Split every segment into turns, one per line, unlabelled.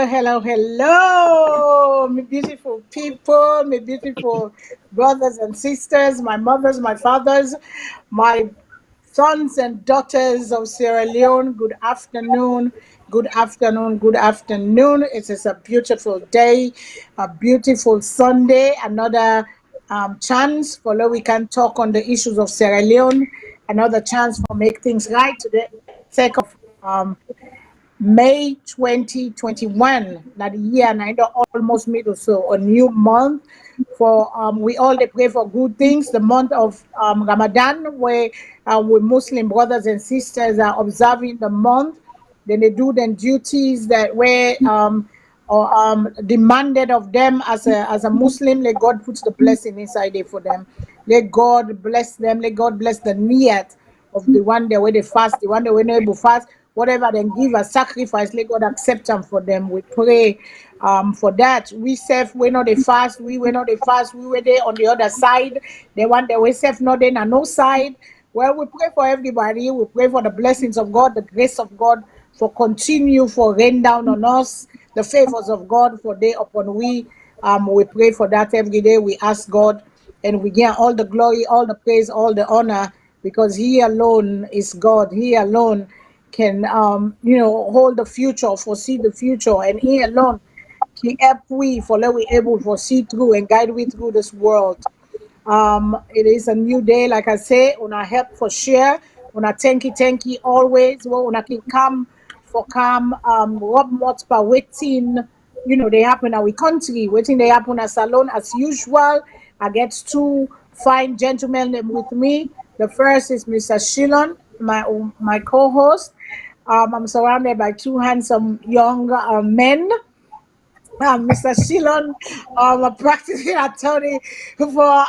hello, my beautiful people, my beautiful brothers and sisters, my mothers, my fathers, my sons and daughters of Sierra Leone. Good afternoon, good afternoon, good afternoon. It is a beautiful day, a beautiful Sunday, another chance for that we can talk on the issues of Sierra Leone, another chance for make things right today. Sake of May 2021, now the year and I know almost middle, so a new month for we all they pray for good things. The month of Ramadan, where we Muslim brothers and sisters are observing the month, then they do their duties that were or demanded of them as a Muslim. Let God put the blessing inside there for them. Let God bless them. Let God bless the niyat of the one day where they fast, the one day when they able fast, whatever they give a sacrifice, let God accept them for them. We pray for that. We self, we not the fast, we were not the fast, we were there on the other side. The one that we self not there on no side. Well, we pray for everybody. We pray for the blessings of God, the grace of God, for continue for rain down on us, the favors of God for day upon we. We pray for that every day. We ask God and we give all the glory, all the praise, all the honor, because He alone is God. He alone can, hold the future, foresee the future, and He alone can help we for let we able to see through and guide we through this world. It is a new day, like I say, una help for share, una thank you always. Well, una can come for come, what much per waiting, they happen in our country, waiting they happen at Salone as usual. I get two fine gentlemen with me. The first is Mr. Shillon, my co-host. I'm surrounded by two handsome young men. Mr. Shillon, a practicing attorney for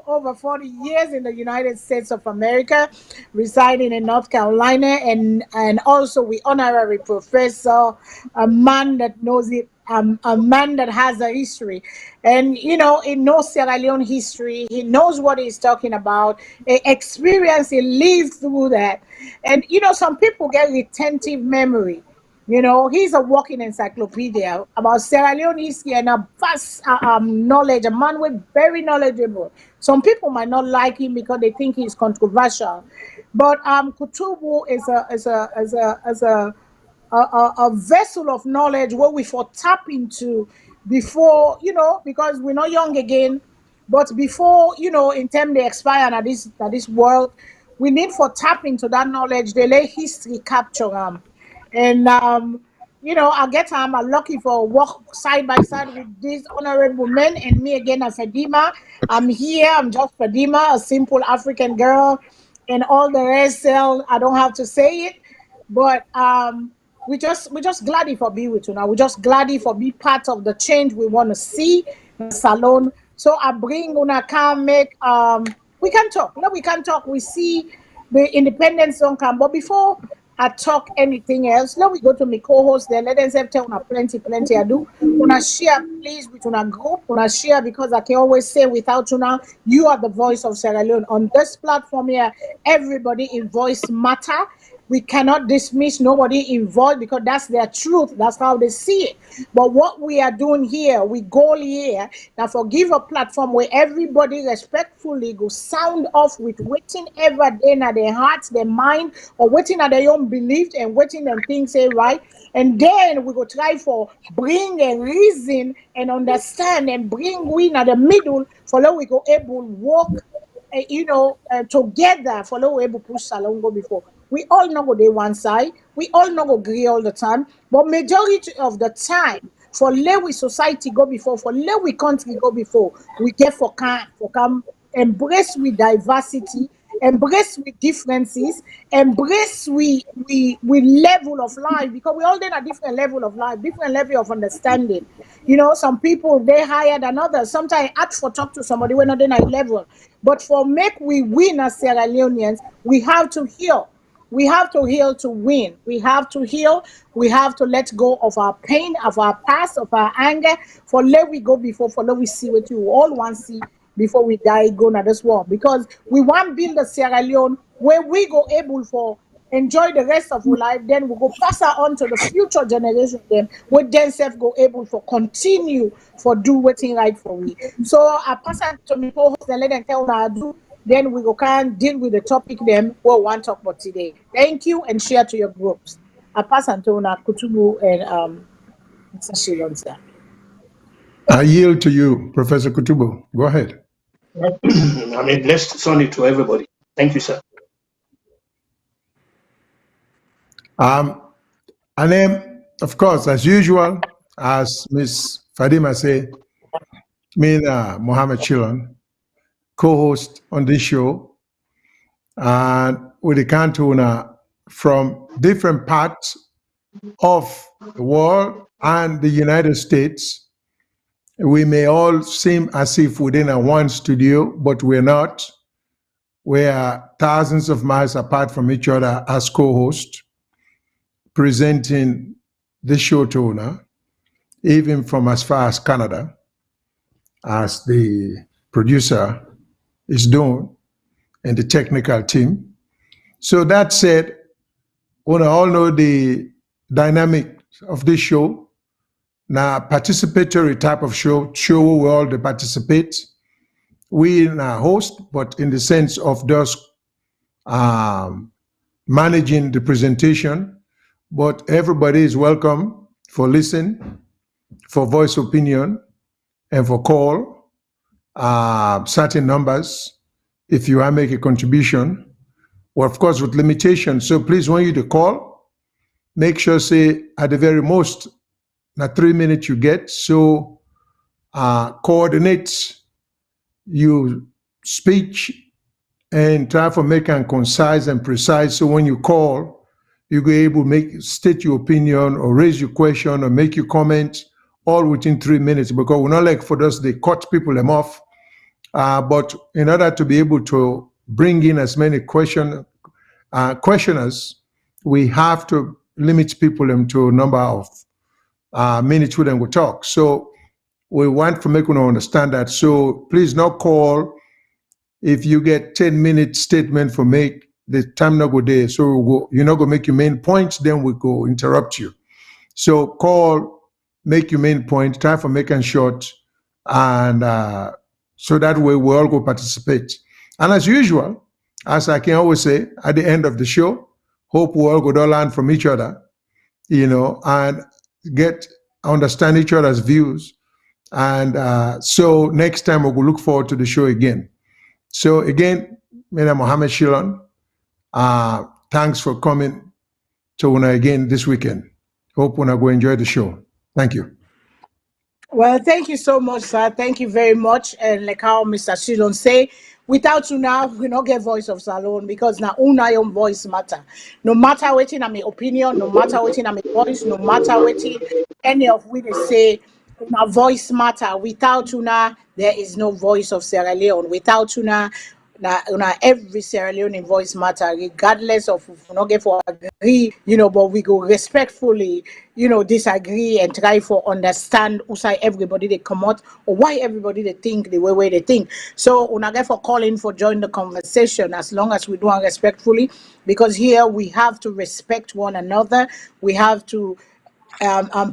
over 40 years in the United States of America, residing in North Carolina, and also we honorary professor, a man that knows it, a man that has a history, and he knows Sierra Leone history. He knows what he's talking about, experience. He lived through that, and some people get retentive memory. He's a walking encyclopedia about Sierra Leone history and a vast knowledge, a man with very knowledgeable. Some people might not like him because they think he's controversial. But Kutubu is a vessel of knowledge where we for tap into before, because we're not young again, but before, in time they expire at this world, we need for tap into that knowledge. They let history capture them. And I get I'm lucky for walk side by side with these honorable men and me again as Fadima. I'm here, I'm just Fadima, a simple African girl, and all the rest, I don't have to say it. But we just glad for be with you now. We just glad for be part of the change we want to see the salon. So I bring una can make we can talk. No, we can talk. We see the independence don't come. But before I talk anything else, now we go to my co-host there. Let them say tell una plenty I do. Una share please with una group. Una share because I can always say without una, you are the voice of Sierra Leone. On this platform here, everybody in voice matter. We cannot dismiss nobody involved because that's their truth. That's how they see it. But what we are doing here, we goal here, now forgive a platform where everybody respectfully go sound off with waiting ever day in their hearts, their mind, or waiting at their own belief and waiting and things say right. And then we go try for bring a reason and understand and bring we in at the middle for that we go able walk together for no able push salon go before. We all know go they one side. We all know go agree all the time. But majority of the time, for let we society go before, for let we country go before, we get for come embrace with diversity, embrace with differences, embrace we level of life because we all in a different level of life, different level of understanding. Some people they higher than others. Sometimes I for talk to somebody when not in a level. But for make we win as Sierra Leoneans, we have to heal. We have to heal to win. We have to heal. We have to let go of our pain, of our past, of our anger. For let we go before, for let we see what you all want to see before we die, go to this world. Because we want to build a Sierra Leone where we go able for enjoy the rest of our life, then we go pass her on to the future generation, then we then self go able for continue for do waiting right for we. So I pass her to me co-host and let them tell her do, then we go can deal with the topic them we want to talk about today. Thank you and share to your groups. I pass on to Kutubu and Mr. Shilon, sir.
I yield to you, Professor Kutubu. Go ahead.
I mean, blessed Sunday to everybody. Thank you, sir.
Um, and then, of course, as usual, as Miss Fadima said, me and Mohammed Chilon, co-host on this show, and with the Cantona from different parts of the world and the United States. We may all seem as if within a one studio, but we're not. We are thousands of miles apart from each other as co-hosts, presenting the show to owner, even from as far as Canada, as the producer is doing, and the technical team. So that said, we all know the dynamic of this show. Now, participatory type of show where we all participate. We in our host, but in the sense of just managing the presentation, but everybody is welcome for listen, for voice opinion, and for call certain numbers if you want to make a contribution. Well, of course, with limitations. So please, when you to call, make sure say at the very most, na 3 minutes you get. So coordinate your speech and try for make it concise and precise. So when you call, you be able to state your opinion or raise your question or make your comment all within 3 minutes, because we're not like for us, they cut people them off. But in order to be able to bring in as many questioners, we have to limit people to a number of minutes with them will talk. So we want to make you understand that. So please not call if you get 10-minute statement for make the time not go there. So you're not gonna make your main points, then we go interrupt you. So call, make your main point, try for making short, and so that way we all go participate. And as usual, as I can always say at the end of the show, hope we all go to learn from each other, and understand each other's views. And so next time we'll look forward to the show again. So again, Mena Mohammed Shilon, thanks for coming to Una again this weekend. Hope Una go enjoy the show. Thank you.
Well, thank you so much, sir. Thank you very much. And like how Mr. Shilon say, without you now, we not get voice of Salone, because now una your voice matter. No matter what in my opinion, no matter what in my voice, no matter what any of we they say, una voice matter. Without una, there is no voice of Sierra Leone. Without una, every Sierra Leone voice matter, regardless of if we not get for agree, but we go respectfully, disagree and try for understand why everybody they come out or why everybody they think the way they think. So una get for calling for join the conversation as long as we do it respectfully, because here we have to respect one another. We have to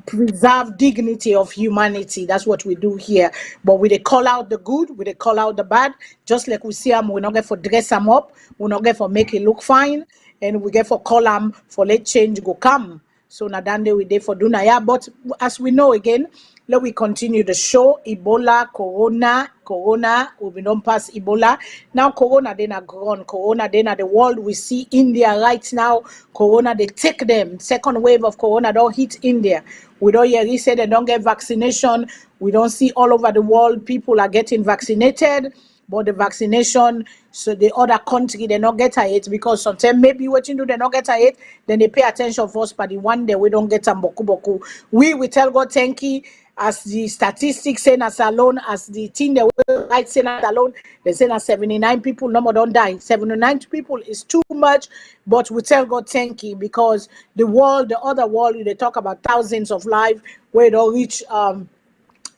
preserve dignity of humanity. That's what we do here. But we they call out the good, we they call out the bad. Just like we see them, we not get for dress them up, we not get for make it look fine, and we get for call them for let change go come. So nadande we dey for do na ya. But as we know again, let we continue the show. Ebola, Corona, we don't pass Ebola. Now Corona then are gone. Corona then are the world. We see India right now. Corona, they take them. Second wave of Corona don't hit India. We don't hear he said they don't get vaccination. We don't see all over the world people are getting vaccinated. But the vaccination, so the other country, they not get it, because sometimes maybe what you do, they not get it, then they pay attention first, but the one day we don't get them boku. We tell God thank you, as the statistics say na SALONE, as the thing they will write say na SALONE, they say na 79 people, no more don't die. 79 people is too much, but we tell God thank you, because the other world, they talk about thousands of lives where they don't reach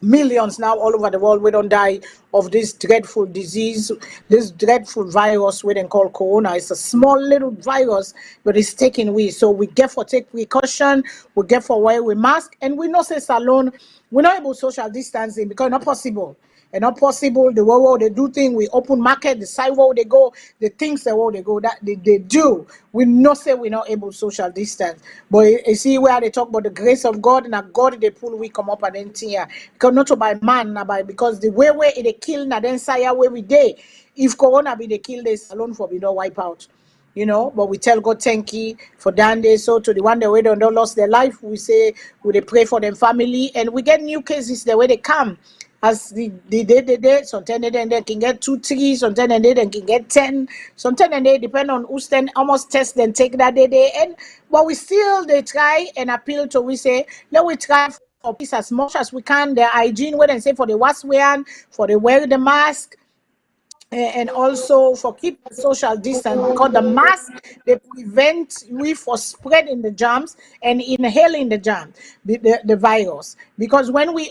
millions now all over the world we don't die of this dreadful disease, this dreadful virus we then call corona. It's a small little virus, but it's taking we. So we get for take precaution, we get for wear we mask, and we not say salon, we're not able social distancing because it's not possible. And not possible the way they do things, we open market, the side where they go, the things that where they go, that they do. We not say we're not able social distance. But you see where they talk about the grace of God, and that God they pull we come up and then here. Because not by man, not by because the way where they kill na then say where we day. If corona be the kill this alone for we don't wipe out. You know, but we tell God thank you for that day. So to the one that we don't lost their life, we say we they pray for them family, and we get new cases the way they come. As the sometimes they can get 2, 3, sometimes they can get 10, sometimes they depend on who stand almost test and take that day and but we still they try and appeal to we say let we try for peace as much as we can. The hygiene where they say for the wash wearing, for the wear the mask, and also for keep the social distance because the mask they prevent we for spreading the germs and inhaling the germ the virus because when we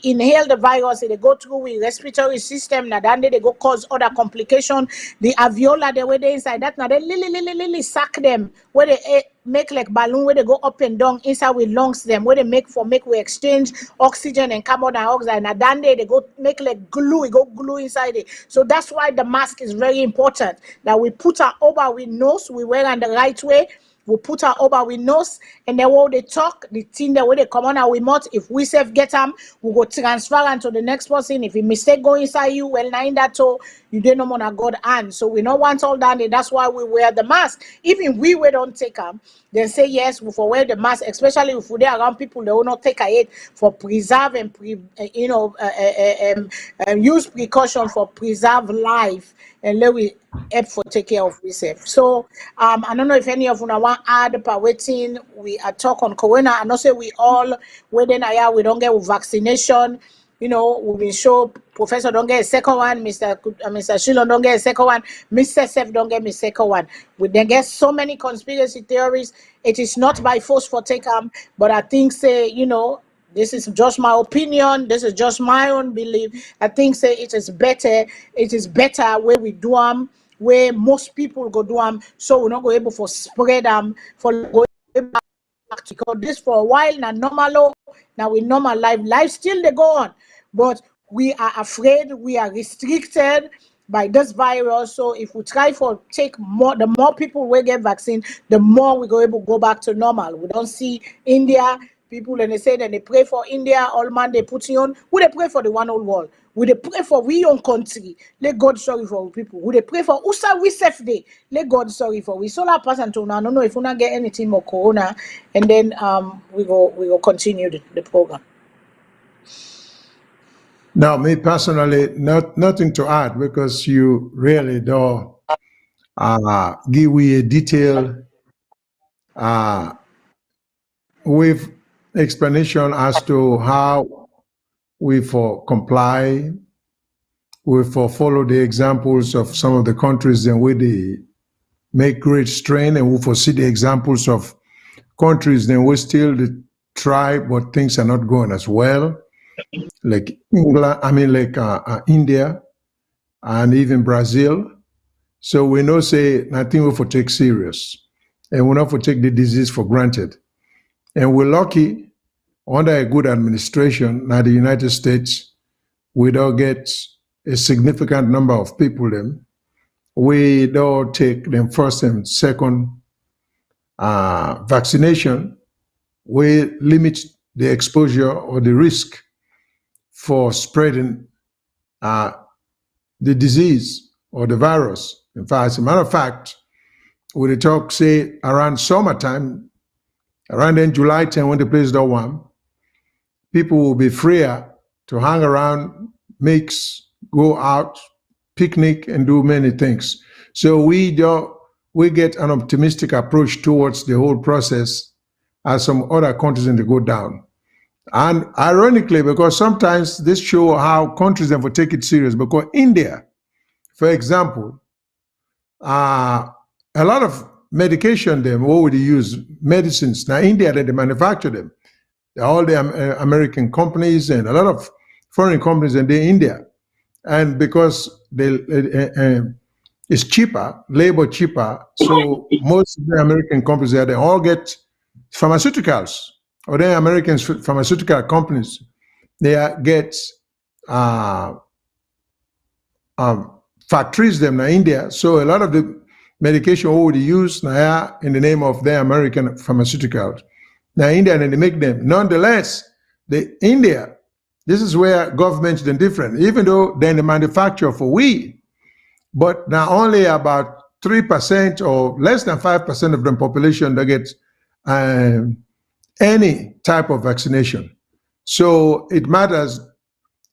inhale the virus they go through we respiratory system now then they go cause other complication the alveolar the way they inside that now they lily suck them where they make like balloon where they go up and down inside with lungs them where they make we exchange oxygen and carbon dioxide and then they go make like glue it go glue inside it. So that's why the mask is very important that we put our over with nose we wear on the right way. We put our over with nose and then when they talk the thing that way they come on our mouth if we self get them we go transfer them to the next person. If a mistake go inside you well now in that so you don't know on God hand so we don't want all that and that's why we wear the mask. Even we don't take them then say yes we for wear the mask especially if we are around people they will not take it for preserve and use precaution for preserve life and let we help for take care of ourselves. So I don't know if any of you want to add per waiting we are talk on corona and also we all waiting we don't get with vaccination. You know, we've been show Professor don't get a second one, Mr. Shilon don't get a second one, Mr. Sef don't get me second one. We then get so many conspiracy theories. It is not by force for take but I think say, you know, this is just my opinion. This is just my own belief. I think say it is better. It is better where we do them, where most people go do them, so we're not go able for spread them for go because this for a while now normal now we normal life still they go on but we are afraid we are restricted by this virus. So if we try for take more the more people will get vaccine the more we go able to go back to normal. We don't see India people and they say that they pray for India all man they put you on we they pray for the one whole world. We they pray for we own country. Let God sorry for people. We they pray for USA we safe day. Let God sorry for we. So that person to now I don't know if we not get anything more corona, and then we go continue the program.
Now, me personally, nothing to add because you really don't give me a detailed uh, with explanation as to how we for comply, we for follow the examples of some of the countries and where they make great strain, and we for see the examples of countries then we still try, but things are not going as well, like England, I mean like India and even Brazil. So we know say nothing we for take serious, and we not for take the disease for granted. And we're lucky under a good administration. Now the United States, we don't get a significant number of people. Them we don't take them first and second vaccination. We limit the exposure or the risk for spreading the disease or the virus. In fact, as a matter of fact, we talk say around summertime, around in July 10 when the place don't warm, people will be freer to hang around, mix, go out, picnic, and do many things. So we get an optimistic approach towards the whole process as some other countries in the go down. And ironically, because sometimes this show how countries never take it serious, because India, for example, a lot of medication them, what would you use? Medicines. Now India, they manufacture them. all the American companies and a lot of foreign companies, and they're in India. And because it's cheaper, labor cheaper, so most of the American companies there, they all get pharmaceuticals, or the American pharmaceutical companies, they get uh, factories them in India. So a lot of the medication already used now in the name of the American pharmaceuticals. Now India, and they make them. Nonetheless, the India, this is where governments are different, even though they're the manufacturer for weed, but now only about 3% or less than 5% of the population that gets any type of vaccination. So it matters,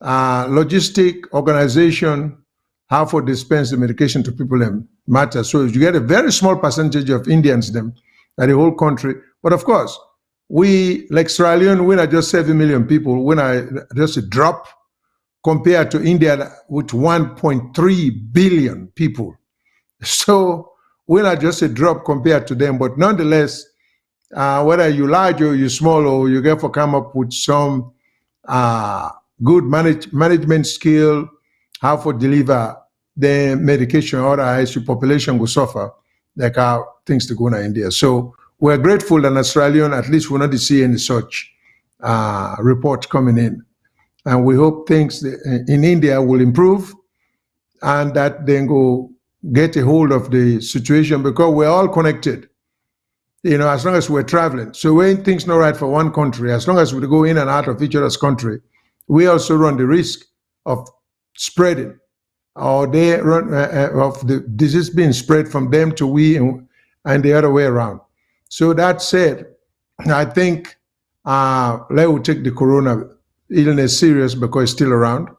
logistic, organization, how to dispense the medication to people matters. So you get a very small percentage of Indians them at the whole country. But of course, we, like Sierra Leone, we're not just 7 million people, we're not just a drop compared to India with 1.3 billion people. So we're not just a drop compared to them, but nonetheless, whether you large or you small, or you get to come up with some good management skill, how to deliver the medication, otherwise your population will suffer, like how things to go in India. So we're grateful that Australian, at least we're not see any such report coming in. And we hope things in India will improve, and that then go get a hold of the situation, because we're all connected, as long as we're traveling. So when things not right for one country, as long as we go in and out of each other's country, we also run the risk of spreading, or they run of the disease being spread from them to we, and the other way around. So that said, I think let will take the corona illness serious, because it's still around,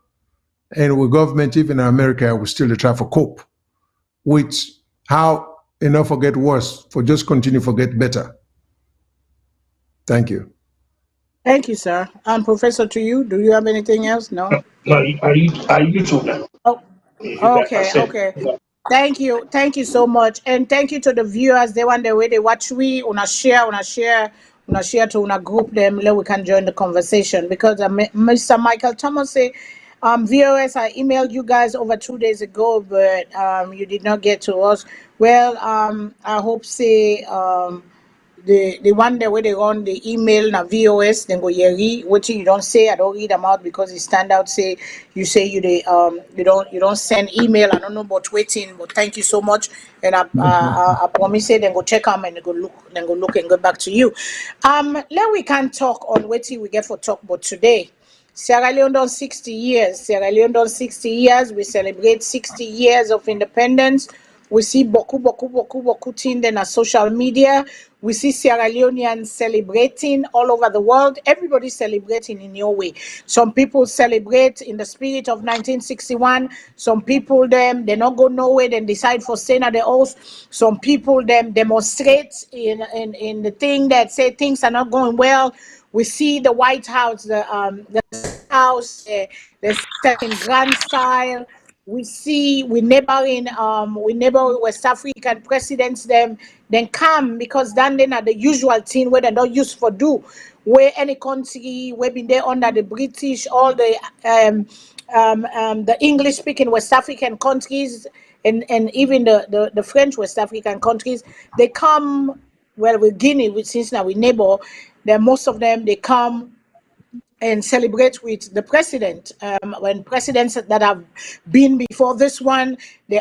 and with government, even in America, we still try to cope with how enough will get worse for just continue to get better. Thank you.
Thank you, sir. Professor, to you, do you have anything else? No?
No, are you too now?
Oh,
Like I
okay,
said,
okay. Thank you so much, and thank you to the viewers. They want the way they watch. We una share to una group them. Let we can join the conversation, because Mr. Michael Thomas say, VOS, I emailed you guys over 2 days ago, but you did not get to us. Well, I hope say the one that where they run the email na VOS, then go yeri. What you don't say, I don't read them out, because it stand out. Say you you don't send email. I don't know about waiting, but thank you so much. And I promise say then go check them and go look and go back to you. Let we can talk on waiting we get for talk about today. Sierra Leone done 60 years. Sierra Leone done 60 years. We celebrate 60 years of independence. We see boku thing then on social media. We see Sierra Leoneans celebrating all over the world. Everybody celebrating in your way. Some people celebrate in the spirit of 1961. Some people they not go nowhere, then decide for staying at the house. Some people demonstrate in the thing that say things are not going well. We see the White House, the House, the second grand style. We neighbor West African presidents then come, because then are the usual thing where they don't use for do, where any country where been there under the British, all the English speaking West African countries, and even the French West African countries, they come, well, with Guinea, which since now we neighbor, then most of them they come and celebrate with the president. When presidents that have been before this one, they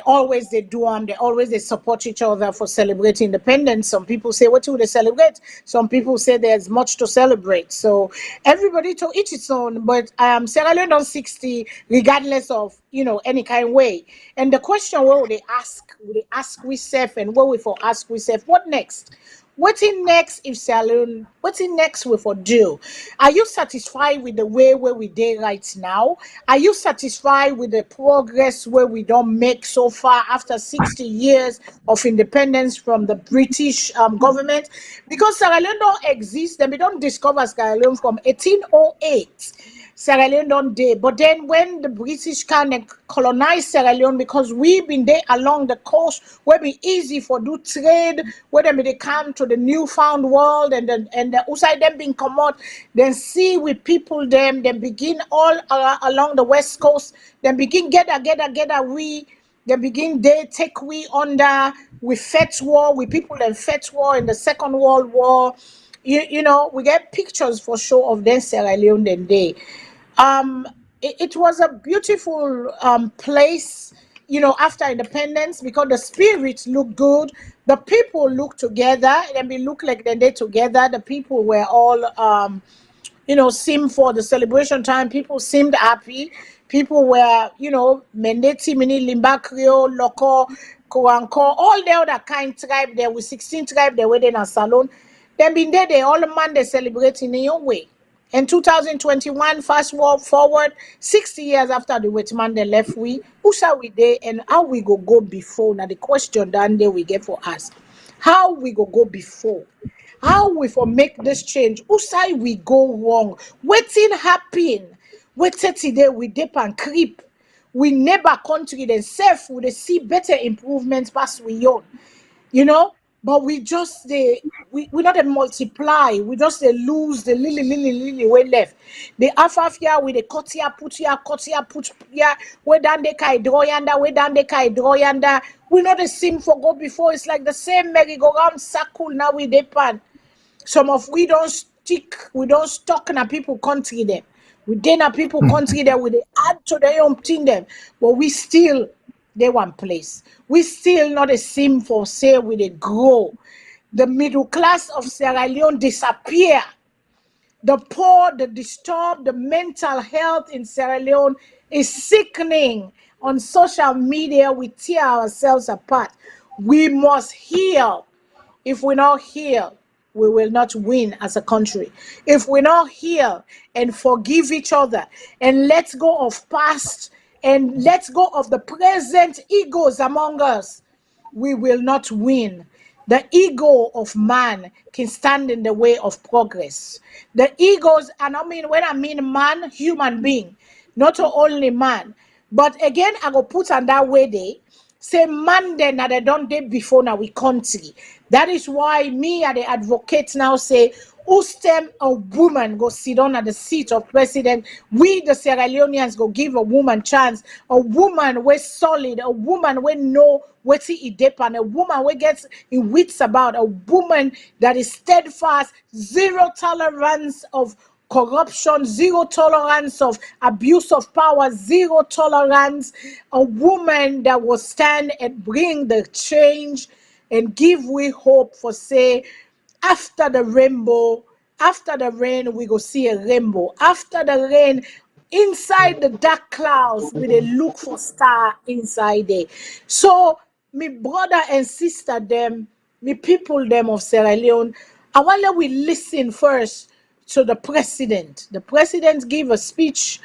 do them. They support each other for celebrating independence. Some people say, what do they celebrate? Some people say there's much to celebrate. So everybody to each its own. But Sierra Leone on 60, regardless of any kind of way. And the question, what would they ask? Would they ask we self, and what we for ask we self? What next? What's in next if Salone? What's in next we for do? Are you satisfied with the way where we did right now? Are you satisfied with the progress where we don't make so far after 60 years of independence from the British government? Because Sierra Leone don't exist, and we don't discover Sierra Leone from 1808. Sierra Leone don't day. But then when the British kind of colonized Sierra Leone, because we been there along the coast, where be easy for do trade, where they come to the newfound world, and the outside them being come out, then see with people them, then begin all along the west coast, then begin gather we. They begin they take we under we fetch war with people that fetch war in the Second World War. You know, we get pictures for sure of them Sierra Leone then day. It was a beautiful place, you know, after independence, because the spirits look good, the people look together, and we look like they together. The people were all you know, seemed for the celebration time, people seemed happy. People were, you know, Mendeti, Mini, Limba, Creole, Loco, Koanko, all the other kind tribe there with 16 tribe they were in a salon. Then been there, they all man they celebrate in their own way. In 2021, fast forward 60 years after the Whitman they left, who shall we there and how we go before? Now the question down there we get for us. How we go before? How we for make this change? Who side we go wrong? Wetin happen? Wetin today we dip and creep. We neighbor country themselves we dey see better improvements past we own. You know, but we just we not a multiply. We just they lose the lily way left. The afafia with the cut here, put here, where down they kai draw yanda, where down they kai draw yanda. We not the same for go before. It's like the same merry-go-round circle now with the pan. Some of we don't stick, we don't stock in a people country them. We then a people country them, we they add to their own thing them, but we still they one place. We still not a same for say we they grow. The middle class of Sierra Leone disappear. The poor, the disturbed, the mental health in Sierra Leone is sickening. On social media, we tear ourselves apart. We must heal. If we not heal, we will not win as a country. If we not heal and forgive each other and let go of past and let go of the present egos among us, we will not win. The ego of man can stand in the way of progress. The egos, and I mean, when I mean man, human being, not only man. But again, I go put on that way there. Say man then that they don't did before now we country. That is why me and the advocates now say who stem a woman go sit on at the seat of president. We the Sierra Leoneans go give a woman chance. A woman we solid, a woman we know what he depend, a woman we gets in wits about, a woman that is steadfast, zero tolerance of corruption, zero tolerance of abuse of power, zero tolerance, a woman that will stand and bring the change and give we hope for say after the rainbow, after the rain we go see a rainbow, after the rain inside the dark clouds we dey look for star inside there. So me brother and sister them, me people them of Sierra Leone, I want that we listen first to the president. The president gave a speech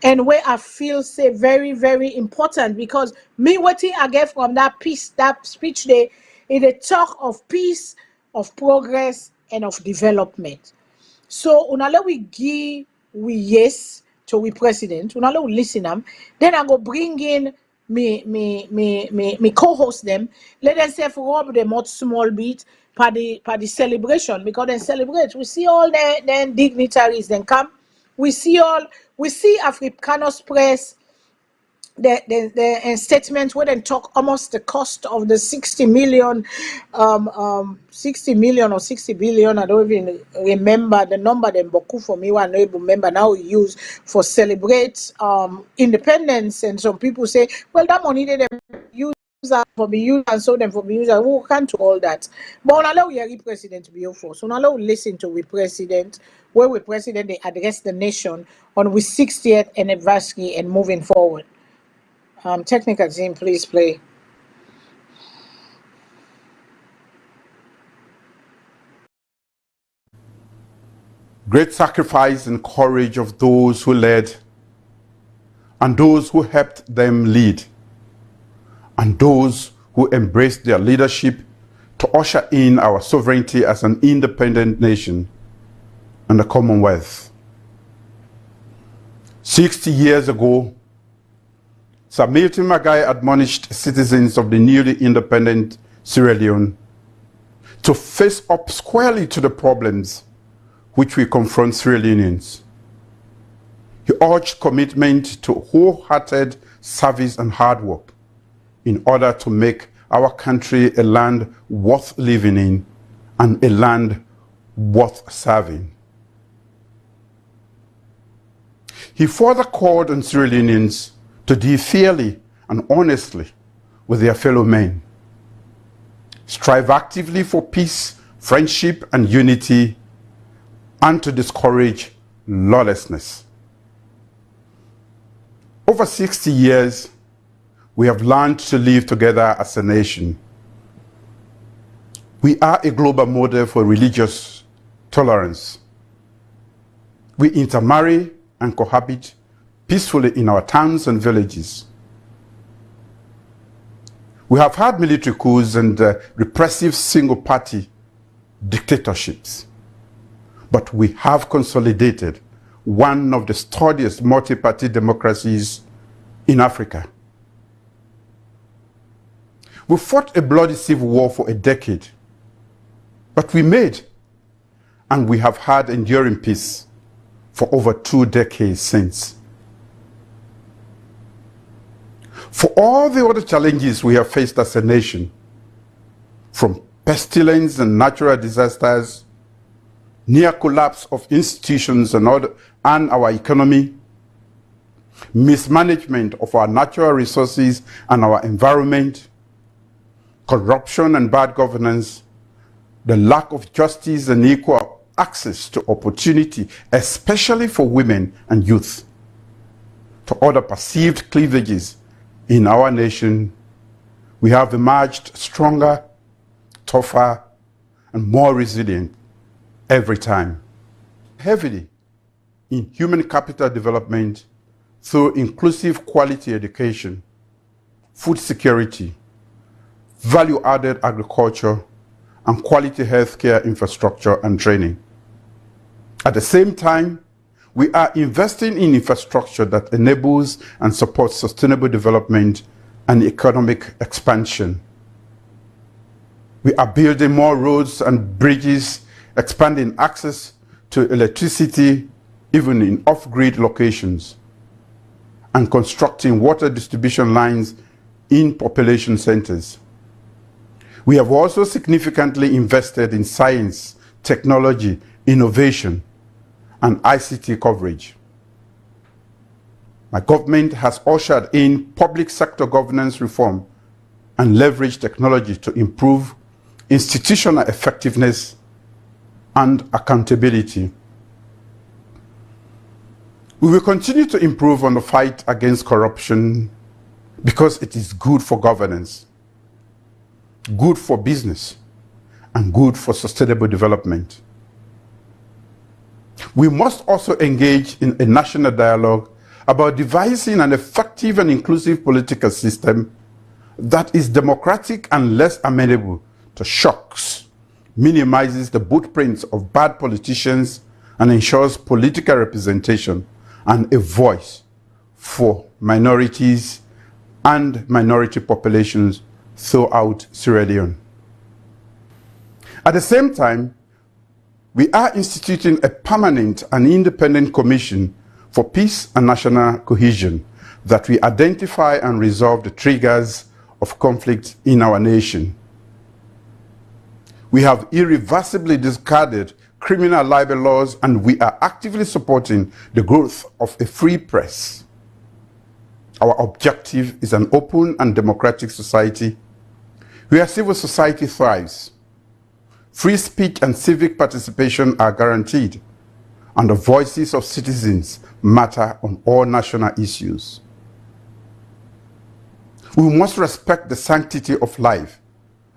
and where I feel say very, very important because me what I get from that piece, that speech there, is a talk of peace, of progress, and of development. So unale we give we yes to we president, unale we listen them, then I go bring in me co-host them, let them say for rub them out small bit for the celebration because they celebrate. We see all the dignitaries then come. We see Africanus Press the statement where they talk almost the cost of the 60 million 60 million or 60 billion. I don't even remember the number them boku for me one remember now we use for celebrate independence, and some people say well that money they use for be used and so them for be used, who can't do all that. But on allow your president to be for so now listen to we president where we president they address the nation on we 60th anniversary and moving forward. Technical team, please play.
Great sacrifice and courage of those who led and those who helped them lead and those who embraced their leadership to usher in our sovereignty as an independent nation and the Commonwealth. 60 years ago, Sir Milton Magai admonished citizens of the newly independent Sierra Leone to face up squarely to the problems which we confront Sierra Leoneans. He urged commitment to wholehearted service and hard work in order to make our country a land worth living in and a land worth serving. He further called on Sierra Leoneans to deal fairly and honestly with their fellow men, strive actively for peace, friendship, and unity, and to discourage lawlessness. Over 60 years, we have learned to live together as a nation. We are a global model for religious tolerance. We intermarry and cohabit peacefully in our towns and villages. We have had military coups and repressive single-party dictatorships, but we have consolidated one of the sturdiest multi-party democracies in Africa. We fought a bloody civil war for a decade, but we made, and we have had enduring peace for over 2 decades since. For all the other challenges we have faced as a nation, from pestilence and natural disasters, near collapse of institutions and our economy, mismanagement of our natural resources and our environment, corruption and bad governance, the lack of justice and equal access to opportunity, especially for women and youth, to other perceived cleavages in our nation, we have emerged stronger, tougher, and more resilient every time. Heavily in human capital development through inclusive quality education, food security, value-added agriculture, and quality healthcare infrastructure and training. At the same time, we are investing in infrastructure that enables and supports sustainable development and economic expansion. We are building more roads and bridges, expanding access to electricity even in off-grid locations, and constructing water distribution lines in population centers. We have also significantly invested in science, technology, innovation, and ICT coverage. My government has ushered in public sector governance reform and leveraged technology to improve institutional effectiveness and accountability. We will continue to improve on the fight against corruption because it is good for governance, good for business, and good for sustainable development. We must also engage in a national dialogue about devising an effective and inclusive political system that is democratic and less amenable to shocks, minimizes the footprints of bad politicians, and ensures political representation and a voice for minorities and minority populations throughout Sierra Leone. At the same time, we are instituting a permanent and independent commission for peace and national cohesion that will identify and resolve the triggers of conflict in our nation. We have irreversibly discarded criminal libel laws, and we are actively supporting the growth of a free press. Our objective is an open and democratic society where civil society thrives, free speech and civic participation are guaranteed, and the voices of citizens matter on all national issues. We must respect the sanctity of life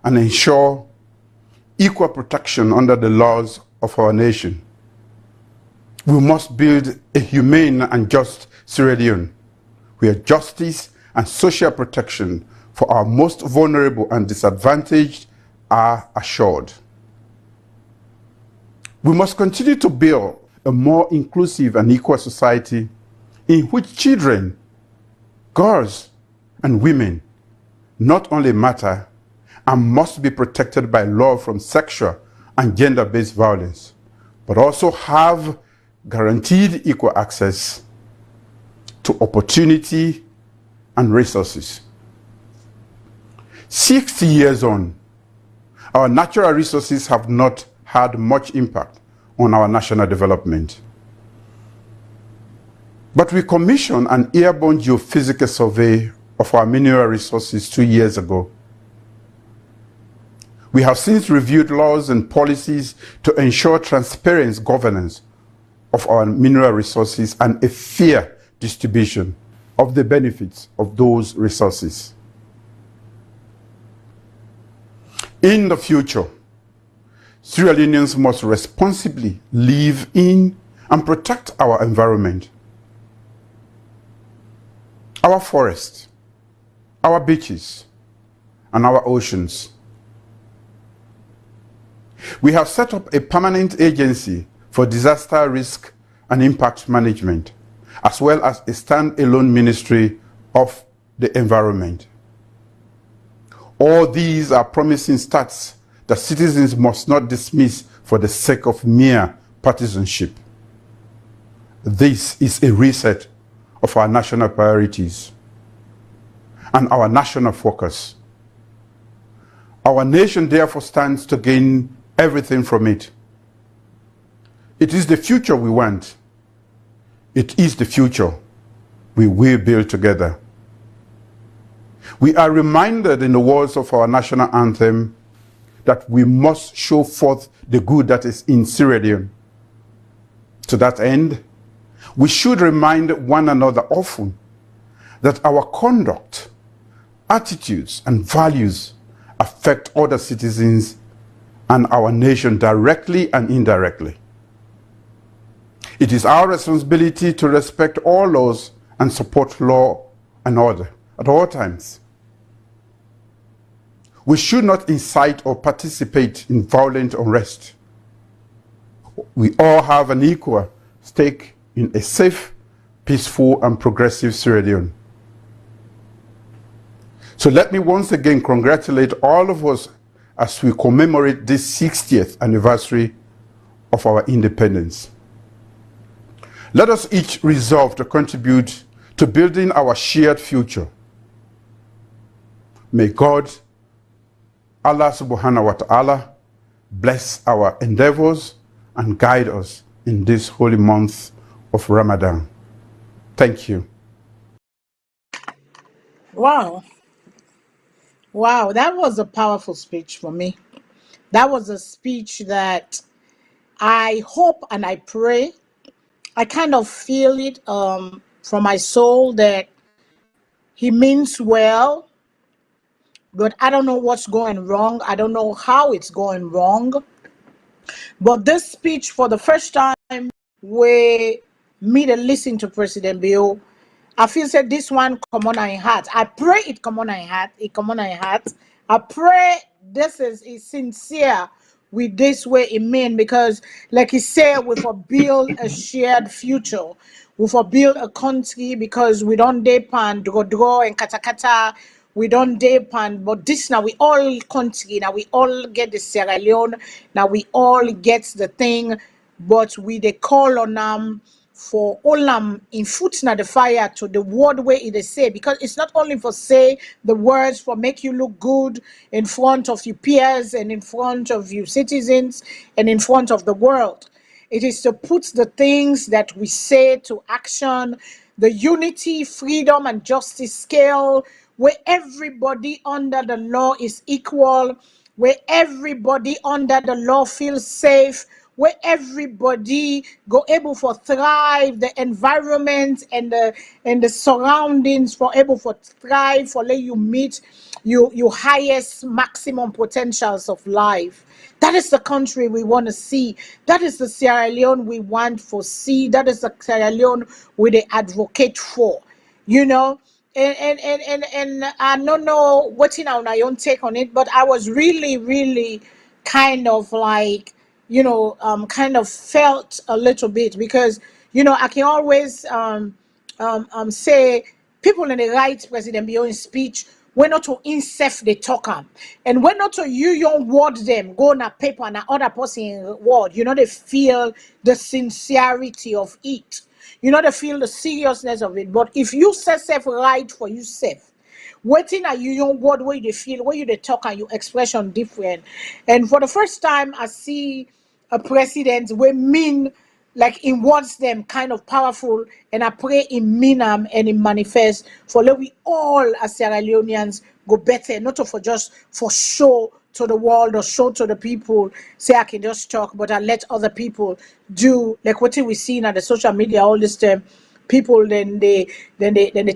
and ensure equal protection under the laws of our nation. We must build a humane and just Sierra Leone, where justice and social protection for our most vulnerable and disadvantaged are assured. We must continue to build a more inclusive and equal society in which children, girls, and women not only matter and must be protected by law from sexual and gender-based violence, but also have guaranteed equal access to opportunity and resources. 60 years on, our natural resources have not had much impact on our national development. But we commissioned an airborne geophysical survey of our mineral resources 2 years ago. We have since reviewed laws and policies to ensure transparent governance of our mineral resources and a fair distribution of the benefits of those resources. In the future, Sierra Leoneans must responsibly live in and protect our environment, our forests, our beaches, and our oceans. We have set up a permanent agency for disaster risk and impact management, as well as a standalone ministry of the environment. All these are promising starts that citizens must not dismiss for the sake of mere partisanship. This is a reset of our national priorities and our national focus. Our nation therefore stands to gain everything from it. It is the future we want. It is the future we will build together. We are reminded in the words of our national anthem that we must show forth the good that is in Sierra Leone. To that end, we should remind one another often that our conduct, attitudes, and values affect other citizens and our nation directly and indirectly. It is our responsibility to respect all laws and support law and order at all times. We should not incite or participate in violent unrest. We all have an equal stake in a safe, peaceful, and progressive Sierra Leone. So let me once again congratulate all of us as we commemorate this 60th anniversary of our independence. Let us each resolve to contribute to building our shared future. May God, Allah subhanahu wa ta'ala, bless our endeavors and guide us in this holy month of Ramadan. Thank you.
Wow. Wow, that was a powerful speech for me. That was a speech that I hope and I pray, I kind of feel it from my soul that he means well, but I don't know what's going wrong. I don't know how it's going wrong. But this speech, for the first time, we meet and listen to President Bill. I feel said this one come on in heart. I pray it come on in heart. It come on in heart. I pray this is sincere with this way it mean, because like he said, we for build a shared future. We for build a country, because we don't depend draw and kata. We don't depend, but this now we all country, now we all get the Sierra Leone, now we all get the thing, but we they call on them for all in foot na the fire to the word way it is say, because it's not only for say the words for make you look good in front of your peers and in front of your citizens and in front of the world. It is to put the things that we say to action, the unity, freedom, and justice scale, where everybody under the law is equal, where everybody under the law feels safe, where everybody go able for thrive, the environment and the surroundings for able for thrive, for let you meet your highest maximum potentials of life. That is the country we want to see. That is the Sierra Leone we want for see. That is the Sierra Leone we they advocate for. You know, and I don't know what's in our own take on it, but I was really kind of like, kind of felt a little bit, because I can always say people in the right President Beyond speech, we're not to insert the talker. And we're not to you your word them, go on a paper and other person word. You know, they feel the sincerity of it. You know, they feel the seriousness of it. But if you say self right for yourself, waiting at you your word where you feel, where you the talk and your expression different. And for the first time, I see a president where mean like in words them kind of powerful, and I pray in mean and in manifest for let we all as Sierra Leoneans go better, not for just for show to the world or show to the people, say I can just talk, but I let other people do like what we see on the social media all this time. People then they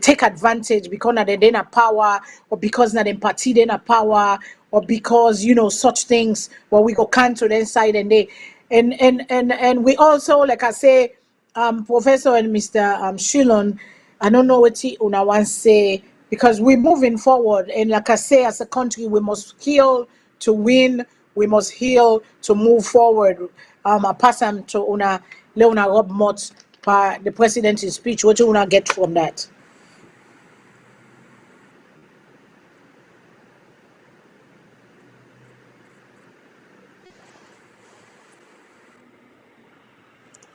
take advantage because now they're in a power, or because now they party in a power, or because you know such things where we go cancel inside and they and we also like I say Professor and Mr. Shillon, I don't know what he una want say, because we're moving forward, and like I say, as a country we must heal to win, we must heal to move forward. I pass them to una Leona Rob Mott, the president's speech. What do you want to get from that?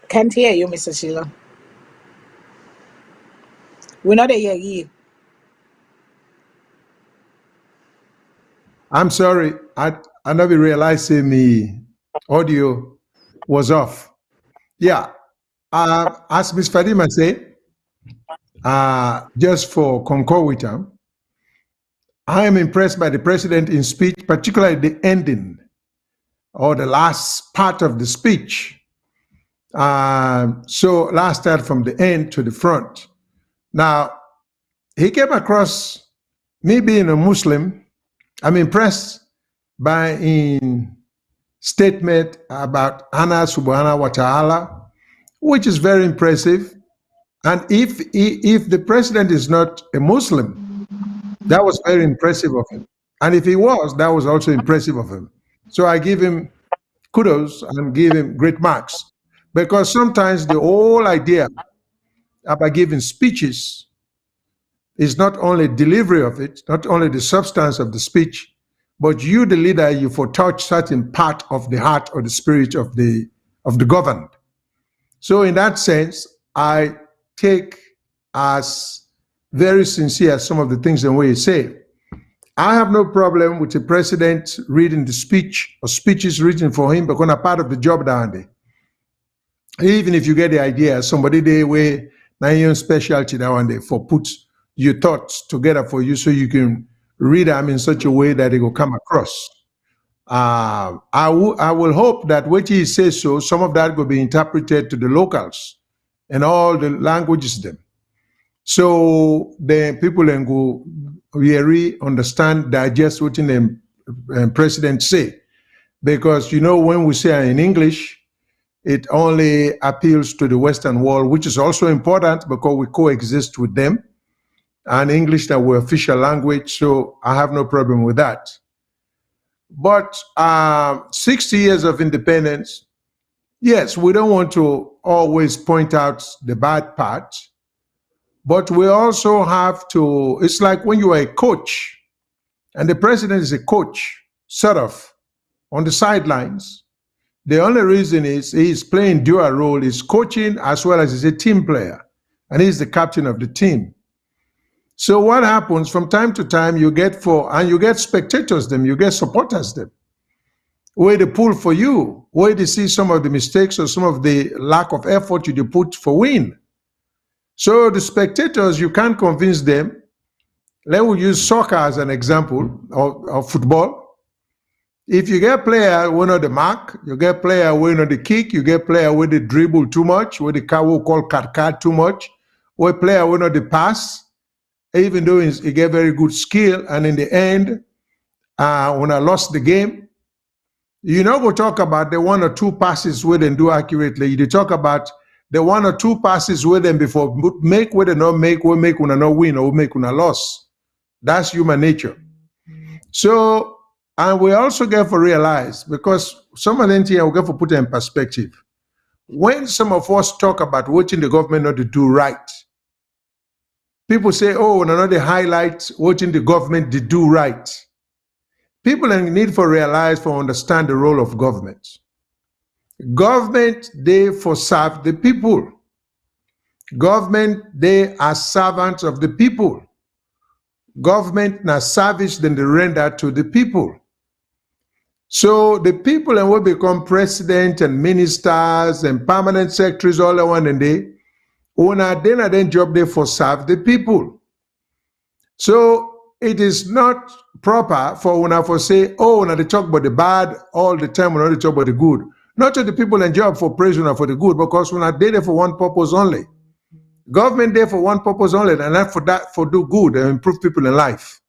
Can't hear you, Mr. Sheila. We're not hear you.
I'm sorry. I never realized me audio was off. Yeah. As Ms. Fadima said, just for concur with her, I am impressed by the president in speech, particularly the ending or the last part of the speech. So let's start from the end to the front. Now, he came across me being a Muslim. I'm impressed by his statement about Allah subhanahu wa ta'ala, which is very impressive. And if the president is not a Muslim, that was very impressive of him. And if he was, that was also impressive of him. So I give him kudos and give him great marks, because sometimes the whole idea about giving speeches is not only delivery of it, not only the substance of the speech, but you, the leader, you touch certain part of the heart or the spirit of the governed. So in that sense, I take as very sincere some of the things that we say. I have no problem with the president reading the speech or speeches written for him, because I'm part of the job down there. Even if you get the idea, somebody they way now your specialty down there for put your thoughts together for you so you can read them in such a way that it will come across. I will hope that what he says so, some of that will be interpreted to the locals and all the languages them. So the people can go really understand, digest what the president say. Because you know, when we say in English, it only appeals to the Western world, which is also important because we coexist with them. And English that we're official language, so I have no problem with that. But 60 years of independence, yes, we don't want to always point out the bad parts, but we also have to, it's like when you are a coach, and the president is a coach, sort of, on the sidelines. The only reason is he's playing dual role, is coaching as well as he's a team player, and he's the captain of the team. So what happens from time to time, you get spectators them, you get supporters them, where they pull for you, where they see some of the mistakes or some of the lack of effort you put for win. So the spectators, you can't convince them. Let me use soccer as an example, or football. If you get player who know the mark, you get player who know the kick, you get player who they dribble too much, where the car will call card too much, or player who know the pass, even though he get very good skill, and in the end, when I lost the game, you know, we'll talk about the 1 or 2 passes where they do accurately. You talk about the 1 or 2 passes where them before make, where they not make, we make una not win or we make una loss. That's human nature. So, and we also get to realize, because some of them here we get to put it in perspective. When some of us talk about what the government not to do right, people say, oh, no, they highlight what in the government they do right. People need for realize, for understand the role of government. Government, they for serve the people. Government, they are servants of the people. Government na service then they render to the people. So the people and will become president and ministers and permanent secretaries all at one day. Then job they for serve the people. So it is not proper for una for say, oh, una they talk about the bad all the time, una they talk about the good. Not to the people and job for praise una for the good, because una they there for one purpose only. Government there for one purpose only, and not for that for do good and improve people in life.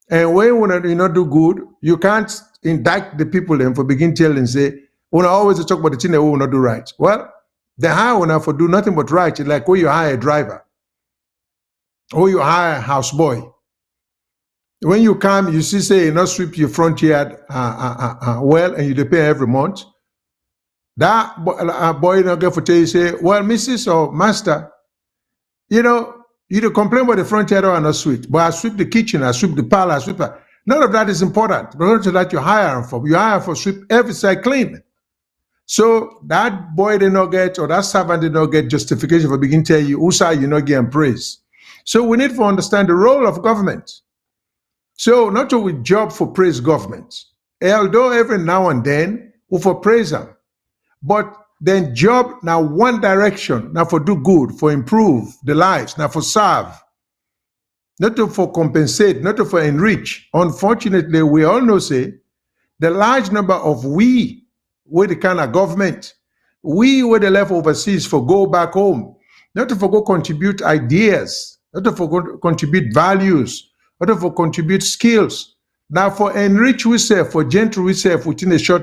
And when you not do good, you can't indict the people and for begin telling and say, una always talk about the thing that we will not do right. Well, they hire una for do nothing but right. It's like when you hire a driver or you hire a houseboy. When you come, you see, say, you not sweep your front yard well, and you pay every month. That boy not get for tell you, say, well, Mrs. or Master, you don't complain about the front yard or not sweep, but I sweep the kitchen, I sweep the parlor, I sweep that. None of that is important. But that you hire for. You hire for sweep every side clean. So that boy did not get, or that servant did not get justification for begin tell you, Usa, you not getting praise. So we need to understand the role of government. So not to with job for praise government, although every now and then we for praise them, but then job now one direction, now for do good, for improve the lives, now for serve, not to for compensate, not to for enrich. Unfortunately, we all know say the large number of we with the kind of government, we with the left overseas for go back home, not to for go contribute ideas, not to for go contribute values, not to for contribute skills. Now for enrich ourselves, for gentle ourselves within a short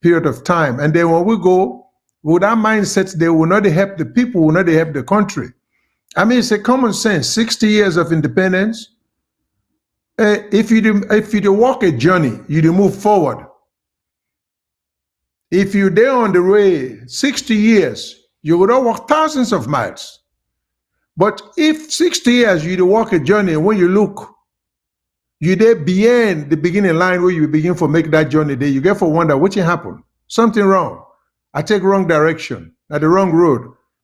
period of time. And then when we go, with that mindset, they will not help the people, will not help the country. I mean, it's a common sense. 60 years of independence. If you walk a journey, you move forward. If you're there on the way 60 years, you would not walk thousands of miles. But if 60 years you walk a journey, when you look, you're there beyond the beginning line where you begin for make that journey there, you get for wonder, what happened? Something wrong. I take wrong direction, at the wrong road.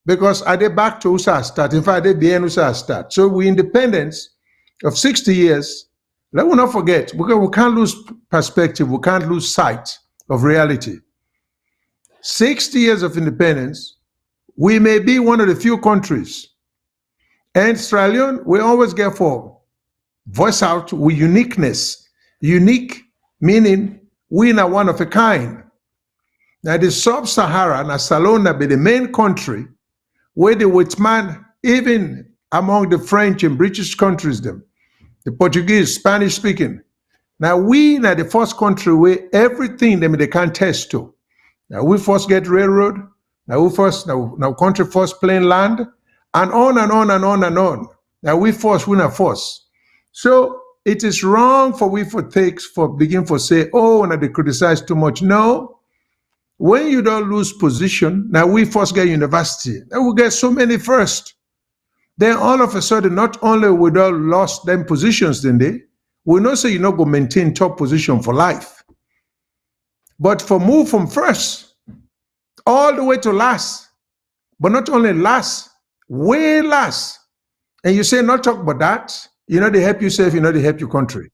Because are they back to USA start? In fact, they beyond USA start. So we independence of 60 years, let us not forget, because we can't lose perspective, we can't lose sight of reality. 60 years of independence, we may be one of the few countries. And Sierra Leone, we always get for voice out with uniqueness. Unique meaning we are one of a kind. Now the sub-Sahara, now SALONE be the main country where the white man, even among the French and British countries, them, the Portuguese, Spanish speaking. Now we are the first country where everything them they can test to. Now we first get railroad, now country first plain land, and on and on and on and on. Now we first, we not first. So it is wrong for we begin for say, oh, now they criticize too much. No. When you don't lose position, now we first get university, then we get so many first. Then all of a sudden, not only we don't lost them positions, then we not say you're not going to maintain top position for life. But for move from first, all the way to last, but not only last, way last. And you say not talk about that, they help yourself, they help your country.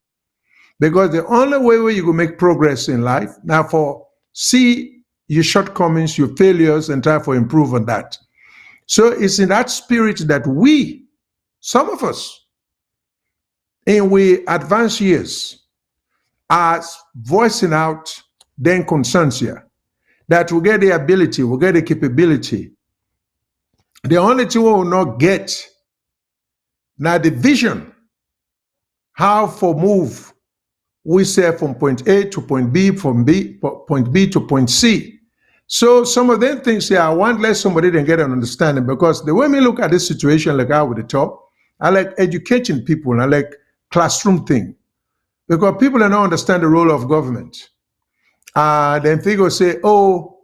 Because the only way where you will make progress in life, now for see your shortcomings, your failures, and try for improve on that. So it's in that spirit that we, some of us, in we advanced years, are voicing out then concerns here, that we get the ability, we get the capability. The only thing we will not get, now the vision, how for move, we say from point A to point B, from point B to point C. So some of them things here, I want let somebody then get an understanding, because the way we look at this situation, like I with the top, I like educating people, and I like classroom thing, because people don't understand the role of government. Then people say, oh,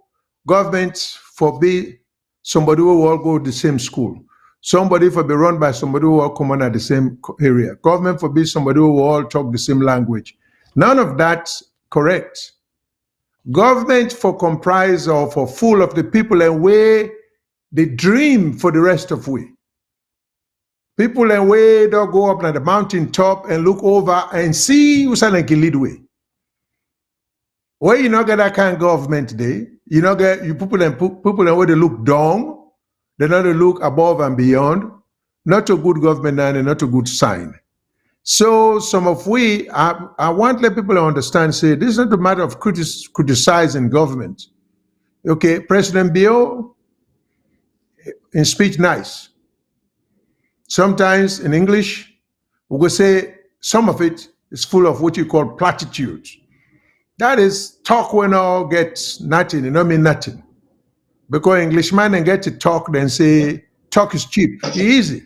government forbid somebody will all go to the same school. Somebody for be run by somebody who all common at the same area. Government for be somebody who all talk the same language. None of that's correct. Government for comprise or for full of the people and way they dream for the rest of we. People and way don't go up on the mountain top and look over and see who's like lead way. Where you not get that kind of government today, you not get you people and where they look down, they not look above and beyond. Not a good government and not a good sign. So some of we, I want let people understand, say, this is not a matter of criticizing government. Okay, President Bio, in speech nice. Sometimes in English, we will say some of it is full of what you call platitudes. That is talk when all gets nothing, it don't mean nothing. Because Englishman and get to talk, then say, talk is cheap, easy.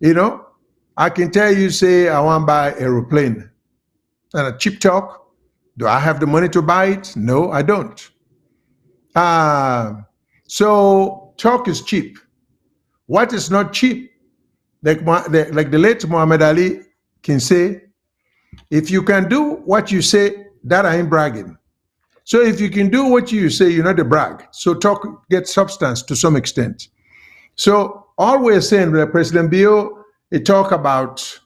You know, I can tell you, say, I want to buy an aeroplane. And a cheap talk, do I have the money to buy it? No, I don't. So talk is cheap. What is not cheap? Like the late Muhammad Ali can say, if you can do what you say, that I ain't bragging. So if you can do what you say, you're not a brag. So talk gets substance to some extent. So all we're saying that President Bio, he talk about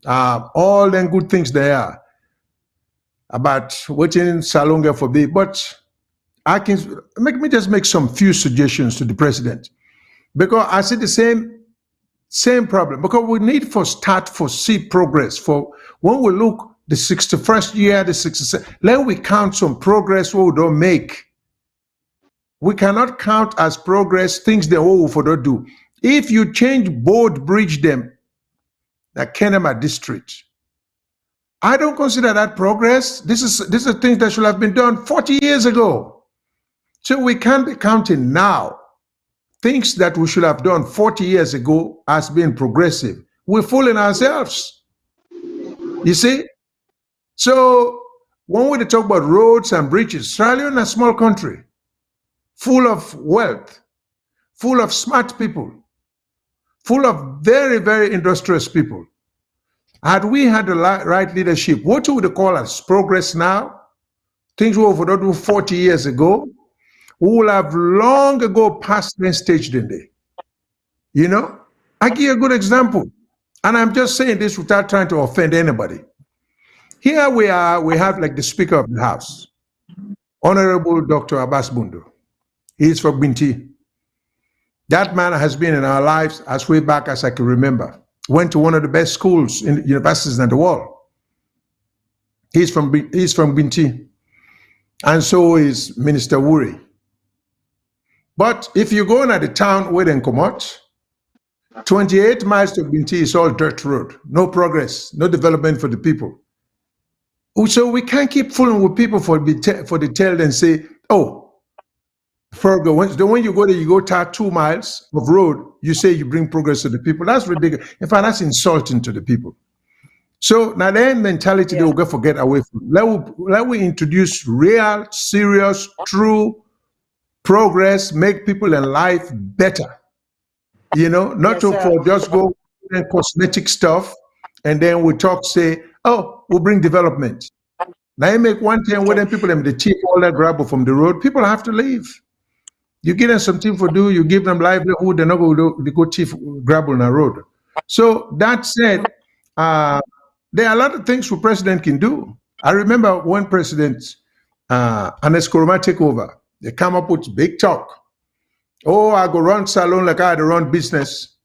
all the good things there are, about what in SALONE for be, but I can just make some few suggestions to the president. Because I see the same problem. Because we need for see progress. For when we look the 61st year, the 67th, let we count some progress what we don't make. We cannot count as progress things that we for don't do. If you change board bridge them, like Kenema district, I don't consider that progress. This is things that should have been done 40 years ago. So we can't be counting now things that we should have done 40 years ago as being progressive. We're fooling ourselves. You see? So when we talk about roads and bridges, Sierra Leone is a small country, full of wealth, full of smart people, full of very, very industrious people. Had we had the right leadership, what would they call us? Progress now? Things we would do 40 years ago, we will have long ago passed that stage, didn't they? You know? I give you a good example. And I'm just saying this without trying to offend anybody. Here we are, we have like the Speaker of the House, Honorable Dr. Abbas Bundu. He's from Binti. That man has been in our lives as way back as I can remember. Went to one of the best schools in universities in the world. He's from Binti. And so is Minister Wuri. But if you go into the town where they come out, 28 miles to Binti is all dirt road, no progress, no development for the people. So we can't keep fooling with people for the tell and say, oh, when you go there, you go 2 miles of road, you say you bring progress to the people. That's ridiculous. In fact, that's insulting to the people. So now their mentality they will go forget away from. Let we introduce real, serious, true progress, make people in life better. You know, not for just go and cosmetic stuff, and then we talk, say, oh, we'll bring development. Now you make one thing where then people them the cheap all that gravel from the road, people have to leave. You give them something for do, you give them livelihood, they're not going to go cheap gravel on the road. So that said, there are a lot of things the president can do. I remember when President Anes Koroma take over, they come up with big talk. Oh, I go run SALONE like I had to run business.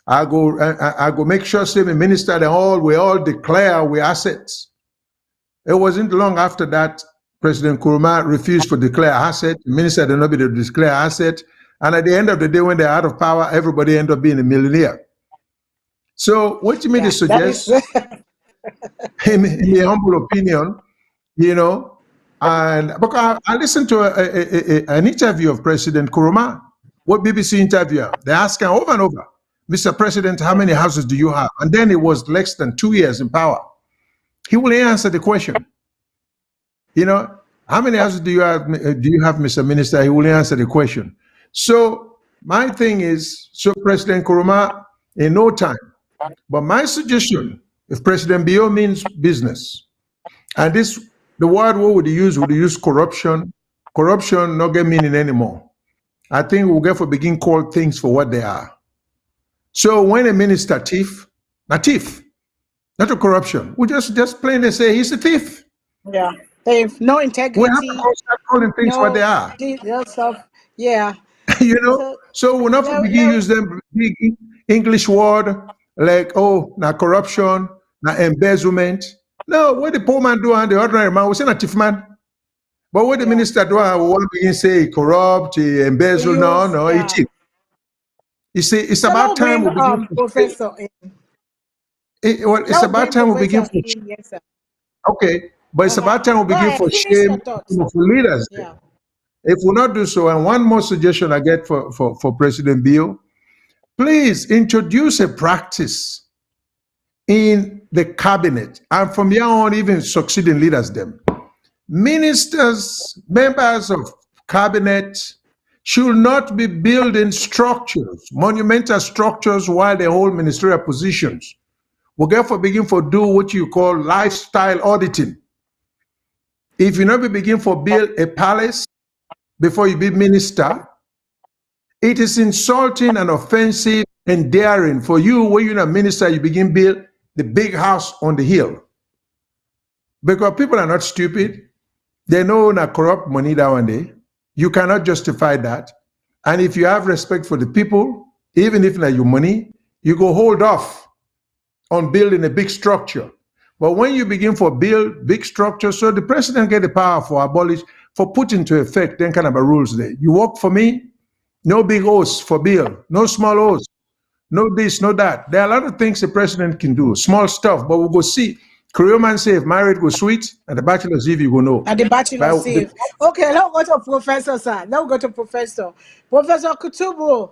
I go make sure say the minister and we all declare we assets. It wasn't long after that President Koroma refused to declare asset. The minister did not be to declare asset. And at the end of the day, when they're out of power, everybody end up being a millionaire. So what you mean to suggest, in my humble opinion, you know, and because I listened to an interview of President Koroma, what BBC interviewer, they asked him over and over, Mr. President, how many houses do you have? And then it was less than 2 years in power. He will answer the question. You know, how many houses do you have, Mr. Minister? He will answer the question. So My thing is, so President Kuruma, in no time. But my suggestion, if President Bio means business, and this, the word what would you use corruption. Corruption not get meaning anymore. I think we'll get for begin call things for what they are. So when a minister thief, a thief, not a corruption, we just plainly say he's a thief.
Yeah. They have no
We have
integrity,
to start calling things what they
no
are.
stuff. Yeah.
You know,
So
so we're not
no,
begin
no,
use them big English word like now corruption, now embezzlement. No, what the poor man do and the ordinary man, we say a thief man. But what the
yeah.
minister do, I want begin say he corrupt, he
We
embezzle. No,
use
no, he
yeah.
cheap. You see, it's
So now
about time
bring
we begin to say.
professor in.
Well, it's
Now
about
bring
time we begin
professor
for
in, yes, sir.
okay, but it's
Okay.
about time we
Go
begin
ahead,
for
finish
shame
your thoughts.
some of the leaders.
Yeah.
If we not do so, and one more suggestion I get for President Bill, please introduce a practice in the cabinet, and from here on, even succeeding leaders, them ministers, members of cabinet should not be building structures, monumental structures, while they hold ministerial positions. We therefore begin for do what you call lifestyle auditing. If you never begin for build a palace before you be minister, it is insulting and offensive and daring for you when you're a minister, you begin build the big house on the hill. Because people are not stupid. They know na corrupt money that one day. You cannot justify that. And if you have respect for the people, even if na your money, you go hold off on building a big structure. But when you begin for build big structure, so the president get the power for abolish, for put into effect then kind of a rules there. You work for me, no big oaths for bill, no small oaths, no this, no that. There are a lot of things the president can do, small stuff, but we'll go see. Korean man say if married go sweet, and the bachelor's if you go know.
And the bachelor
But the,
save. Okay, now go to professor, sir. Now go to professor. Professor Kutubu.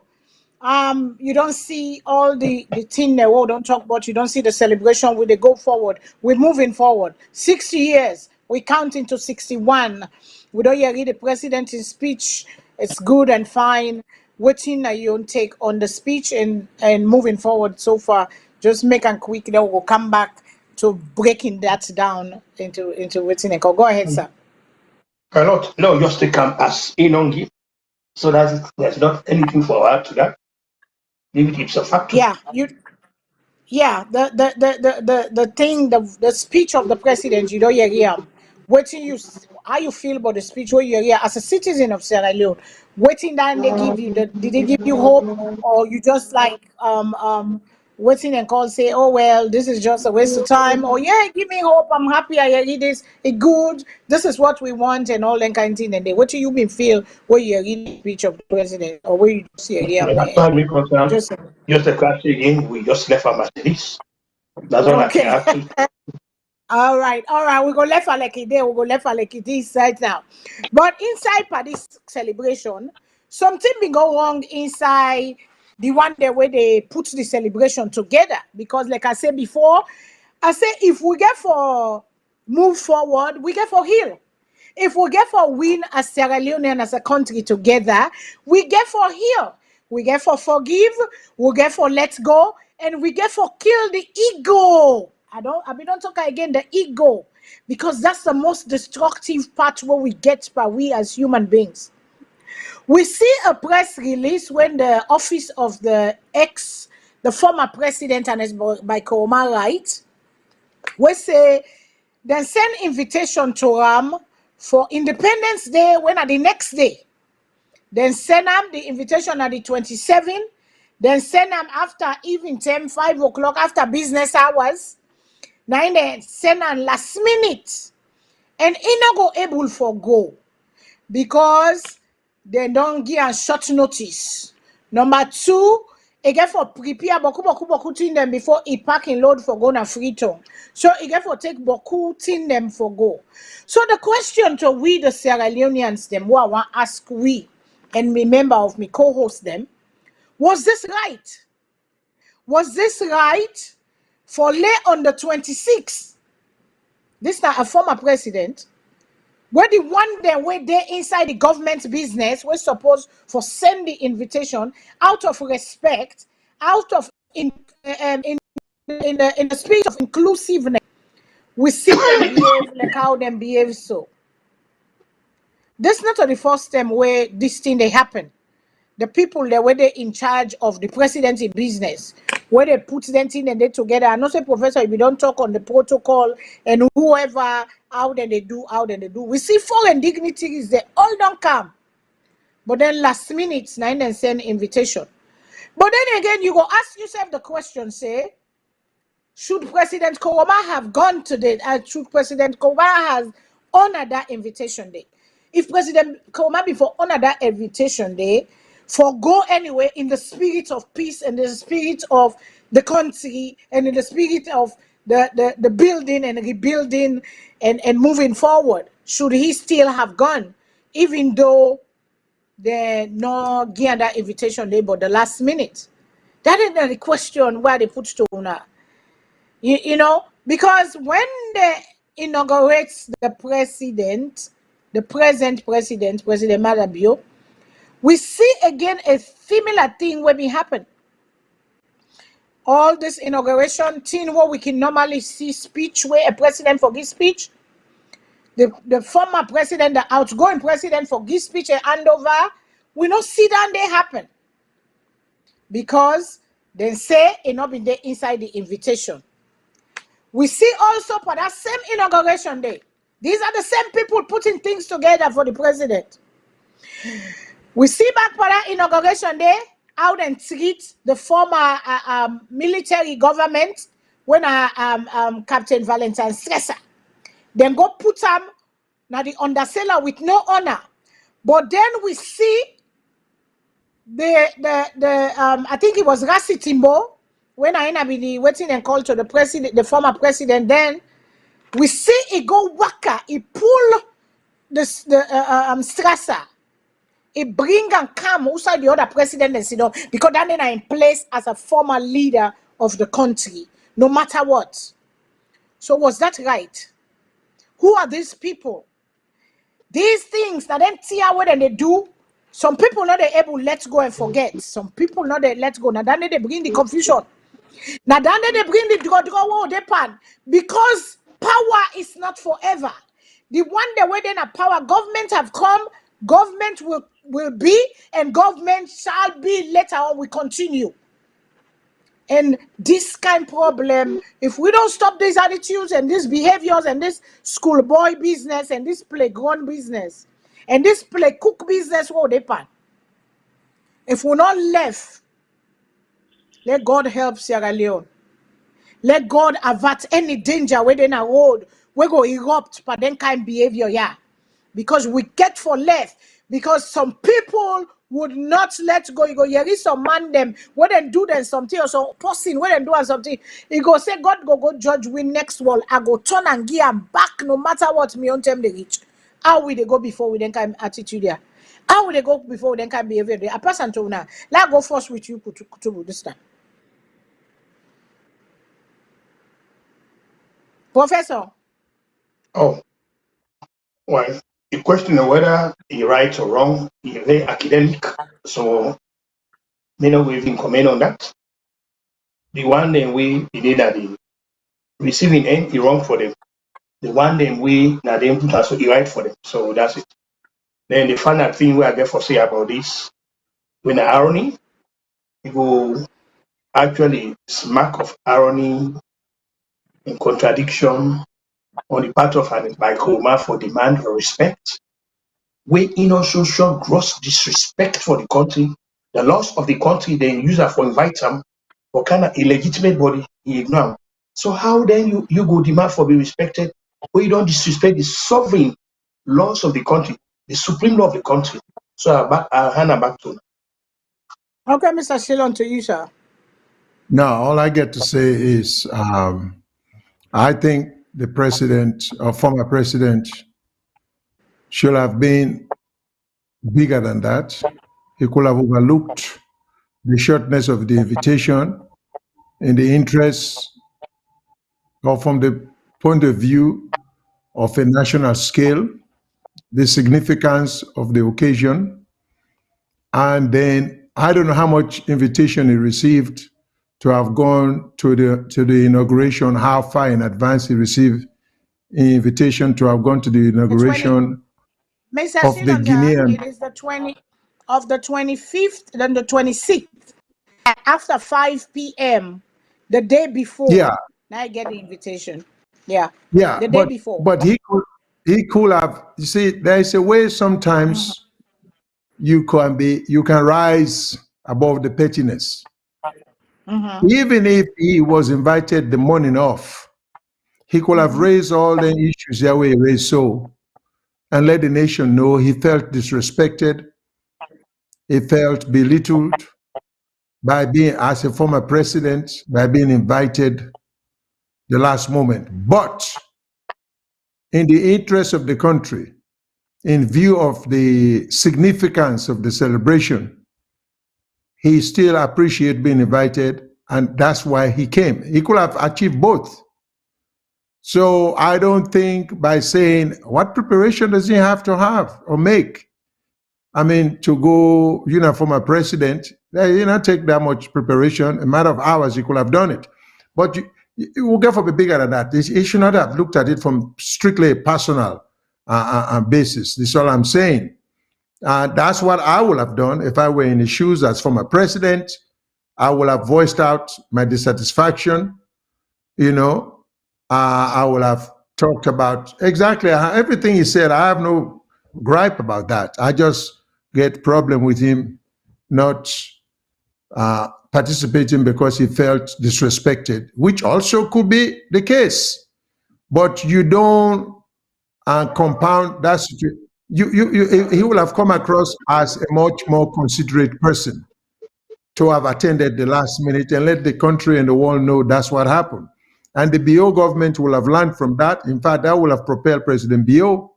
You don't see all the thing that we don't talk about. You don't see the celebration with the go forward. We're moving forward. 60 years. We count into 61. We don't hear the president's speech. It's good and fine. Waiting that you take on the speech and moving forward so far. Just make a quick. Then we'll come back to breaking that down into waiting. Go ahead, sir.
Cannot. No, just take them as Inongi. So there's not anything for her to that. Maybe it's a factor.
Yeah, the thing, the speech of the president, you don't hear. Waiting you how you feel about the speech where you hear as a citizen of Sierra Leone. Waiting that they give you did they give you hope, or you just like waiting and call say, oh well, this is just a waste of time, or yeah, give me hope, I'm happy, I hear this, it good, this is what we want and all that kind of thing. And then what do you been feel where you hear the speech of the president, or where you just hear
As far as me concerned,
just
just a class again, we just left them as it is. That's all I can
okay.
add to.
All right. We go left like it there. We go left like it is right now. But inside for this celebration, something been go wrong inside the one day where they put the celebration together. Because like I said before, I say if we get for move forward, we get for heal. If we get for win as Sierra Leone and as a country together, we get for heal. We get for forgive, we get for let go, and we get for kill the ego. I don't talk again the ego, because that's the most destructive part where we get by we as human beings. We see a press release when the office of the former president, and it's by Koroma, right? We say then send invitation to Ram for Independence Day when at the next day. Then send them the invitation at the 27th. Then send them after evening time, 5 o'clock after business hours. Now then send them last minute. And he not go able for go because they don't give a short notice. Number two, he get for prepare boku tin them before he pack and load for go na Freetown. So he get for take boku tin them for go. So the question to we the Sierra Leoneans them who I want ask we and me member of me co-host them, was this right? Was this right for lay on the 26th? This is not a former president. where the one day where they inside the government business, we're supposed for send the invitation out of respect, out of in the spirit of inclusiveness. We see them behave like how them behave so. This is not the first time where this thing they happen. The people that were they in charge of the presidency business, where they put them in and they together. I know say professor, if we don't talk on the protocol and whoever, how then they do. We see foreign dignitaries, they all don't come. But then last minute, nine and send invitation. But then again, you go ask yourself the question, say, should President Kouama have gone today? Should President Kouama has honored that invitation day? If President Kouama before honor that invitation day, for go anyway in the spirit of peace and the spirit of the country and in the spirit of the building and rebuilding and moving forward, should he still have gone, even though they no give that invitation day, but the last minute? That is the question where they put to honor. You know, because when they inaugurate the president, the present president, President Madabio, we see again a similar thing will be happen. All this inauguration thing where we can normally see speech where a president forgive speech, the former president, the outgoing president forgive speech and handover, we not see that they happen. Because they say it not been there inside the invitation. We see also for that same inauguration day, these are the same people putting things together for the president. We see back for that inauguration day, how they treat the former military government when Captain Valentine Stresser. Then go put them now the underseller with no honor. But then we see I think it was Rasi Timbo, when I be waiting and call to the president, the former president, then we see it go waka, it pull the Strasser, it bring and come outside the other president and sit down, because then they are in place as a former leader of the country, no matter what. So was that right? Who are these people? These things that then tear what they do. Some people not they able let go and forget. Some people not they let go. Now then they bring the confusion. Now then they bring the draw they pan, because power is not forever. The one day where then a power government have come, government will be, and government shall be later on. We continue. And this kind of problem, if we don't stop these attitudes and these behaviors and this schoolboy business and this playground business and this play cook business, what they pan. If we're not left, let God help Sierra Leone. Let God avert any danger within a road. We go erupt, but then kind of behavior, yeah. Because we get for left. Because some people would not let go. You go, here is some man them, when they do them something, or some person, when they do something, he go say, God go judge we next world. I go turn and give them back no matter what me on them they reach. How will they go before we then kind of attitude there? How will they go before we then kind of behavior there? I pass on to now. Let go first with you to this time. Professor.
Oh, well, the question of whether he right or wrong is very academic, so may not even comment on that. The one name we did at the receiving end, he wrong for them. The one name we now they put also he right for them. So that's it. Then the final thing we are there for say about this, when the irony, it will actually smack of irony and contradiction on the part of an Kouama for demand for respect, we in also show gross disrespect for the country, the loss of the country, then use her for invite them for kind of illegitimate body he ignore. So how then you go demand for be respected when you don't disrespect the sovereign laws of the country, the supreme law of the country? So I'll hand her back to.
Okay, Mr. Shillon, to you, sir.
Now, all I get to say is I think the president or former president should have been bigger than that. He could have overlooked the shortness of the invitation in the interest or from the point of view of a national scale. the significance of the occasion. And then I don't know how much invitation he received to have gone to the inauguration, how far in advance he received invitation to have gone to the inauguration
Mr.
of the
Shilonja,
Guinean.
it is the 25th, then the 26th, after 5 p.m., the day before.
Yeah,
Now I get the invitation. Yeah,
yeah,
the day before.
but he could have. You see, there is a way sometimes you can rise above the pettiness. Even if he was invited the morning off, he could have raised all the issues that way he raised so, and let the nation know he felt disrespected, he felt belittled by being, as a former president, by being invited the last moment. But in the interest of the country, in view of the significance of the celebration, he still appreciated being invited, and that's why he came. He could have achieved both. So I don't think by saying, what preparation does he have to have or make? I mean, to go, former president, take that much preparation. A matter of hours, he could have done it. But you will get for be bigger than that. He should not have looked at it from strictly a personal basis. This is all I'm saying. That's what I would have done if I were in his shoes as former president. I would have voiced out my dissatisfaction. I would have talked about exactly everything he said. I have no gripe about that. I just get problem with him not participating because he felt disrespected, which also could be the case. But you don't compound that situation. He will have come across as a much more considerate person to have attended the last minute and let the country and the world know that's what happened. And the BO government will have learned from that. In fact, that will have propelled President BO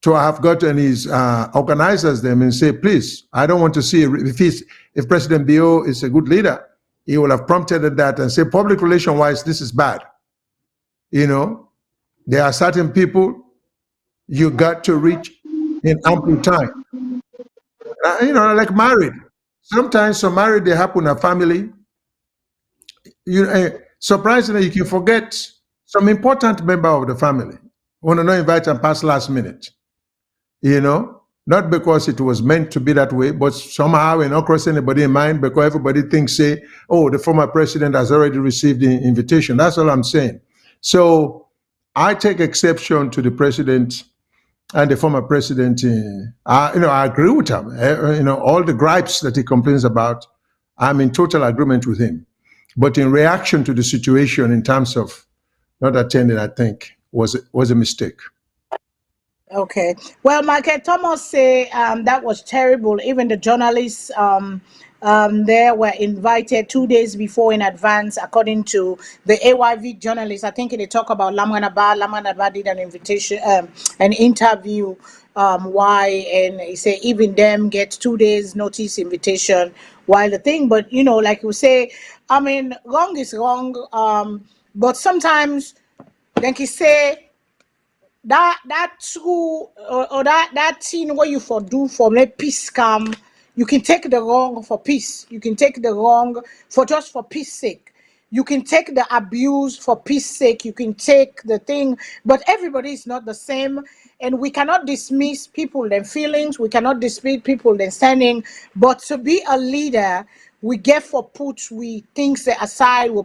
to have gotten his organizers them and say, please, I don't want to see, if President BO is a good leader, he will have prompted that and say, public relation wise, this is bad. There are certain people you got to reach in ample time. Like married. Sometimes some married, they happen in a family. Surprisingly, you can forget some important member of the family. Want to not invite and pass last minute. Not because it was meant to be that way, but somehow it not cross anybody in mind because everybody thinks, say, oh, the former president has already received the invitation. That's all I'm saying. So I take exception to the president and the former president. I agree with him. All the gripes that he complains about, I'm in total agreement with him. But in reaction to the situation in terms of not attending, I think was a mistake.
Okay. Well, Michael Thomas say that was terrible. Even the journalists there were invited 2 days before in advance, according to the AYV journalists. I think they talk about Lamanaba. Lamanaba did an interview. Why, and he say even them get 2 days notice invitation. While the thing, but like you say, I mean, wrong is wrong. But sometimes, like he say, that true or that thing what you for do for make peace come, you can take the wrong for peace, you can take the wrong for peace sake, you can take the abuse for peace sake, you can take the thing, but everybody is not the same, and we cannot dismiss people their feelings, we cannot dismiss people their standing, but to be a leader, we get for put we things aside, we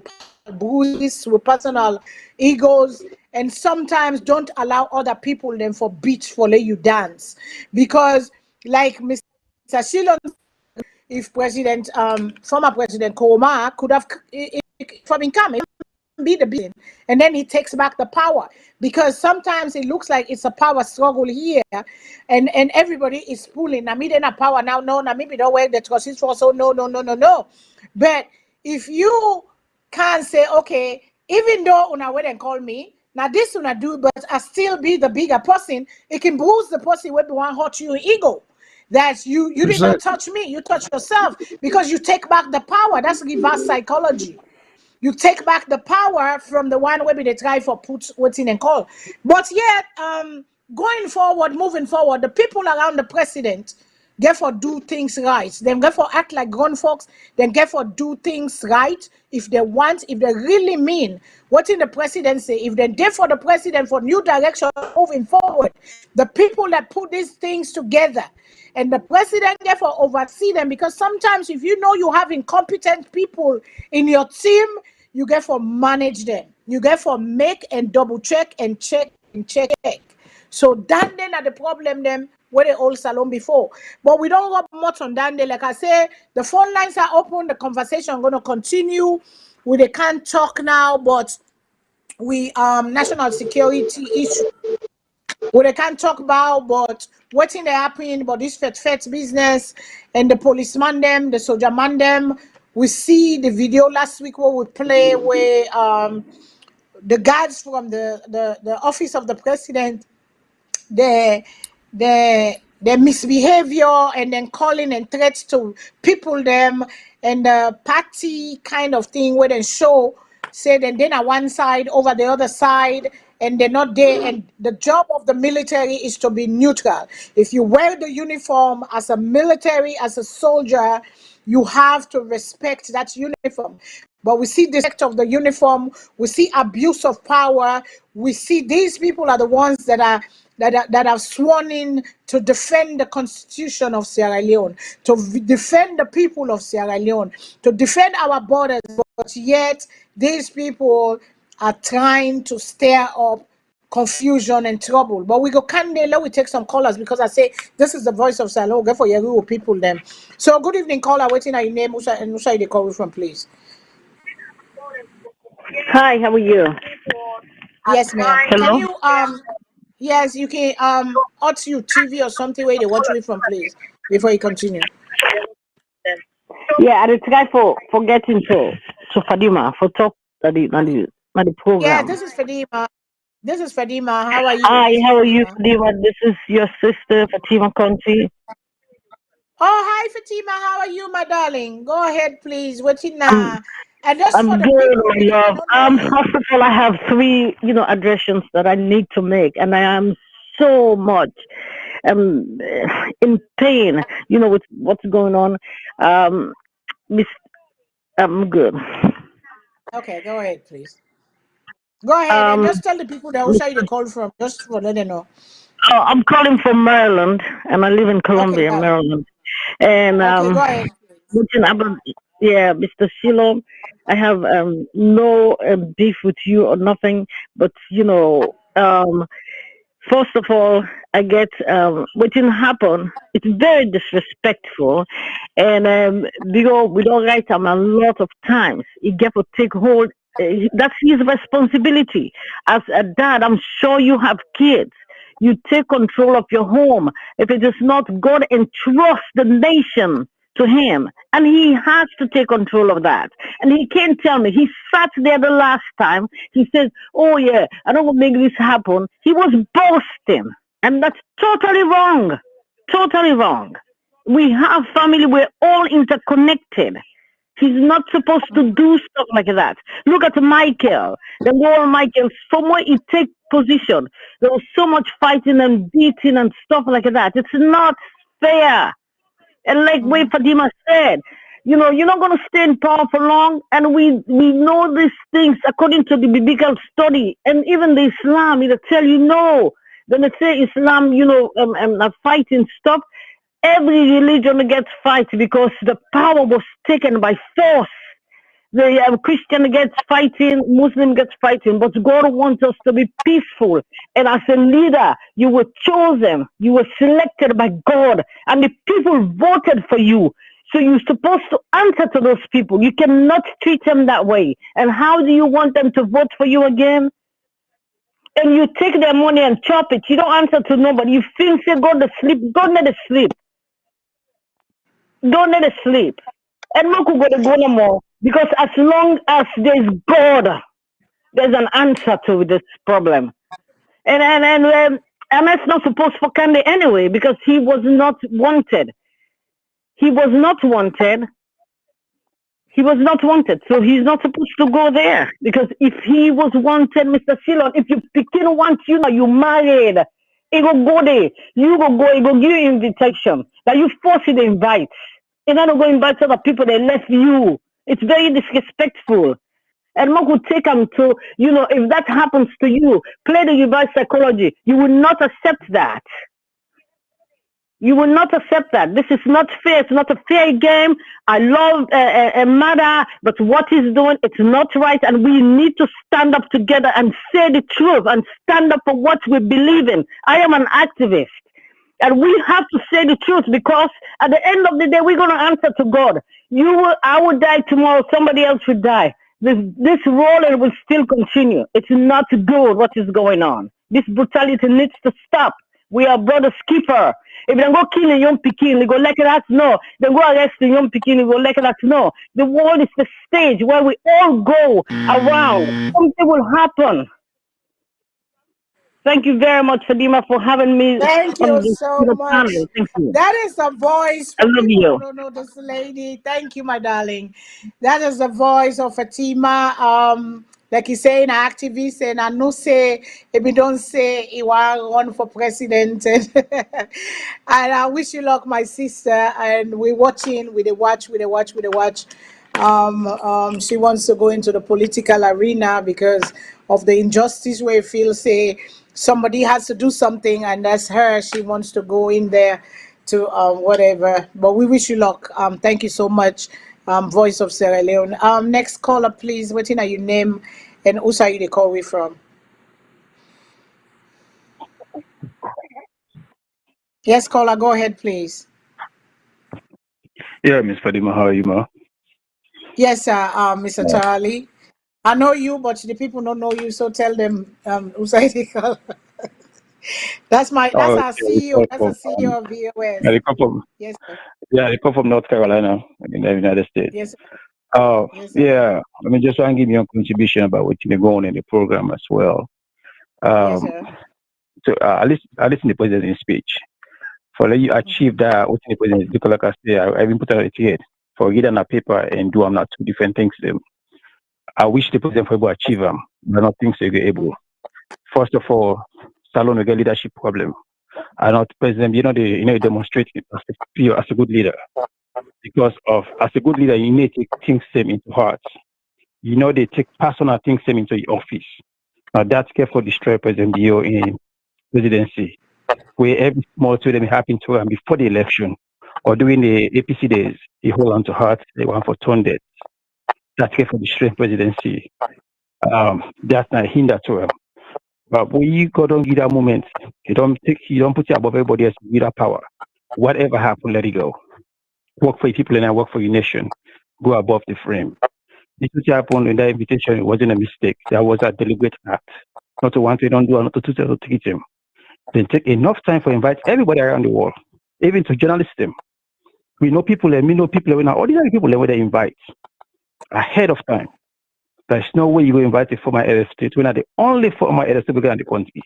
bruises, with personal egos, and sometimes don't allow other people then for beat for let you dance, because like Mr. Shilon, if former President Koma could have from income be the being, and then he takes back the power, because sometimes it looks like it's a power struggle here, and everybody is pulling. Now, me then a power now, no, now maybe don't work the trust is also no. But if you can't say, okay, even though una wait and call me, now this una do, but I still be the bigger person, it can bruise the person when one hurt your ego. That you did not touch me, you touch yourself, because you take back the power. That's reverse psychology. You take back the power from the one where they try for put what's in and call. But yet, going forward, moving forward, the people around the president get for do things right. Then get for act like grown folks. Then get for do things right. If they want, if they really mean what in the president say, if they did for the president for new direction moving forward, the people that put these things together, and the president therefore oversee them, because sometimes if you know you have incompetent people in your team, you get for manage them. You get for make and double check and check and check. So that then are the problem them where they all salon before. But we don't rub much on that day. Like I say, the phone lines are open, the conversation gonna continue. We can't talk now, but we national security issue. They can't talk about, but what's in the happening about this fet business and the policeman them, the soldier man them. We see the video last week where we play where the guards from the office of the president, their their misbehavior, and then calling and threats to people them, and the party kind of thing where they show say then on one side over the other side, and they're not there. And the job of the military is to be neutral. If you wear the uniform as a military, as a soldier, you have to respect that uniform. But we see the effect of the uniform, we see abuse of power, we see these people are the ones that are sworn in to defend the constitution of Sierra Leone, to defend the people of Sierra Leone, to defend our borders, but yet these people are trying to stir up confusion and trouble. But we go let we take some callers, because I say this is the voice of Salon. Go for your people them. So good evening, caller. Waiting on your name, Usha, and Usha, they call you from, please.
Hi, how are you?
Yes, ma'am. Can
Hello?
you yes, you can out you TV or something where they watch you from, please, before you continue.
Yeah, I try for getting to Fadima for talk at the
Yeah,
program.
this is Fadima. This is Fadima. How are you,
Hi, how are you,
Fadima?
Fadima? This is your sister, Fatima Conti.
Oh, hi, Fatima. How are you, my darling? Go ahead, please. Waiting
I'm
and just for
I'm
the
good,
people
my
who
love.
don't know you.
First of all, I have three, addressions that I need to make, and I am so much in pain, with what's going on. Um, Miss, I'm good.
Okay, go ahead, please. Go ahead and
Um,
just tell the people that also you they call from, just for let them know.
I'm calling from Maryland, and I live in
Okay,
Columbia, Maryland. And
okay, go ahead, please.
looking about, yeah, Mr. Shilo, I have no beef with you or nothing, but first of all, I get what didn't happen. It's very disrespectful, and we don't write them a lot of times. You get to take hold. That's his responsibility. As a dad, I'm sure you have kids. You take control of your home. If it is not, God entrust the nation to him, and he has to take control of that. And he can't tell me. He sat there the last time. He says, "Oh yeah, I don't want to make this happen." He was boasting, and that's totally wrong. Totally wrong. We have family. We're all interconnected. He's not supposed to do stuff like that. Look at Michael. The war Michael, somewhere he take position. There was so much fighting and beating and stuff like that. It's not fair. And like way
Mhm.
Fadima said, you're not going to stay in power for long. And we know these things according to the biblical study. And even the Islam, it'll tell you no. When they say Islam, fighting stuff, every religion gets fight because the power was taken by force. The Christian gets fighting, Muslim gets fighting, but God wants us to be peaceful. And as a leader, you were chosen, you were selected by God, and the people voted for you. So you're supposed to answer to those people. You cannot treat them that way. And how do you want them to vote for you again? And you take their money and chop it. You don't answer to nobody. You feel say go to sleep. Don't let it sleep. Don't let it sleep. And no could go no more. Because as long as there's God, there's an answer to this problem. And that's not supposed for Kande anyway, because he was not wanted. He was not wanted. He was not wanted. So he's not supposed to go there. Because if he was wanted, Mr. Shilon, if you begin want, you married. It go there. You go, it go give you invitation. That you force it to invite. And then go invite other people that left you. It's very disrespectful. And one could take them to, if that happens to you, play the reverse psychology. You will not accept that. You will not accept that. This is not fair. It's not a fair game. I love a mother, but what he's doing, it's not right. And we need to stand up together and say the truth and stand up for what we believe in. I am an activist. And we have to say the truth, because at the end of the day, we're going to answer to God. I will die tomorrow. Somebody else will die. This rolling will still continue. It's not good what is going on. This brutality needs to stop. We are brothers keeper. If they go kill a young pikin, they go let us know. They go arrest a young pikin, they go let us know. The world is the stage where we all go around. Something will happen. Thank you very much, Fadima, for having me
Thank
on
you
this
so much.
panel. Thank you.
That is a voice
I
for
love
people who
you.
don't know this lady. Thank you, my darling. That is the voice of Fatima. Like you say, an activist, and I know say if you don't say you want to run for president, and I wish you luck, my sister. And we're watching, we watch. She wants to go into the political arena because of the injustice where you feel say somebody has to do something, and that's her. She wants to go in there to whatever. But we wish you luck. Thank you so much, Voice of Sierra Leone. Next caller, please. What are your name and who's are you they call we from? Yes, caller, go ahead, please.
Yeah, Miss Fadima, how are you, ma?
Yes, Mr. Charlie. I know you, but the people don't know you, so tell them who's are they call. That's
Oh,
our
yeah, we
CEO.
call
That's our
from,
CEO of VOS.
yeah, they come from,
Yes, sir.
yeah, they come from North Carolina in the United States.
Yes, sir.
Oh,
Yes, sir.
yeah. I mean, just want to give you a contribution about what you're going in the program as well.
Yes,
Um,
sir.
so I listen to the president's speech. For let you achieve that, what the president, because like I say, I've been put on it yet. For read on a paper and do, I'm not two different things. I wish the president for able to achieve them, but not things to be able. First of all, Salone will get leadership problem. I not president, they demonstrate as a good leader. Because of as a good leader, you need to take things same into heart. They take personal things same into your office. Now that's careful destroy President Dio in presidency, where every small to them happen to him before the election or during the APC days, he hold on to heart, they want for tone dead. That's careful destroy presidency. That's not a hinder to him. But when you go don't give that moment, you don't put it above everybody else with that power. Whatever happened, let it go. Work for your people and I work for your nation. Go above the frame. This which happened in that invitation, it wasn't a mistake. That was a deliberate act. Not to want to don't do, not to treat him. Then take enough time for invite everybody around the world, even to journalists. We know people and we know people, we know ordinary people where they invite ahead of time. There's no way you go invite a former head of state. We're not the only former head of state in the country.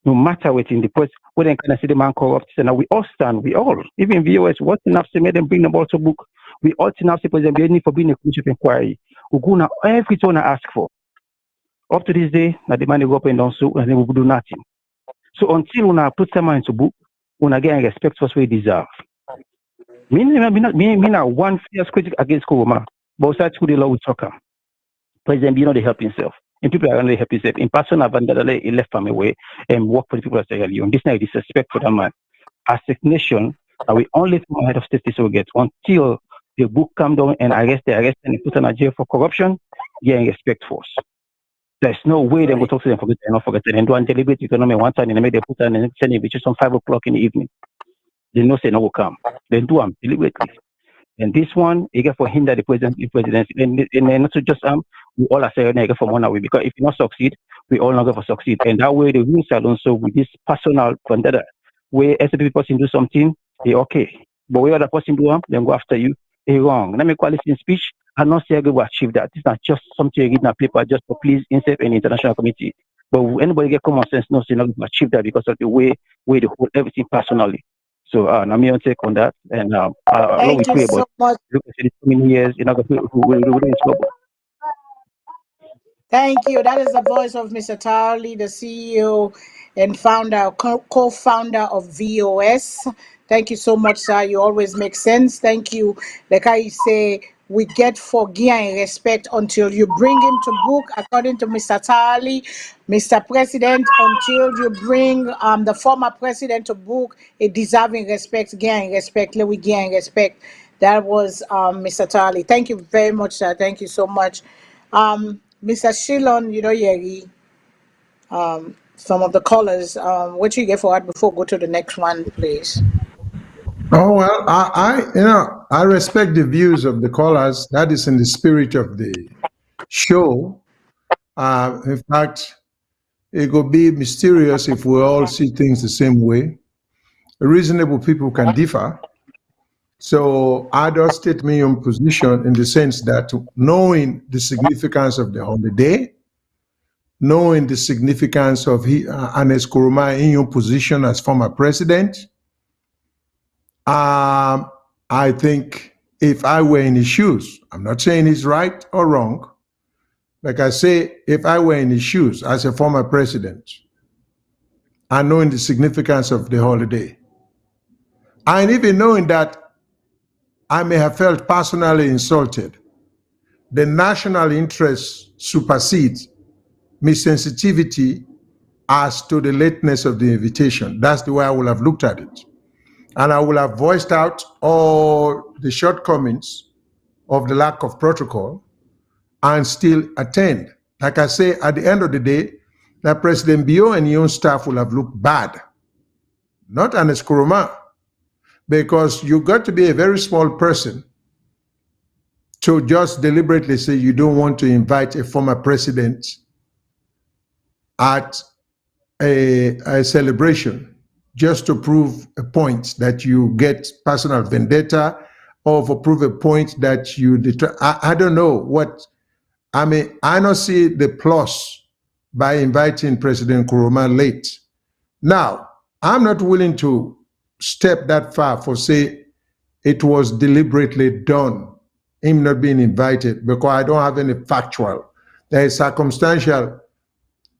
No matter what in the post, when they can see the man corrupt, and we all stand, we all, even VOS, what's enough to make them bring them also book. We all enough to present the need for being a commission of inquiry. We go now everything I ask for. Up to this day, now the money go up and down so and then we will do nothing. So until we now put someone into book, we again respect what we deserve. Me not one fierce critic against Kuruma, but aside to the law we talk. President, they help himself. And people are going to help himself. In person, I've he left from away and work for the people of Sierra Leone. This is not disrespect for that man. As a nation, we only from head of state this will get until the book come down and arrest and put them in jail for corruption, getting respect for us. There's no way they will talk to them forget and not forget and do and deliberate economy one time and they make them put them and send it just on 5 o'clock in the evening. They know say no will come. They do them deliberately. And this one, you get for hinder the presidency. And not to just we all are saying get for one away because if you not succeed, we all not going to succeed. And that way the rules are also with this personal vendetta, where SAP person do something, they okay. But where other person do them, then go after you, they wrong. Let me call this in speech. I'm not saying we will achieve that. It's not just something you read in a paper just for please INSEP and international committee. But anybody get common sense knows you're not going to achieve that because of the way they hold everything personally. So I'm here to take on that, and
Thank you so much.
look at it, 2 years, you're not going to in trouble.
Thank you. That is the voice of Mr. Tarley, the CEO and founder, co-founder of VOS. Thank you so much, sir. You always make sense. Thank you. Like I say, we get forgive and respect until you bring him to book, according to Mr. Tarley, Mr. President, until you bring the former president to book, a deserving respect, gain respect, let we gain respect. That was Mr. Tarley. Thank you very much, sir. Thank you so much. Mr. Shilon, you know, Yeri, some of the callers, what you get for it before go to the next one, please.
Oh well, I respect the views of the callers. That is in the spirit of the show. In fact, it could be mysterious if we all see things the same way. Reasonable people can differ. So I just state my own position in the sense that knowing the significance of the holiday, knowing the significance of Anes Kuruma in your position as former president, I think if I were in his shoes, I'm not saying he's right or wrong. Like I say, if I were in his shoes as a former president, and knowing the significance of the holiday, and even knowing that I may have felt personally insulted, the national interest supersedes my sensitivity as to the lateness of the invitation. That's the way I would have looked at it. And I will have voiced out all the shortcomings of the lack of protocol and still attend. Like I say, at the end of the day, that President Bio and your own staff will have looked bad, not an Eskuruma, because you got to be a very small person to just deliberately say you don't want to invite a former president at a celebration just to prove a point that you get personal vendetta or to prove a point that you I don't know what. I mean, I don't see the plus by inviting President Nkrumah late. Now, I'm not willing to step that far for say it was deliberately done, him not being invited, because I don't have any factual. There is circumstantial,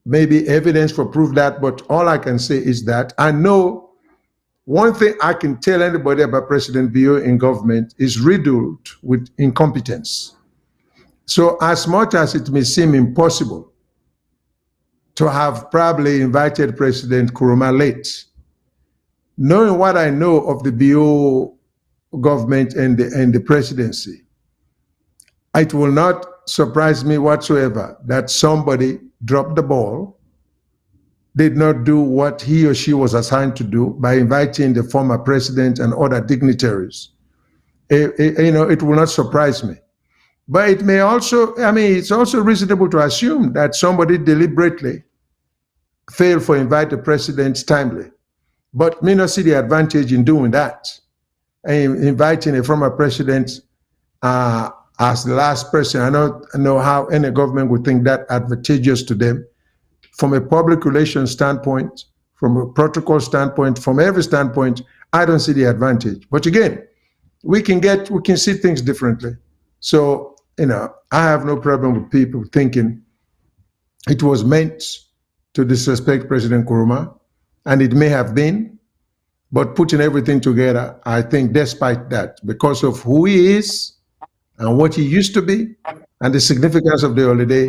maybe evidence for proof that, but all I can say is that I know one thing I can tell anybody about President Bio in government is riddled with incompetence. So as much as it may seem impossible to have probably invited President Nkrumah late, knowing what I know of the Bio government and the presidency, it will not surprise me whatsoever that somebody dropped the ball, did not do what he or she was assigned to do by inviting the former president and other dignitaries. It will not surprise me. But it may also, I mean, it's also reasonable to assume that somebody deliberately failed to invite the president timely. But may not see the advantage in doing that, and inviting a former president as the last person. I don't know how any government would think that advantageous to them. From a public relations standpoint, from a protocol standpoint, from every standpoint, I don't see the advantage. But again, we can see things differently. So, I have no problem with people thinking it was meant to disrespect President Nkrumah, and it may have been, but putting everything together, I think despite that, because of who he is and what he used to be and the significance of the holiday,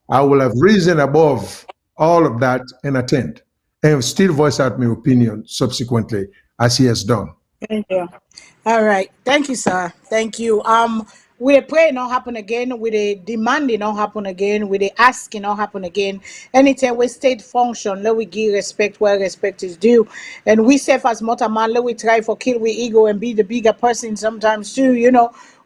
I will have risen above all of that and attend and still voice out my opinion subsequently as he has done.
Thank you. All right. Thank you, sir. Thank you. Will the prayer not happen again? Will the demanding not happen again? Will the asking not happen again? Anytime we state function, let we give respect where respect is due. And we self as mortal man, let we try for kill we ego and be the bigger person sometimes too,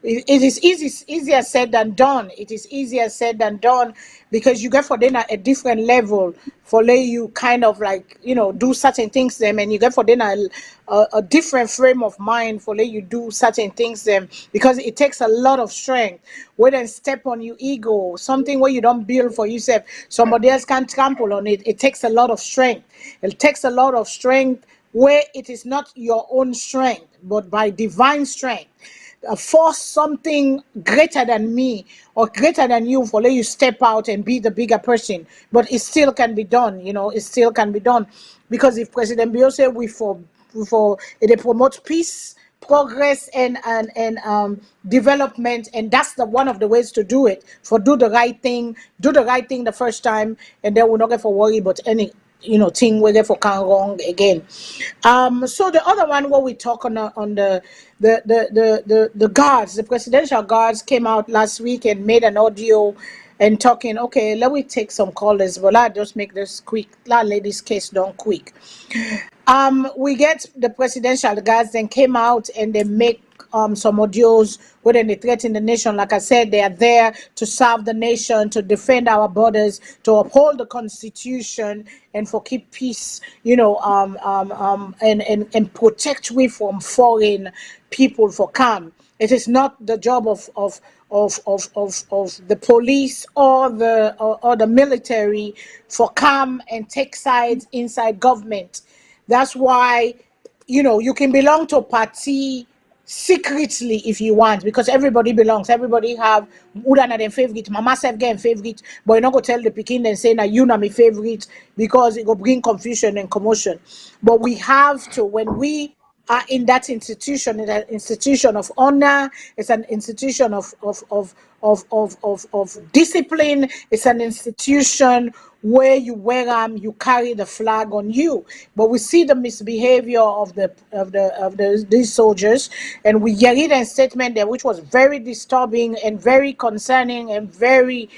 It is easier said than done. It is easier said than done because you get for then a different level for let you kind of like do certain things them, and you get for then a different frame of mind for let you do certain things them, because it takes a lot of strength. Where then step on your ego, something where you don't build for yourself, somebody else can trample on it. It takes a lot of strength. It takes a lot of strength where it is not your own strength, but by divine strength. force something greater than me or greater than you for let you step out and be the bigger person. But it still can be done, it still can be done. Because if President Bio say they promote peace, progress, and development, and that's the one of the ways to do it. For do the right thing the first time, and then we're not going to worry about any thing we get for can wrong again. So the other one where we talk on the guards, the presidential guards came out last week and made an audio and talking. Okay, let me take some callers, but I'll just make this quick. That lady's case done quick. We get the presidential guards then came out and they make some audios where they threaten the nation. Like I said, they are there to serve the nation, to defend our borders, to uphold the Constitution, and for keep peace, and protect we from foreign people for come. It is not the job of the police or the military for come and take sides inside government. That's why, you can belong to a party secretly if you want, because everybody belongs. Everybody have who are their favorite. Mama self get favorite, but you not go tell the Pekin and say now you not my favorite, because it will bring confusion and commotion. But we have to, when we are in that institution of honor, it's an institution of discipline, it's an institution where you wear you carry the flag on you. But we see the misbehavior of these soldiers, and we hear it in a statement there which was very disturbing and very concerning and very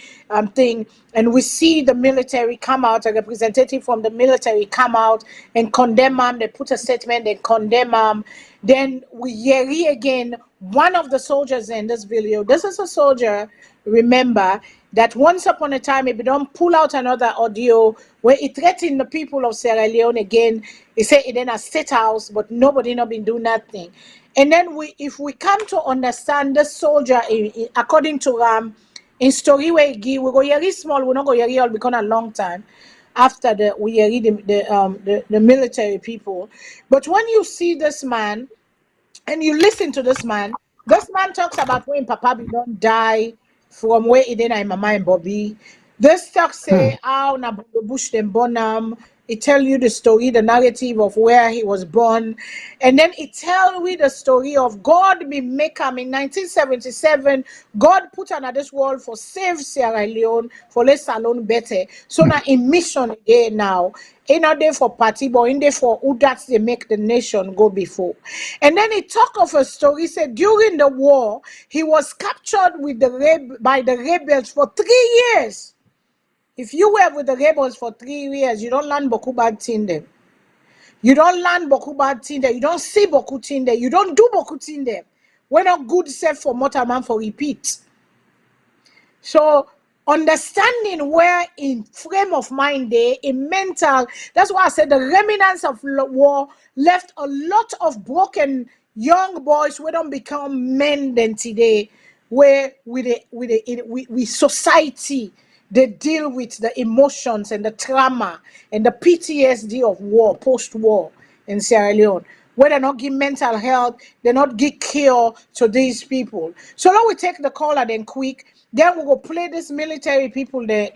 thing. And we see the military come out, a representative from the military come out and condemn them. They put a statement, they condemn them. Then we hear again one of the soldiers in this video. This is a soldier, remember, that once upon a time, if we don't pull out another audio where it threatened the people of Sierra Leone again, he said it in a state house, but nobody not been doing nothing. And then if we come to understand the soldier, according to in story where we go very small, we're not going to all become a long time after we hear the military people. But when you see this man and you listen to this man talks about when Papa be don't die from where he did and Mama and Bobby. This talk say how na bush them born. It tell you the story, the narrative of where he was born, and then it tell we the story of God be make him in 1977. God put on this world for save Sierra Leone, for let SALONE better. So now in mission again now. In not there for party, but in there for who that they make the nation go before. And then he talk of a story. He said during the war, he was captured with by the rebels for 3 years. If you were with the rebels for 3 years, you don't learn boku bad thing them. You don't learn boku bad thing them. You don't see boku thing them. You don't do boku thing them. We're not good set for Motorman for repeat. So understanding where in frame of mind they in mental, that's why I said the remnants of war left a lot of broken young boys who don't become men then today, where with society they deal with the emotions and the trauma and the PTSD of war, post-war in Sierra Leone, where they not give mental health, they not give cure to these people. So now we take the caller then quick. Then we go play this military people, they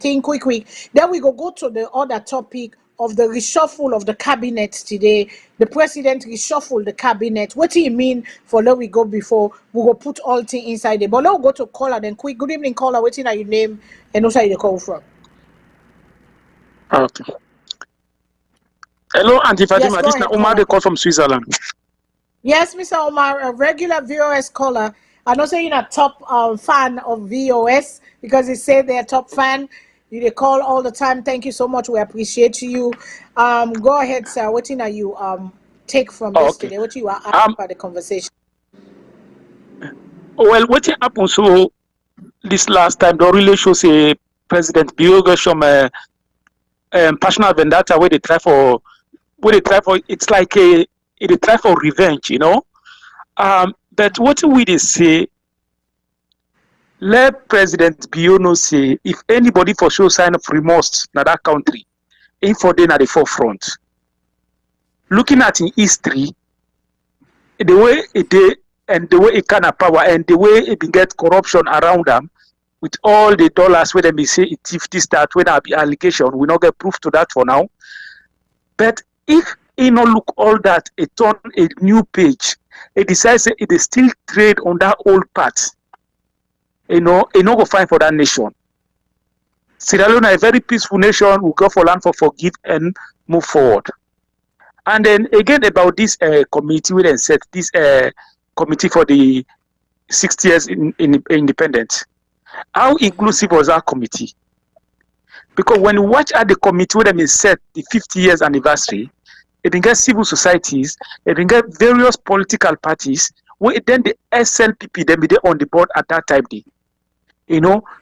think quick. Then we go to the other topic of the reshuffle of the cabinet today. The president reshuffled the cabinet. What do you mean for let we go before we go put all things inside there? But now we go to caller then quick. Good evening, caller. What's your name and also you call from?
Okay. Hello, Auntie Fatima.
Yes,
This is Omar. They call from Switzerland.
Yes, Mr. Omar, a regular VOS caller. I know saying a top fan of VOS because he said they're a top fan. They call all the time. Thank you so much. We appreciate you. Go ahead, sir. What are you take from this today? What you are asking about the conversation?
Well, what happened so this last time? The really shows a President Bioga some personal vendetta where they try for. It's like they try for revenge, But what we they say, let President Biono say, if anybody for show sign of remorse in that country, ain't for them at the forefront. Looking at in history, the way and the way it kind of power and the way it get corruption around them with all the dollars where they may say it if this that when there be allegation, we not get proof to that for now. But if it not look all that, it turn a new page, it decides that it is still trade on that old path. It not go find for that nation. Sierra Leone is a very peaceful nation. We go for land for forgive and move forward. And then again about this committee, we then set this committee for the 60 years in independence. How inclusive was our committee? Because when you watch at the committee where they set the 50 years anniversary, it can get civil societies, it can get various political parties, where then the SLPP, then be there on the board at that time.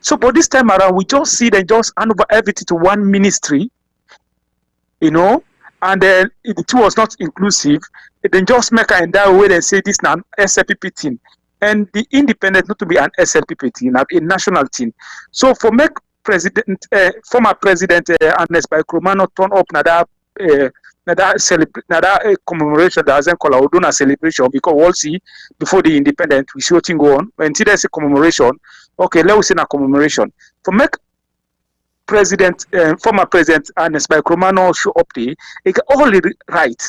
So but this time around, we just see them just hand over everything to one ministry, and then the two was not inclusive. It then just make it in that way and say this now SLPP thing. And the independent not to be an SLPP team, a national team. So for make former president Ernest Bai Kromah turn up that commemoration that hasn't called out a celebration because we'll see before the independent we see what go on. When there's a commemoration, okay, let's say a commemoration. For make former president Ernest Bai Kromah show up there, it get all the right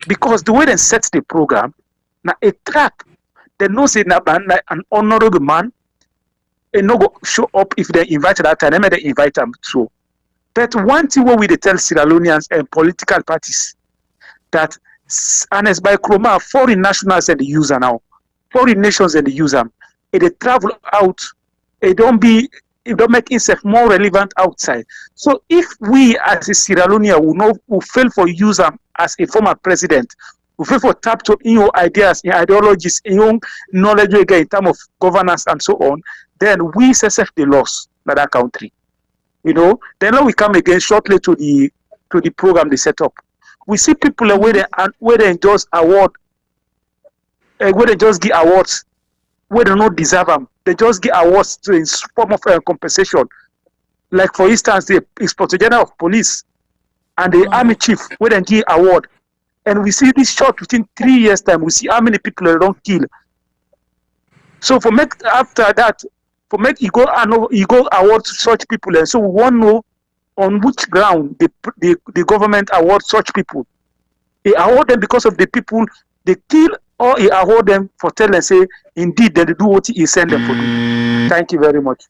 because the way they set the program, now a trap. They know say an honorable man, and no go show up if they invite that time. They invite them so. But one thing what we tell Sierra Leoneans and political parties that Ernest Bai Kromah, foreign nationals and the user now, foreign nations and the user, if they travel out, it don't make itself more relevant outside. So if we as a Sierra Leonean will fail for use as a former president, we fail for tap to in your ideas, in ideologies, in your knowledge again in terms of governance and so on, then we self the loss in that country. Then when we come again shortly to the program they set up, we see people where they just award, where they just give awards, where they not deserve them. They just give awards in form of compensation. Like for instance, the Inspector General of Police and the Army Chief, where they give award. And we see this short within 3 years' time, we see how many people they don't kill. So after that, you go award such people, and so we want to know on which ground the government awards such people. They award them because of the people they kill, or they award them for telling say indeed they do what he sent them to do. Thank you very much.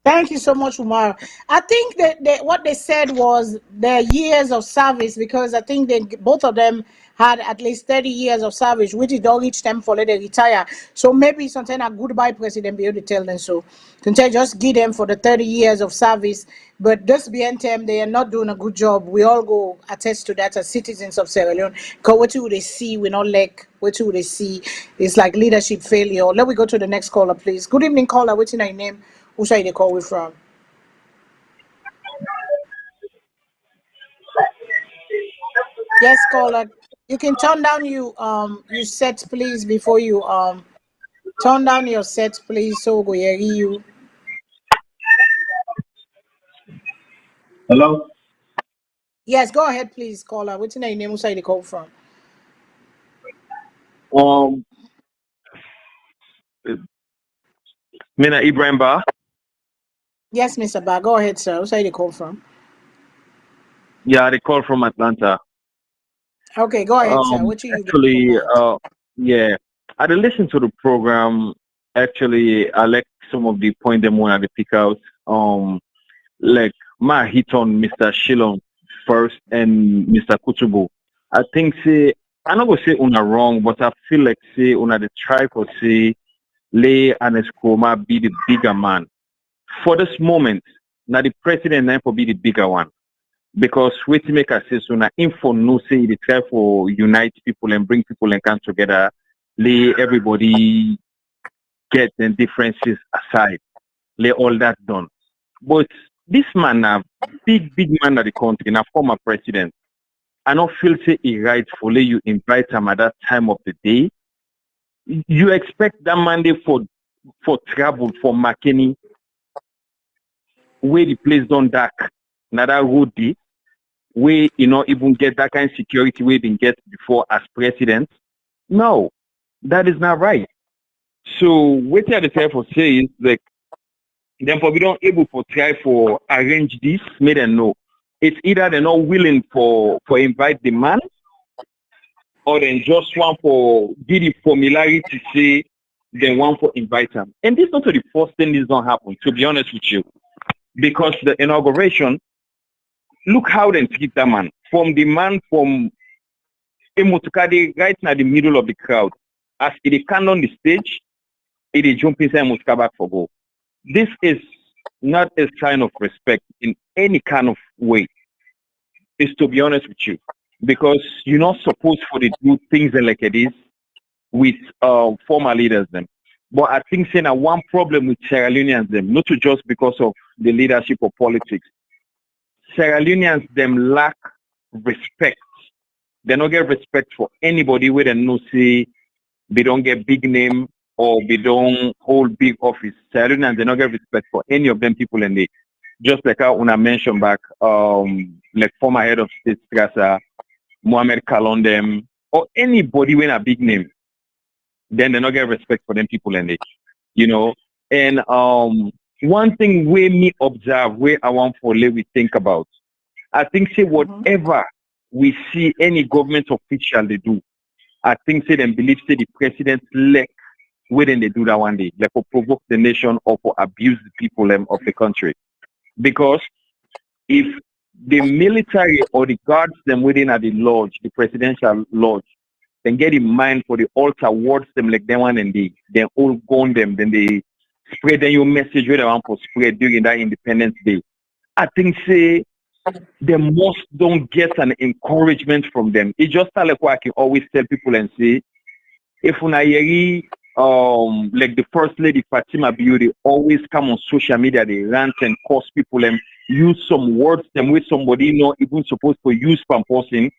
Thank you so much, Umar. I think that what they said was their years of service, because I think both of them had at least 30 years of service, which is don't reach them for they retire. So maybe sometimes a goodbye president be able to tell them so. Sometimes just give them for the 30 years of service, but just behind them, they are not doing a good job. We all go attest to that as citizens of Sierra Leone. Because what do they see? We not like what do they see? It's like leadership failure. Let me go to the next caller, please. Good evening, caller. What's your name? Who side they call we from? Yes, caller. You can turn down your set, please, before you turn down your set, please, so go hear you.
Hello?
Yes, go ahead, please, caller. What's your name? Who side they call from?
Mina Ibrahim Ba.
Yes, Mr. Ba. Go ahead, sir. Who side they call from?
Yeah, they call from Atlanta.
Okay, go ahead, sir. What you
actually, yeah, I did listen to the program. Actually, I like some of the point them when I pick out. Like my hit on Mr. Shillong first and Mr. Kutubu. I think say I'm not gonna say una wrong, but I feel like say una the try for say Lay and Eskroma be the bigger man. For this moment, now the president now for be the bigger one. Because wait to make us say so now info no say they try for unite people and bring people and come together, lay everybody get the differences aside, lay all that done. But this man now big man of the country, now former president, I don't feel say it rightfully you invite him at that time of the day. You expect that Monday for travel for McKinney, where the place don't dark, now that road day, where you know even get that kind of security we didn't get before as president. No. That is not right. So what I decide for say is like then for we don't able to try for arrange this, make them know. It's either they're not willing for invite the man, or then just want for did the formulary to say they want for invite them. And this is not the first thing this don't happen, to be honest with you. Because the inauguration, look how they treat that man. From the man from Emotukade right now the middle of the crowd. As it can on the stage, it is jumping inside Emotuka back for goal. This is not a sign of respect in any kind of way. It's to be honest with you. Because you're not supposed for to do things like it is with former leaders them. But I think saying that one problem with Sierra Leoneans them, not just because of the leadership or politics. Sierra Leoneans them lack respect. They don't get respect for anybody where they know say they don't get big name or they don't hold big office. Sierra Leoneans they don't get respect for any of them people and they just like how I mentioned back like former head of state Strasser, Mohamed Kalon them, or anybody with a big name, then they don't get respect for them people and they, you know. And one thing where me observe, where I want for let we think about, I think say whatever we see any government official they do, I think say them believe say the president elect when they do that one day, like for provoke the nation or for abuse the people of the country. Because if the military or the guards them within at the lodge, the presidential lodge, then get in mind for the altar words them like them one and they all go on them, then they spread them your message where they want to spread during that Independence Day. I think say they most don't get an encouragement from them. It's just like what I can always tell people and say, if unayeri like the first lady Fatima Beauty always come on social media, they rant and curse people and use some words them with somebody not even supposed to use from person.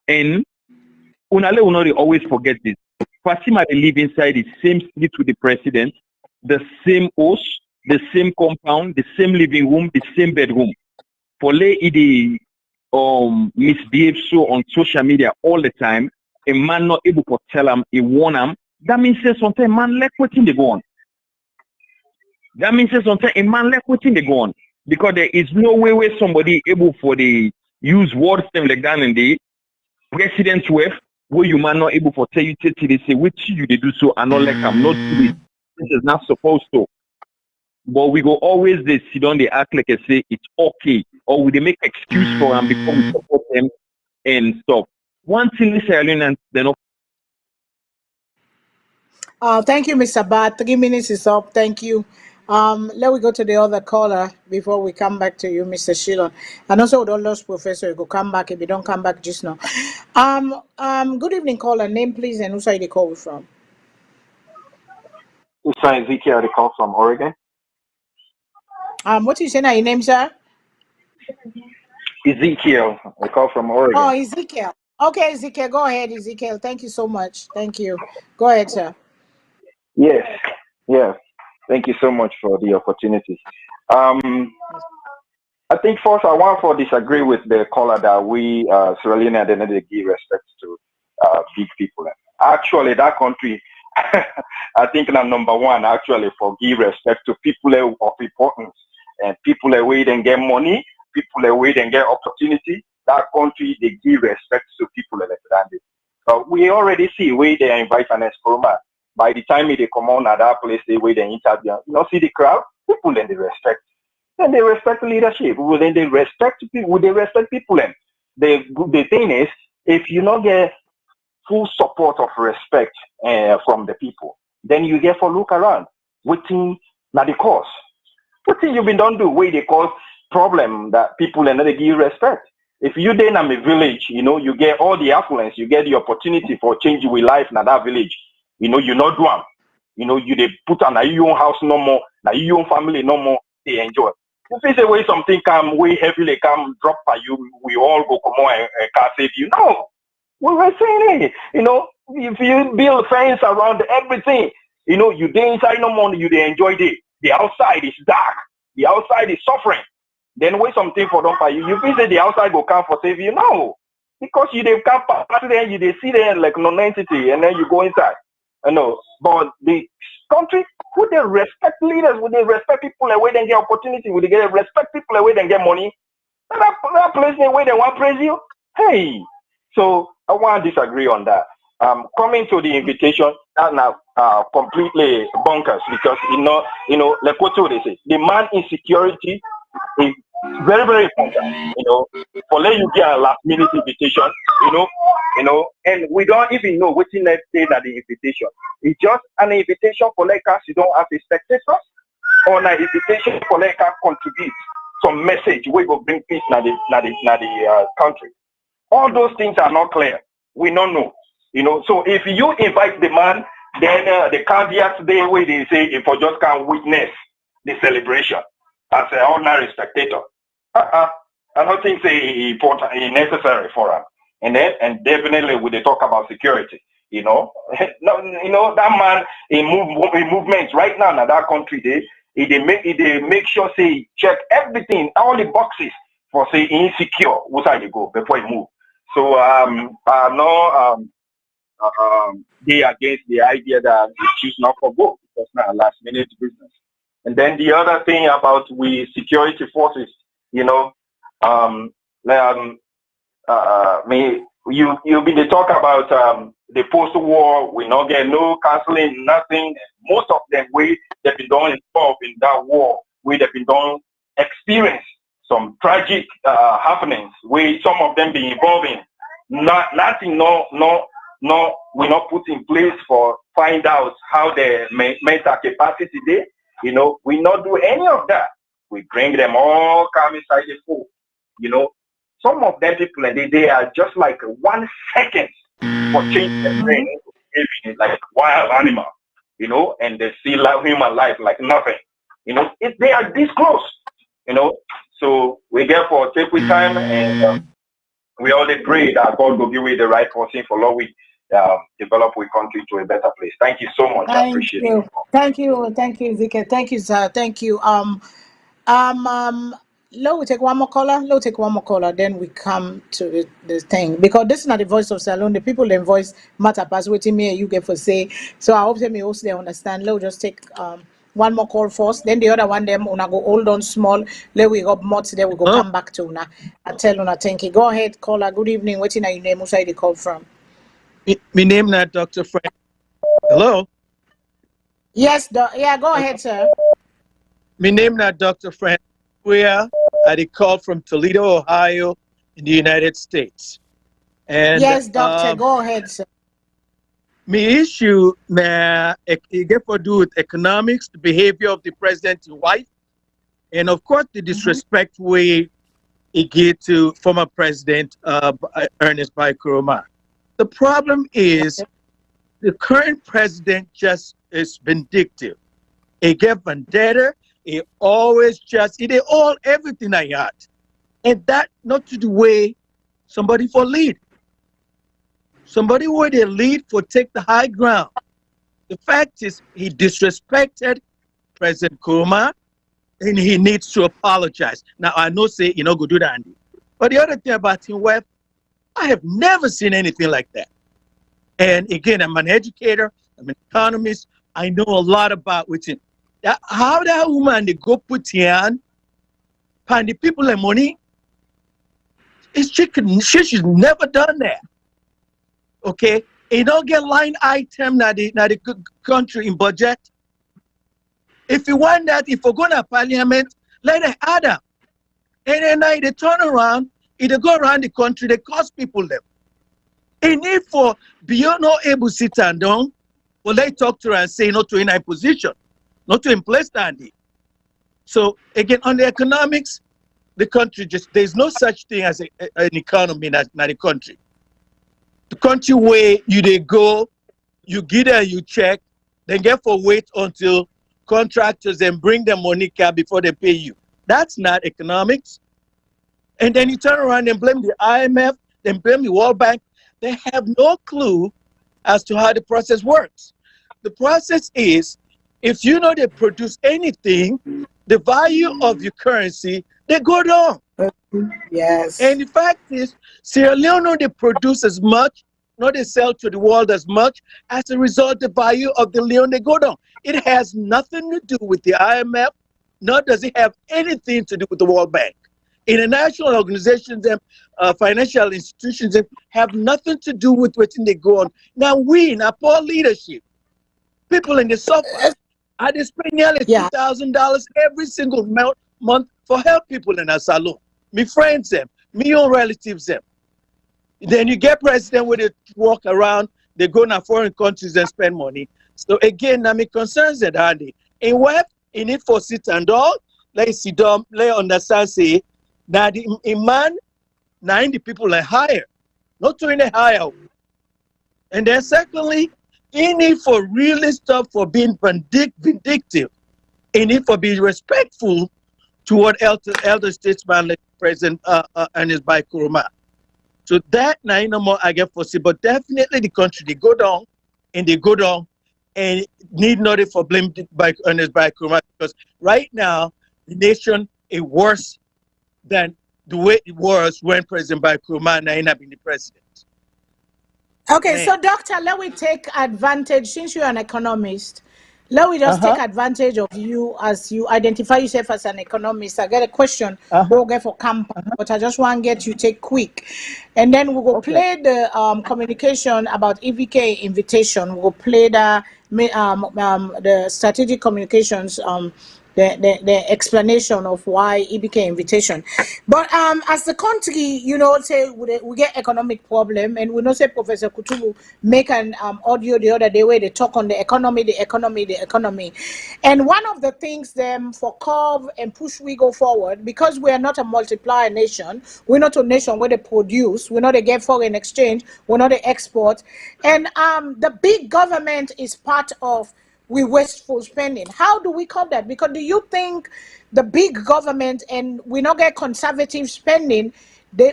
And unale they always forget this. Fatima they live inside the same street with the president, the same house, the same compound, the same living room, the same bedroom. For lay they misbehave so on social media all the time, a man not able to tell him, he warn him, that means say sometimes man like waiting they go on. That means say sometimes a man like waiting they go on. Because there is no way where somebody able for the use words them like that in the president's wife, where you man not able for tell you they say which you they do so and not like I'm not doing it. This is not supposed to. But we go always they sit down, they act like I say it's okay, or they make excuse for them because we support them and stuff. One thing is Sierra Leoneans they're not.
Thank you, Mr. Bat. 3 minutes is up. Thank you. Let me go to the other caller before we come back to you, Mr. Shillon. And also, with all those professor, you go come back. If you don't come back just now. Good evening, caller. Name, please, and who side you call from?
Sorry, Ezekiel, I call from Oregon.
What you say now? Your name, sir?
Ezekiel, I call from Oregon.
Oh, Ezekiel. Okay, Ezekiel, go ahead, Ezekiel. Thank you so much. Thank you. Go ahead, sir.
Yes, yes. Thank you so much for the opportunity. I think first I want to disagree with the caller that we Sierra Leone didn't give respect to big people. Actually, that country, I think I'm number one actually for give respect to people of importance and people that way they get money, people that way they get opportunity. That country they give respect to people like that. We already see where they invite an Escroman. By the time they come on at that place, they wait and interview. You know, see the crowd, people then they respect. Then they respect leadership. Then they respect people. They respect people. And the thing is, if you not get full support of respect from the people, then you get for look around, waiting na the cause. What thing you been done do where they cause problem that people and they give respect. If you then am a village, you know, you get all the affluence, you get the opportunity for change your life in that village. You know, you not do them. You know, you they put on your own house no more, your own family no more, they enjoy. If it's a way something come way heavily come drop by you, we all go come on and can't save you. No. We were saying it. You know, if you build fence around everything, you know, you day inside no more, you they enjoy it. The outside is dark. The outside is suffering. Then wait something for them by you. You think that the outside will come for save you? No. Because you they come past there, you they see there like non-entity, and then you go inside. No, but the country, would they respect leaders? Would they respect people the way they get opportunity? Would they respect people the way they get money? That place the way they want to praise you? Hey, so I want to disagree on that. Coming to the invitation, that's now completely bonkers because like what they say, the man insecurity is very, very important. For let you get a last minute invitation, and we don't even know what's in that say that the invitation. It's just an invitation for like us, you don't have a spectators, or an invitation for like us contribute some message we will bring peace na the country. All those things are not clear. We don't know. So if you invite the man, then the caveat there where they say if I just can't witness the celebration as an ordinary spectator. I don't think it's important, it's necessary for us. And definitely when they talk about security, that man in movements right now in that country, they make sure say check everything, all the boxes for say insecure where side you go before you move. So I'm not they against the idea that we choose not for go because now last minute business. And then the other thing about we security forces, you've been to talk about the post-war, we not get no counseling, nothing. Most of them they've been done involved in that war, they've been done experience some tragic happenings where some of them be involved in. Nothing we not put in place for find out how their mental capacity they. We not do any of that. We bring them all come inside the fold. Some of them people they are just like 1 second for change their brain into like wild animal, and they see human life like nothing. They are this close, So we therefore take with time and we only pray that God will give you the right person for Lord we develop our country to a better place. Thank you so much. I appreciate it.
Thank you, Zika. Thank you, sir. Thank you. Let we take one more caller. Then we come to the thing because this is not the voice of Salone. The people in voice matter. Pass waiting me and you get for say. So I hope they may also understand. Let we just take one more call first. Then the other one them una go hold on small. Let we go more today. We go come back to una. I tell una thank you. Go ahead, caller. Good evening. Waiting your name. Who's the call from?
My name not Dr. Frank. Hello.
Yes, yeah. Go ahead, sir.
My name not Dr. Frank. Where I call from Toledo, Ohio, in the United States. And
yes, doctor, go ahead, sir.
My issue now it get to do with economics, the behavior of the president's wife, and of course the disrespect way it get to former President Ernest Bai Koroma. The problem is the current president just is vindictive. He get vendetta. He always he all everything I had. And that not to the way somebody for lead. Somebody where they lead for take the high ground. The fact is he disrespected President Koroma and he needs to apologize. Now I know say go do that, Andy. But the other thing about him, well, I have never seen anything like that. And again, I'm an educator, I'm an economist, I know a lot about what's in. How that woman they go put in and the people and money, she's never done that. Okay? It don't get line item na the country in budget. If you want that, if we're going to parliament, let it add up. And then they turn around, they go around the country, they cost people them. A need for beyond not able to sit and down, well, they talk to her and say not to in a position. Not to place standing. So again, on the economics, the country there's no such thing as an economy in the country. The country where they go, you get there, you check, then get for wait until contractors and bring them money before they pay you. That's not economics. And then you turn around and blame the IMF, then blame the World Bank. They have no clue as to how the process works. The process is, if they produce anything, the value of your currency, they go down.
Yes.
And the fact is, Sierra Leone, they produce as much, not they sell to the world as much. As a result, the value of the Leone they go down. It has nothing to do with the IMF, nor does it have anything to do with the World Bank. International organizations and financial institutions have nothing to do with what they go on. Now we, in our poor leadership, people in the suffer. I just spend nearly $2,000 every single month for help people in our salon. Me friends them, me own relatives them. Then you get president where they walk around, they go to foreign countries and spend money. So again, now me concerns that handy. In what in it for sit and all, let's see them, let understand say now the man, now the people are higher, not to any higher. And then secondly, in it for really stuff for being vindictive, in it for being respectful toward elder statesman like President Ernest Bai Koroma. So that now no more I get for see, but definitely the country they go down and need nothing for blame by Ernest Bai Koroma, because right now the nation is worse than the way it was when President Bai Koroma now been the president.
Okay, so doctor, let me take advantage, since you're an economist, let me just take advantage of you as you identify yourself as an economist. I get a question, we'll get for camp, but I just want to get you take quick. And then we will play the communication about EVK invitation. We'll play the strategic communications, the explanation of why EBK invitation. But as the country, you know, say we get economic problem, and we know say Professor Kutubu make an audio the other day where they talk on the economy. And one of the things them for curve and push we go forward, because we are not a multiplier nation, we're not a nation where they produce, we're not a get foreign exchange, we're not a export. And the big government is part of we wasteful spending. How do we call that? Because do you think the big government and we not get conservative spending,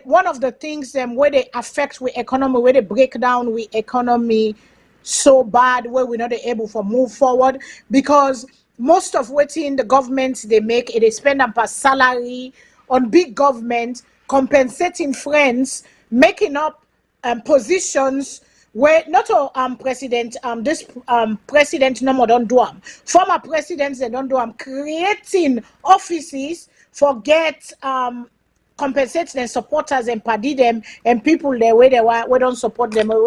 one of the things where they affect we economy, where they break down we economy so bad, where we're not able to move forward, because most of what's in the government they make it, they spend on per salary on big government, compensating friends, making up positions where not all president this president no more don't do them. Former presidents they don't do them, creating offices for get compensate their supporters and paddy them and people there where they were we don't support them, or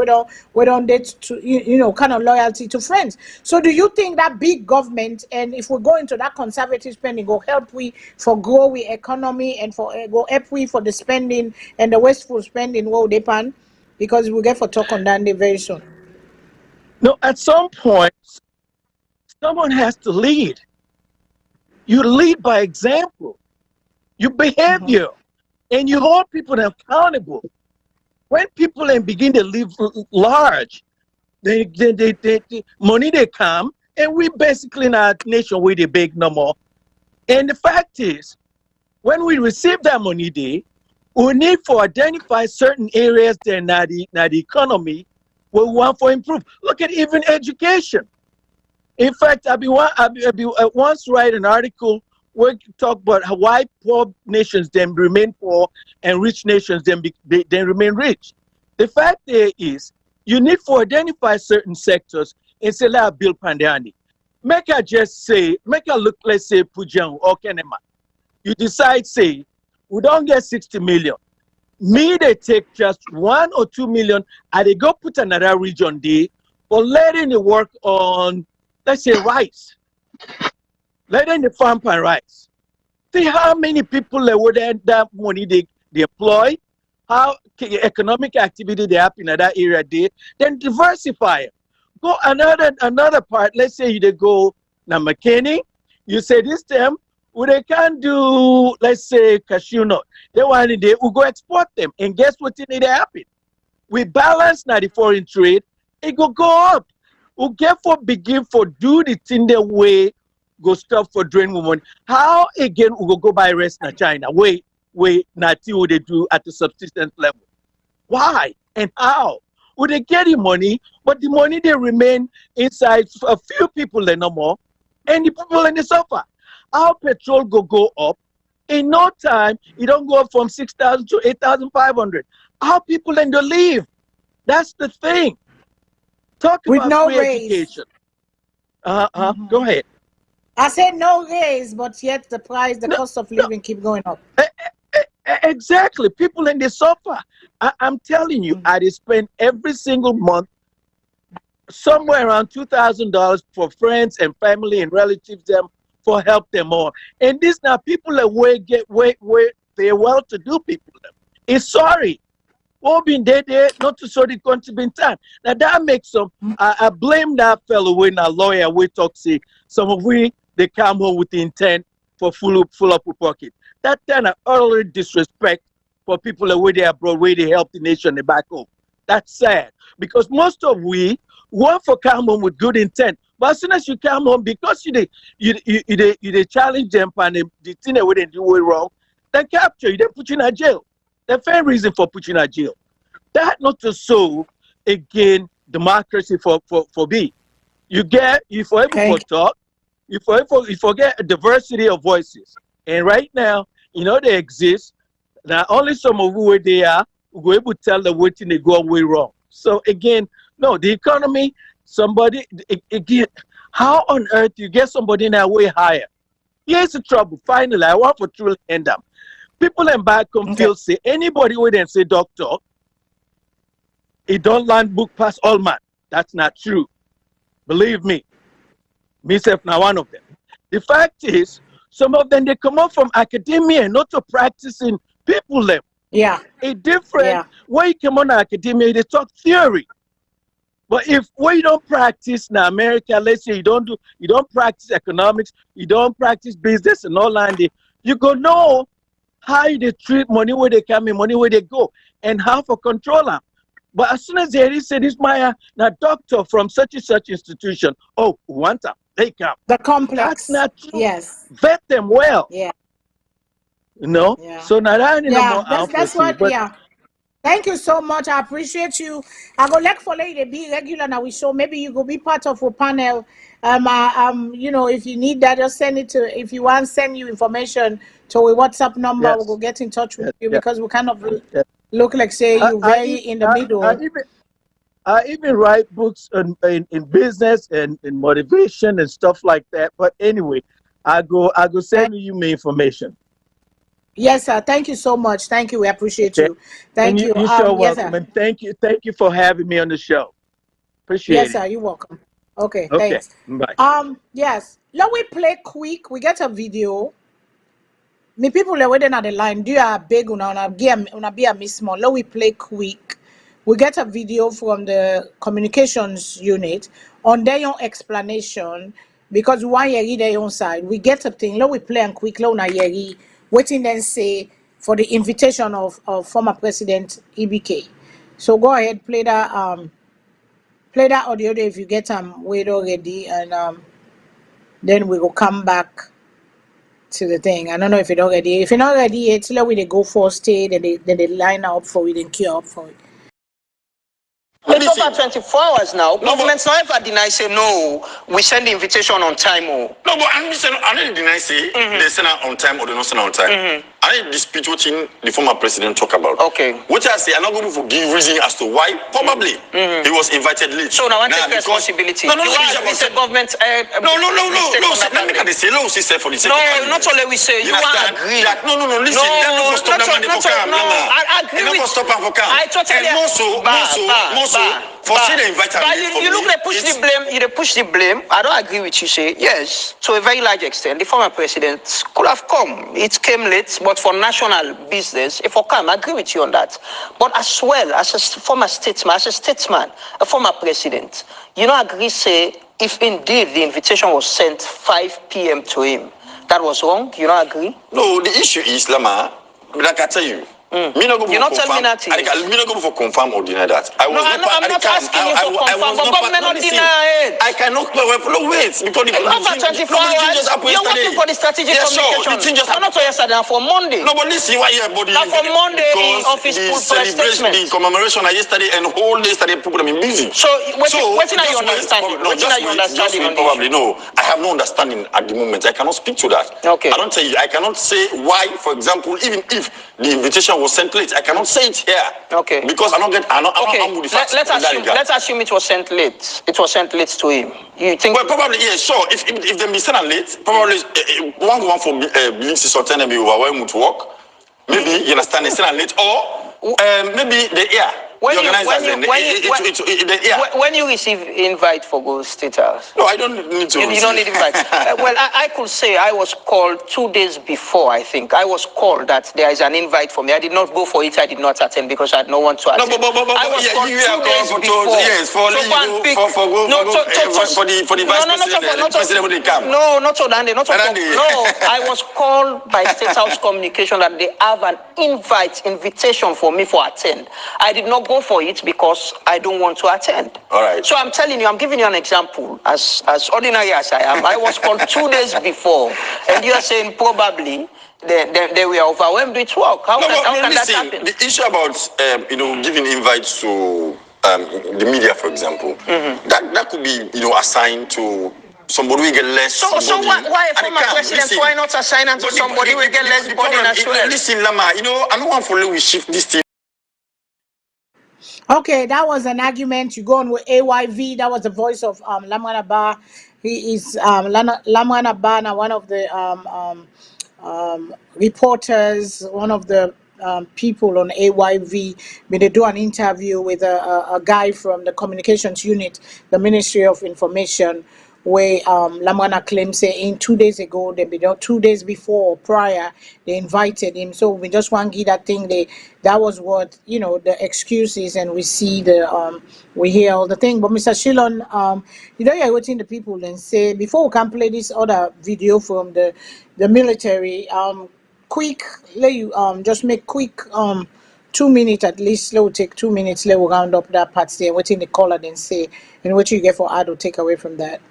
we don't get to you know kind of loyalty to friends. So do you think that big government, and if we go into that conservative spending, go help we for grow we economy and for go help we for the spending and the wasteful spending what they pan? Because we'll get for talk on that very soon.
No, at some point, someone has to lead. You lead by example. You behavior, and you hold people accountable. When people begin to live large, they money they come, and we basically in our nation where they beg no more. And the fact is, when we receive that money, we need to identify certain areas there in the economy where we want to improve. Look at even education. In fact, I once write an article where we talk about why poor nations then remain poor and rich nations then remain rich. The fact there is, you need to identify certain sectors and say, let's build Pandani. Make a look, let's say, Pujang or Kenema. You decide, say, we don't get 60 million. Me, they take just 1 or 2 million and they go put another region there for letting it work on, let's say, rice. Letting the farm and rice. See how many people would end that money they employ, how economic activity they happen in that area there, then diversify it. Go another part, let's say they go now McKinney, you say this time, well, they can't do, let's say, cashew nut. They want it, we go export them. And guess what need to happen? We balance now the foreign trade, it go up. We get for begin for do the thing the way, go stop for drain money. How again we go buy rest in China? Wait, not what they do at the subsistence level. Why and how? Would they get the money, but the money they remain inside a few people no more, and the people in the suffer. Our petrol go up. In no time, it don't go up from 6,000 to 8,500. Our people then they leave. That's the thing. Talk
With
about
no
free
raise.
education. Go ahead.
I said no raise, but yet the
No,
cost of
no,
living keep going up.
exactly. People in the suffer. I'm telling you, I spend every single month somewhere around $2,000 for friends and family and relatives them for help them all. And this now people are where they're well-to-do people. It's sorry. All been there, not to show the country been time. Now that makes some. I blame that fellow when a lawyer we talk say some of they come home with the intent for full up with pocket. That kind of utter disrespect for people the way they abroad, where they help the nation back home. That's sad because most of we want for come home with good intent, but as soon as you come home, because you challenge them and the thing that they do wrong, they capture you, they put you in jail. The fair reason for putting in jail. That not to so again democracy for me. You get you for able to talk, you forget a diversity of voices. And right now, they exist. Now only some of who they are who able to tell them what they go way wrong. So again, no, the economy, somebody again, how on earth you get somebody in a way higher? Here's the trouble. Finally, I want for truly end up. People in back home feel say anybody would then say doctor, it don't land book past all man. That's not true. Believe me. Myself now one of them. The fact is, some of them they come up from academia, not to practicing people level.
Yeah.
A different way you come on academia, they talk theory. But if we don't practice now America, let's say you don't practice economics, you don't practice business and all that, you go know how they treat money where they come in, money where they go, and how to control them. But as soon as they say this, my doctor from such and such institution, oh, want them, they come.
The complex.
That's not true.
Yes.
Vet them well.
Yeah.
Yeah. So now
that's what. Thank you so much. I appreciate you. I go like for you to be regular now. We show maybe you go be part of a panel. If you need that, just send it to. If you want, send you information to a WhatsApp number. Yes. We'll go get in touch with you because we kind of look like say you very in the middle.
I even write books in business and in motivation and stuff like that. But anyway, I go send you my information.
Yes, sir. Thank you so much. Thank you. We appreciate you. Thank you.
You're so welcome. And thank you for having me on the show. Appreciate it.
Yes, sir. You're welcome. Okay. Thanks.
Bye.
Yes. Let we play quick. We get a video. Me people are waiting on the line. Do you have big una be a miss small? Let we play quick. We get a video from the communications unit on their own explanation because one year their own side. We get a thing. Let we play and quick. Let una yeri. Waiting then say for the invitation of former President EBK. So go ahead, play that audio if you get wait already, and then we will come back to the thing. I don't know if it's already. If it's not ready, it's like we they go for state and then they line up for it and queue up for it.
It's over 24 hours now. Government's not ever deny say no. We send the invitation on time. Oh.
No, but I'm saying I don't deny say they send out on time or they not send out on time. I didn't dispute what the former president talk about.
Okay.
What I say, I'm not going to give reason as to why. Probably he was invited late.
So now I take responsibility.
No.
Government.
No. Let me say no. She said for the sake.
No, not only we say you agree.
No. Listen.
No. I agree with. I totally.
And also. For the invite
but you look they push the blame. You push the blame. I don't agree with you. Say yes to a very large extent. The former president could have come. It came late, but for national business, if I come, I agree with you on that. But as well as a former statesman, a former president, you know, agree say if indeed the invitation was sent 5 p.m. to him, that was wrong. You don't agree?
No, the issue is Lama. Like I tell you.
You're not telling me nothing.
Me not go for confirm or deny that.
I'm not asking you for confirm. But government not deny. wait.
I cannot wait because
After 24 hours, you're waiting for the strategic communication.
Sure,
not yesterday, for Monday.
No, but listen, why everybody?
Now for Monday, the office
the
pulled press
celebration, the commemoration yesterday, and whole day yesterday, people have been busy.
So what are you understanding?
Probably no. I have no understanding at the moment. I cannot speak to that.
Okay.
I don't tell you. I cannot say why. For example, even if the invitation was sent late, I cannot say it here.
Okay.
Because I don't get. I'm with the facts.
Let's assume it was sent late. It was sent late to him. You think?
Well, probably yeah. Sure. If they be sent late, probably one for beliefs is certain be overwhelmed to work. Maybe you understand they send late, or maybe the
when you receive invite for Gold State House.
No, I don't need to.
You don't need invite. Well, I could say I was called 2 days before. I think I was called that there is an invite for me. I did not go for it. I did not attend because I had no one to attend.
No, but
I was called 2 days before.
Yes, for the vice president when they come.
No, not Odande, not Odande. No, I was called by State House Communication that they have an invitation for me for attend. I did not go for it because I don't want to attend.
All right.
So I'm telling you, I'm giving you an example. As ordinary as I am, I was called 2 days before, and you are saying probably they were overwhelmed with work. How can that happen?
The issue about giving invites to the media, for example, that could be assigned to somebody will get less.
So why a former president? Why not assign it to somebody who will get less burden as well?
Listen, Lama, I don't want to we shift this thing.
Okay, that was an argument. You go on with AYV. That was the voice of Lamwana Ba. He is Lamwana Ba, one of the reporters, one of the people on AYV. When they do an interview with a guy from the communications unit, the Ministry of Information, where Lamwana claims saying 2 days ago, 2 days before or prior, they invited him. So we just want to give that thing. That was what the excuse is, and we see we hear all the thing. But Mr. Shillon, you're waiting the people and say before we can play this other video from the military. Quick, let you just make quick 2 minutes at least. Let will take 2 minutes. Let will round up that part there. Waiting the caller then say, and what you get for Ado take away from that.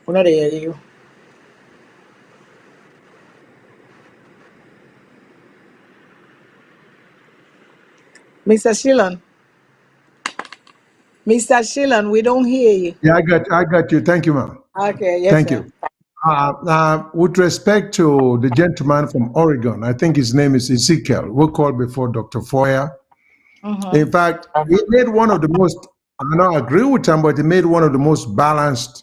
We're not hearing you. Mr. Shillon. Mr. Shillon, we don't hear you.
Yeah, I got you. Thank you, ma'am.
Okay, yes,
Thank
sir.
you. With respect to the gentleman from Oregon, I think his name is Ezekiel. We'll call before Dr. Foyer. In fact, he made one of the most, I don't agree with him, but he made one of the most balanced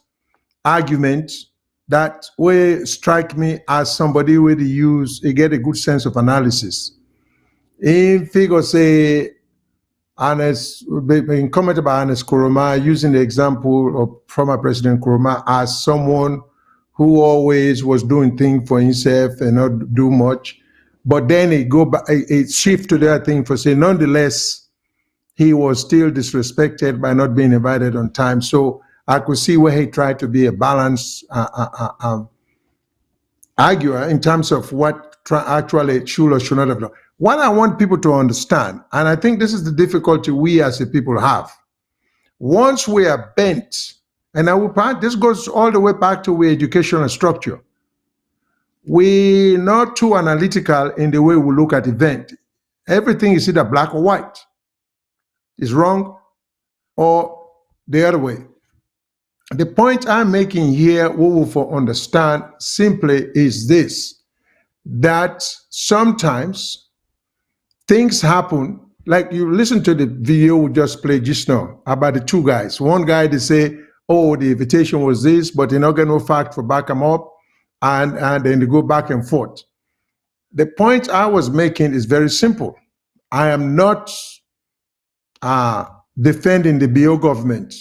arguments that will strike me as somebody who get a good sense of analysis. In figure say, being commented about Ernest Koroma, using the example of former President Koroma as someone who always was doing things for himself and not do much. But then it shift to the other thing for saying, nonetheless, he was still disrespected by not being invited on time. So I could see where he tried to be a balanced arguer in terms of what actually should or should not have done. What I want people to understand, and I think this is the difficulty we as a people have, once we are bent, and this goes all the way back to our educational structure, we're not too analytical in the way we look at event. Everything is either black or white. It's wrong or the other way. The point I'm making here, we will for understand simply is this, that sometimes things happen, like you listen to the video we just played just now about the two guys. One guy, they say, oh, the invitation was this, but they're not getting no fact for back them up, and then they go back and forth. The point I was making is very simple. I am not defending the BO government.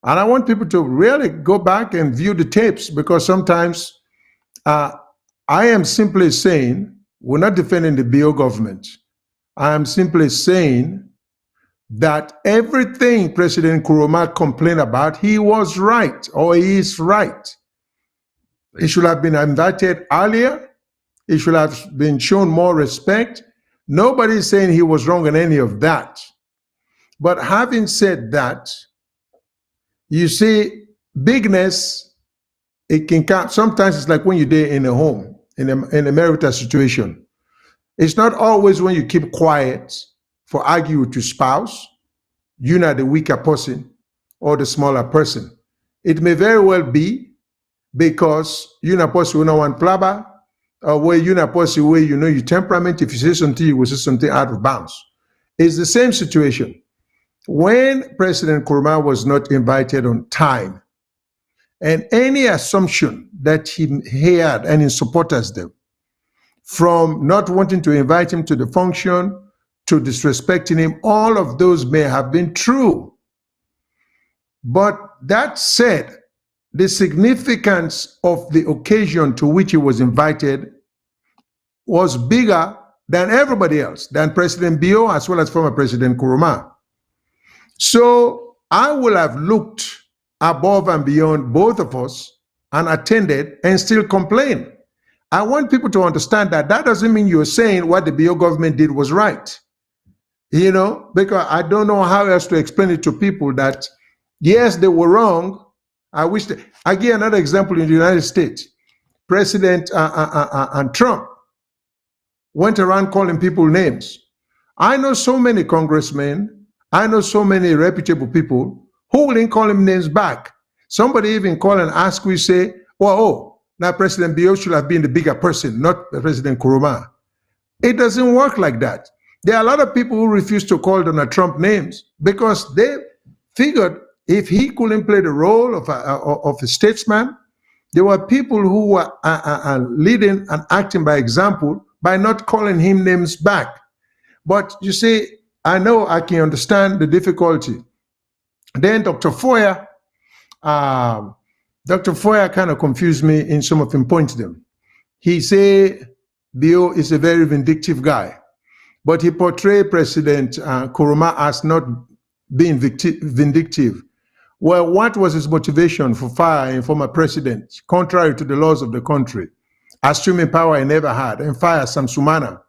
And I want people to really go back and view the tapes, because sometimes I am simply saying, we're not defending the BO government. I am simply saying that everything President Nkrumah complained about, he was right, or he is right. He should have been invited earlier. He should have been shown more respect. Nobody's saying he was wrong in any of that. But having said that, you see, bigness, it can come. Sometimes it's like when you're there in a home, in a marital situation. It's not always when you keep quiet for argue with your spouse, you're not the weaker person or the smaller person. It may very well be because you're not supposed to know one plaba, or where you're not supposed to where you know your temperament. If you say something, you will say something out of bounds. It's the same situation. When President Nkrumah was not invited on time, and any assumption that he had and his supporters them, from not wanting to invite him to the function to disrespecting him, all of those may have been true. But that said, the significance of the occasion to which he was invited was bigger than everybody else, than President Bio as well as former President Nkrumah. So I will have looked above and beyond both of us and attended and still complain. I want people to understand that that doesn't mean you're saying what the Bio government did was right. You know, because I don't know how else to explain it to people that, yes, they were wrong. I wish that, I give another example in the United States. President and Trump went around calling people names. I know so many congressmen, I know so many reputable people who wouldn't call him names back. Somebody even call and ask, we say, well, oh, now President Bio should have been the bigger person, not President Nkrumah. It doesn't work like that. There are a lot of people who refuse to call Donald Trump names because they figured if he couldn't play the role of a statesman, there were people who were leading and acting by example by not calling him names back. But you see, I know I can understand the difficulty. Then Dr. Foyer kind of confused me in some of him points them. He said Bio is a very vindictive guy, but he portrayed President Nkrumah as not being vindictive. Well, what was his motivation for firing a former president, contrary to the laws of the country, assuming power he never had, and fire Sam Sumana?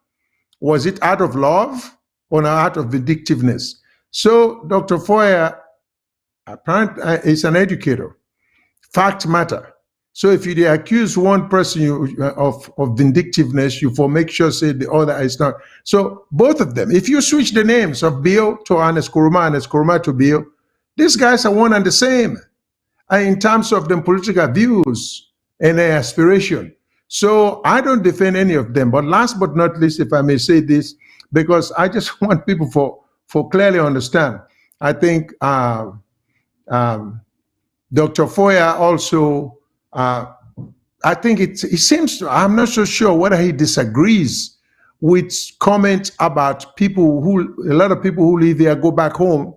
Was it out of love or out of vindictiveness? So Dr. Foyer apparently is an educator. Fact matter. So if you accuse one person of vindictiveness, you for make sure say the other is not. So both of them, if you switch the names of Bio to Ernest Nkrumah and Nkrumah to Bio, these guys are one and the same in terms of their political views and their aspiration. So I don't defend any of them. But last but not least, if I may say this, because I just want people for clearly understand, I think Dr. Foyer also, I think it seems to, I'm not so sure whether he disagrees with comments about people a lot of people who live here go back home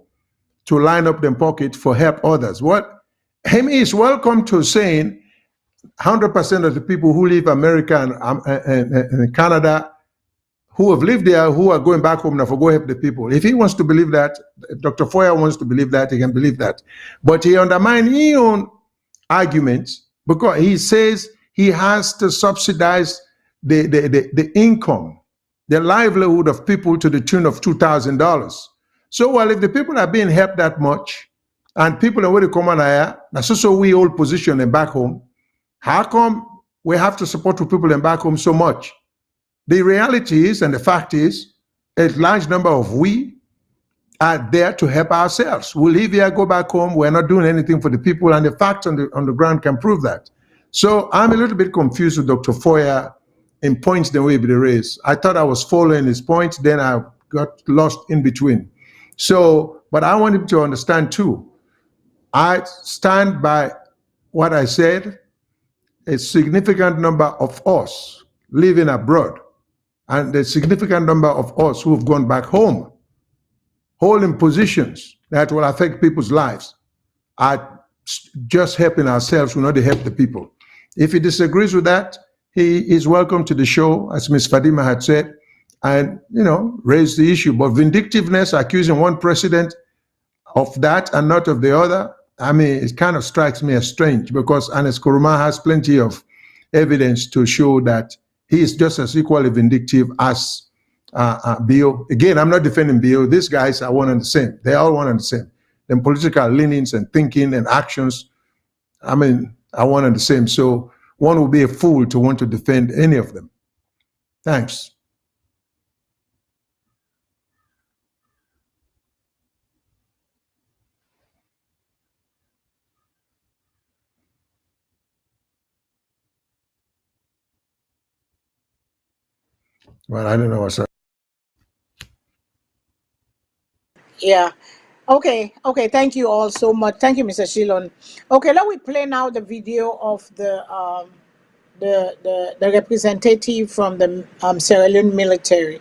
to line up their pocket for help others. What him is welcome to saying 100% of the people who live America and Canada who have lived there, who are going back home now for go help the people. If he wants to believe that, if Dr. Foyer wants to believe that, he can believe that. But he undermines his own arguments because he says he has to subsidize the income, the livelihood of people to the tune of $2,000. So, well, if the people are being helped that much, and people are really coming here, that's also we hold position in back home, how come we have to support the people in back home so much? The reality is, and the fact is, a large number of we are there to help ourselves. We live here, go back home, we're not doing anything for the people, and the facts on the ground can prove that. So I'm a little bit confused with Dr. Foyer in points the way the race. I thought I was following his points, then I got lost in between. So, but I want him to understand too, I stand by what I said. A significant number of us living abroad and a significant number of us who have gone back home, holding positions that will affect people's lives, are just helping ourselves, we not to help the people. If he disagrees with that, he is welcome to the show, as Ms. Fadima had said, and, you know, raise the issue. But vindictiveness, accusing one president of that and not of the other, I mean, it kind of strikes me as strange because Ernest Nkrumah has plenty of evidence to show that he is just as equally vindictive as Bill. Again, I'm not defending Bill. These guys are one and the same. They all one and the same. Them political leanings and thinking and actions, I mean, are one and the same. So one would be a fool to want to defend any of them. Thanks. Well, I don't know what's up.
Yeah. Okay. Thank you all so much. Thank you, Mr. Shilon. Okay, let me play now the video of the representative from the Sierra Leone military,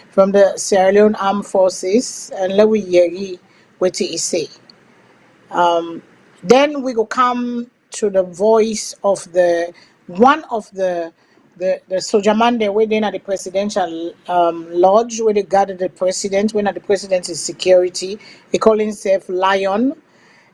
from the Sierra Leone Armed Forces, and let we hear what he say. Then we go come to the voice of the one of the soldier man there waiting at the presidential lodge where they guarded the president when at the president's security. He call himself Lion,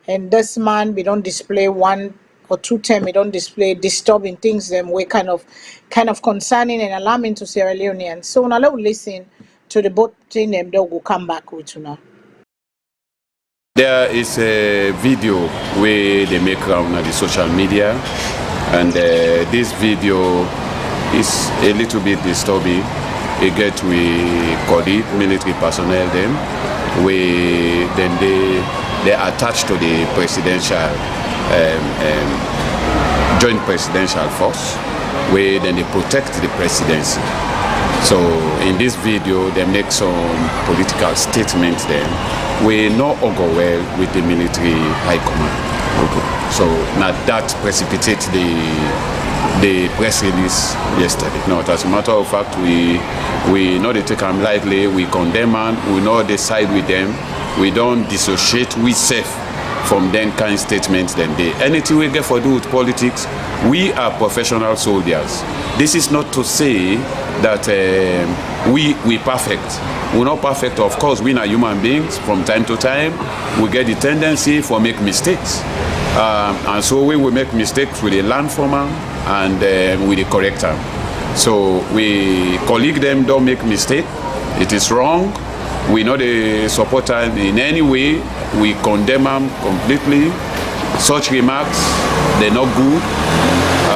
and this man we don't display one or two time we don't display disturbing things them way kind of concerning and alarming to Sierra Leoneans. So now let's listen to the both thing them they'll go come back with you now.
There is a video where they make around on the social media, and this video is a little bit disturbing. It get we colleague military personnel them, we then they are attached to the presidential joint presidential force, where then they protect the presidency. So in this video, they make some political statements then. We not all go well with the military high command. Okay. So now that precipitates the press release yesterday. No, as a matter of fact, we know they take them lightly, we condemn them, we know they side with them, we don't dissociate, we safe from them kind of statements then they. Anything we get for do with politics, we are professional soldiers. This is not to say that we perfect. We're not perfect, of course. We are human beings. From time to time, we get the tendency for make mistakes, and so we will make mistakes with the learn from them and with the correct them. So we colleague them don't make mistake. It is wrong. We know the support them in any way. We condemn them completely. Such remarks, they're not good,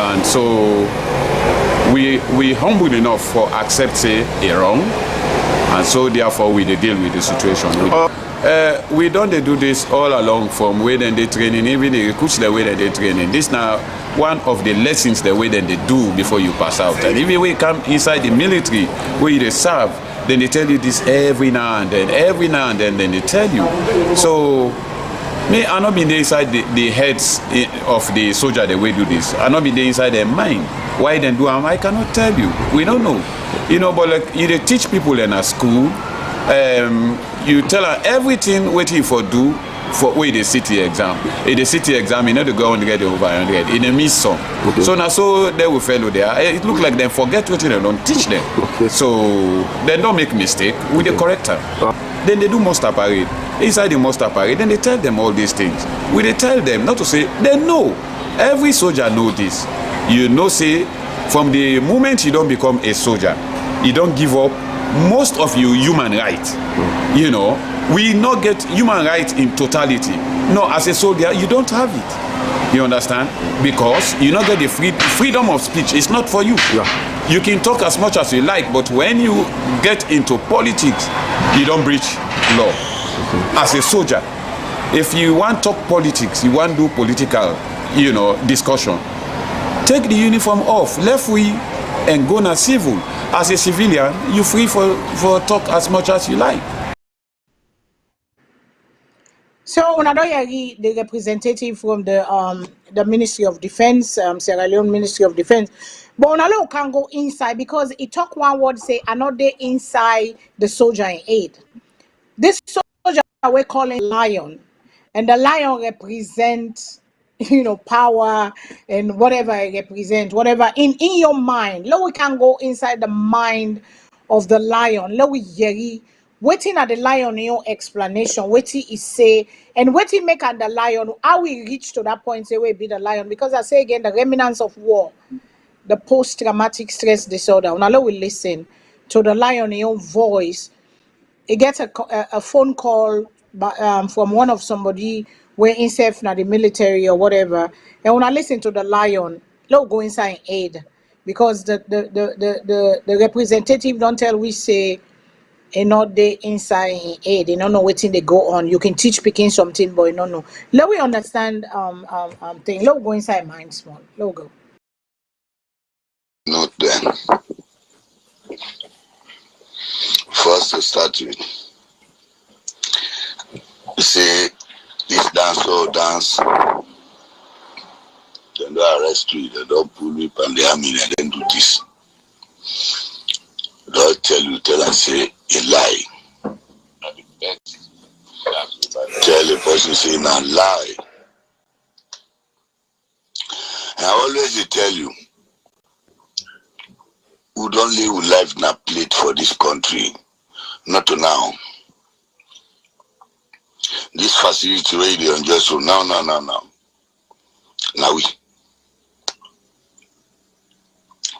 and so we humble enough for accepting a wrong, and so therefore we deal with the situation. We don't do this all along from where then they training, even the recruits the way that they training. This now one of the lessons the way that they do before you pass out. And even when you come inside the military where they serve, then they tell you this every now and then, then they tell you. So me, I not be inside the heads of the soldier the way do this. I not be inside their mind. Why then do I cannot tell you. We don't know. You know, but like you teach people in a school, you tell them everything what you for do for the city exam. In the city exam, you know, they go on to get over 100. In a miss some. Okay. So now so they will follow there. It look like they forget what you don't teach them. Okay. So they don't make mistake with the corrector. Then they do muster parade. Inside the muster parade, then they tell them all these things. We they tell them not to say they know. Every soldier know this. You know, say from the moment you don't become a soldier, you don't give up most of your human rights. You know, we not get human rights in totality. No, as a soldier, you don't have it. You understand? Because you not get the freedom of speech. It's not for you. Yeah. You can talk as much as you like, but when you get into politics, you don't breach law. As a soldier, if you want to talk politics, you want to do political, you know, discussion, take the uniform off, left wing, and go na civil. As a civilian, you're free for talk as much as you like.
So when I hear the representative from the Ministry of Defense, Sierra Leone Ministry of Defense, but when I can go inside because it talk one word say another inside the soldier in aid. This soldier we're calling lion, and the lion represents, you know, power and whatever it represents, whatever in your mind. Let we can go inside the mind of the lion. Let we hear waiting at the lion in your explanation, what he say, and what he make at the lion, how we reach to that point, say we be the lion. Because I say again, the remnants of war, the post-traumatic stress disorder. Now let we listen to the lion in your voice, it gets a phone call from one of somebody where himself na the military or whatever, and when I listen to the lion, they'll go inside aid because the representative don't tell we say and not they inside in aid. They don't know what thing they go on. You can teach picking something, but you don't know. Let we understand thing. Let we go inside mind small. Let we go.
Not then. First to start with, you say this dance or dance, they don't arrest you, they don't pull you and the army, they don't do this. They'll tell and say a lie. Tell the person say na lie. I always tell you, who don't live with life na plate for this country, not to now. This facility where they enjoy so now. Now we.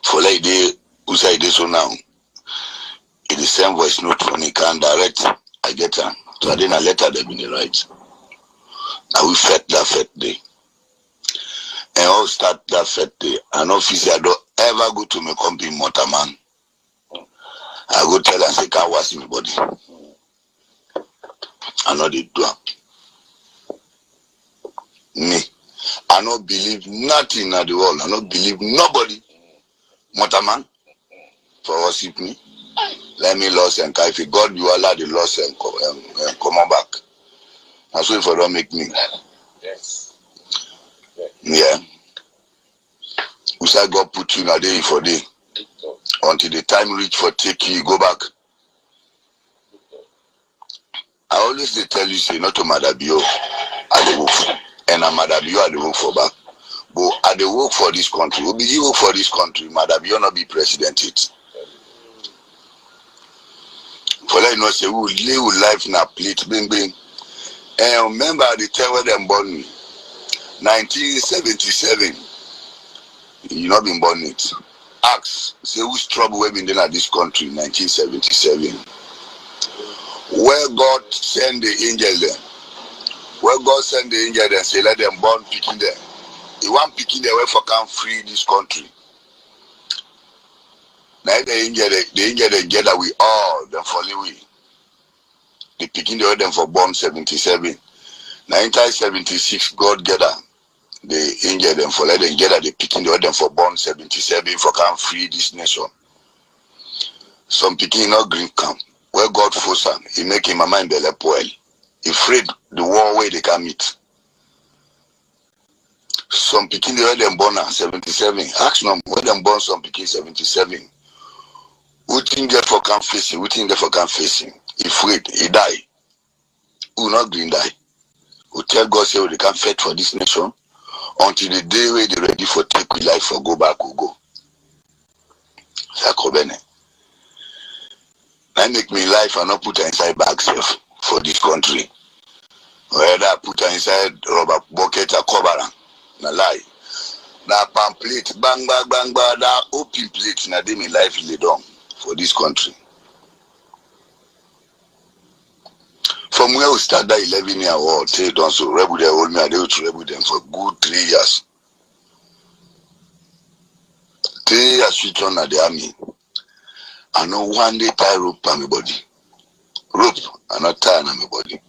For like they who say this so now, in the same voice note when he can direct, I get her. So I didn't let her them in the right. Now we fed that fed day. And all start that fed day. An officer don't ever go to me company motorman. I go tell her say can't wash my body. I know they do. Me. I don't believe nothing in the world. I don't believe nobody. Motorman for worship me. Let me lose and if God you allow the loss and come on back. That's why if I don't make me. Yes. Yeah. We say God put you in a day for day. Until the time reach for take you, go back. I always they tell you say not to Madabio at the work. And I'm Madabio at the work for back. But at the work for this country, we be work for this country, Madabio not be president it. For let you know say we will live with life in a plate, bing. And remember the time when them born me. 1977. You not been born it. Ask, say who's trouble we been in at this country in 1977. Where God send the angel them. Where God send the angel them, say let them born picking them. He want picking them where for can free this country. Now the angel they get that we all them falling away. The picking the them for born 77. 1976 God get that. The angel them for let them get that they picking the them for born 77 for can free this nation. Some picking not green camp. Where God force them, he make him a mind belly poil. He afraid the war where they can meet. Some picking the them born 77. Ask them where them born some picking 77. Who think get for can face him? Who think get for can face him? He afraid, he die. Who not green die? Who tell God say they can't fight for this nation until the day where they ready for take with life or go back or go. Sakobene. I make me life and not put her inside bag safe for this country. Whether I put her inside rubber bucket or cover. Na lie. Na palm plate, bang, that open plate, na day me life lay down for this country. From where we start that 11-year war, they don't so rebel they hold me and they will rebel them for good 3 years. 3 years switch on at the army. I know one day tie rope on my body. Rope, I not tie on my body.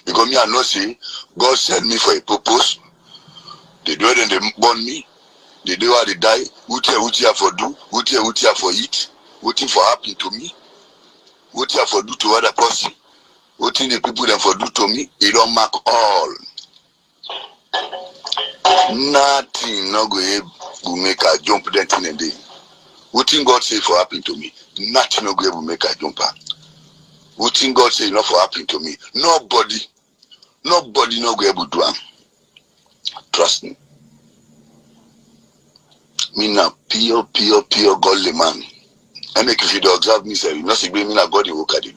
Because me I know say God sent me for a purpose. They do it and they born me. They do how they die. What here for do? What here for eat? What for happen to me? What here for do to other person? What thing the people them for do to me? It don't mark all. Nothing not go make a jump that in a day. What thing God say for happen to me? Nothing not go make a jumper. What thing God say not for happen to me? Nobody not go able to do am. Trust me. Me na pure godly man. I make if you do observe me, say you not see me na God the work I do.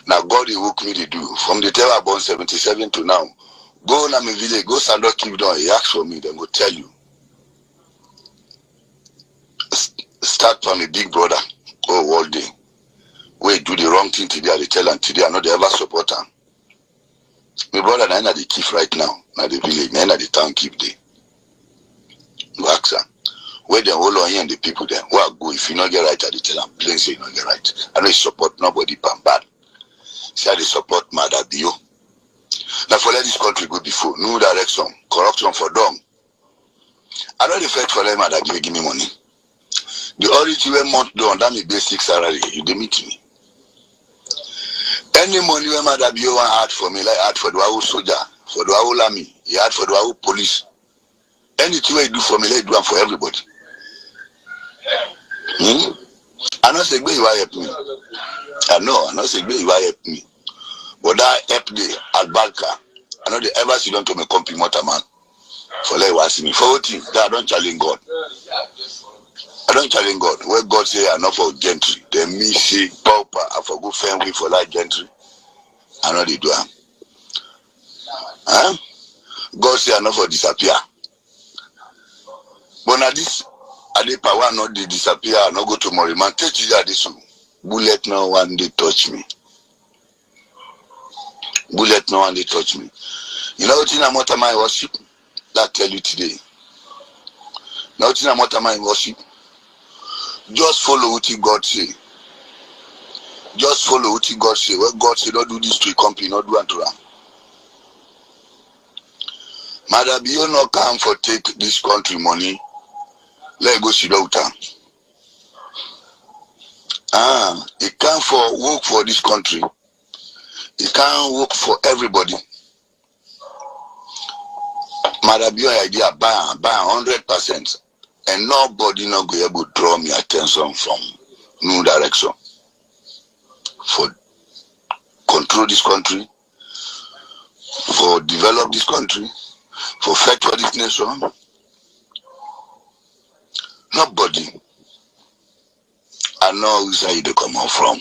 Now God the work me to do. From the time I born 77 to now. Go na my village, go stand up, keep down. He ask for me, then go tell you. start from a big brother, all day. We do the wrong thing today, they tell them today, I know they ever support them. My brother, I know they keep right now, now the village, I know the town keep there. Vaxa. Where they hold on here and the people there, where go, if you not get right, they tell them, plain say you not get right. I know you support nobody, but bad. Say they support Mother Bio. Now for let this country go before, no direction, corruption for them. I know the fact for them, Mother Bio give me money. The origin when month done, that me basic salary, you dey meet me. Any money when Mother Bio want add for me, like add for the whole soldier, for the whole army, he add for the whole police. Anything you do for me, let do one for everybody. I know say you help me. I know say you help me. But that help the Albarca. I know they ever sit down to me company motor man. For let you ask me. For what thing? That I don't challenge God. I don't challenge God. Where God say I not for gentry. Then me say pauper, I for good friend we for that gentry. I know they do am. Huh? God say I not for disappear. But now this I dey power not they disappear, I not go tomorrow. Man, take you this one. Bullet no one they touch me. Bullet no one they touch me. You know what I'm what my worship? That tell you today. Now what I'm what my worship? Just follow what God say. Just follow what God say. When God say don't do this to a company, not do unto them. Madam, you not come for take this country money. Let go sit down. It can't for work for this country. It can't work for everybody. Madam, your idea buy 100%, and nobody not go able to draw me attention from no direction. For control this country, for develop this country, for fight for this nation. Nobody. I know who say they come out from.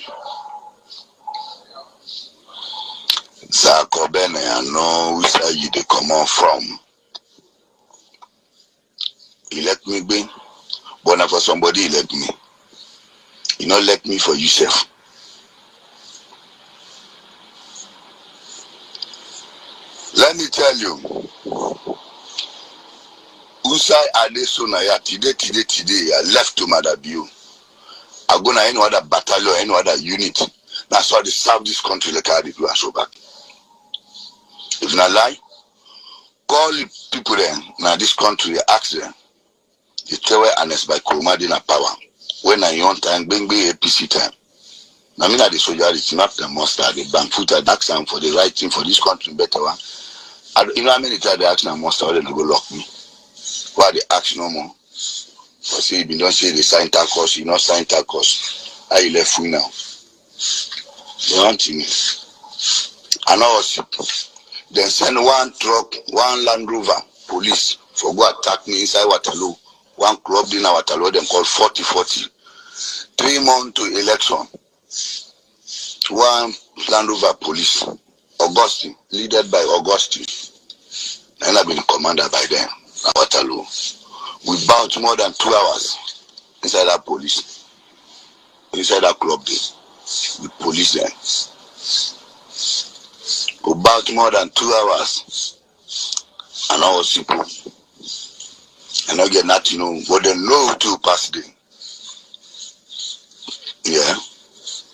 Zakobene, I know who say they come out from. He let me be, but not for somebody he let me. He not let me for yourself. Let me tell you. Usai Adesonaya today, I left to Madabio. I go to any other battalion, any other unit. That's why they serve this country like I did and so back. If not lie, call the people then, now this country, ask them. They tell me honest by Kurumadi na power. When I on time, bring me APC time. Now me na the soldier, it's not the monster, the bank foot, I ask them for the right thing for this country better one. You know how many times they ask them monster, they go lock me. Why they ask no more? For say you don't say they sign that course, you not sign that course. How you left free now? They want me. I know then send one truck, one Land Rover, police for go attack me inside Waterloo. One club in Waterloo, them called 40-40. 3 months to election. One Land Rover police, Augustine, led by Augustine. And I've been commander by them. Waterloo. We bounced more than 2 hours inside that police, inside that club there. We police them. We bounced more than 2 hours, and I was simple. And I get nothing, but they know to pass them. Yeah,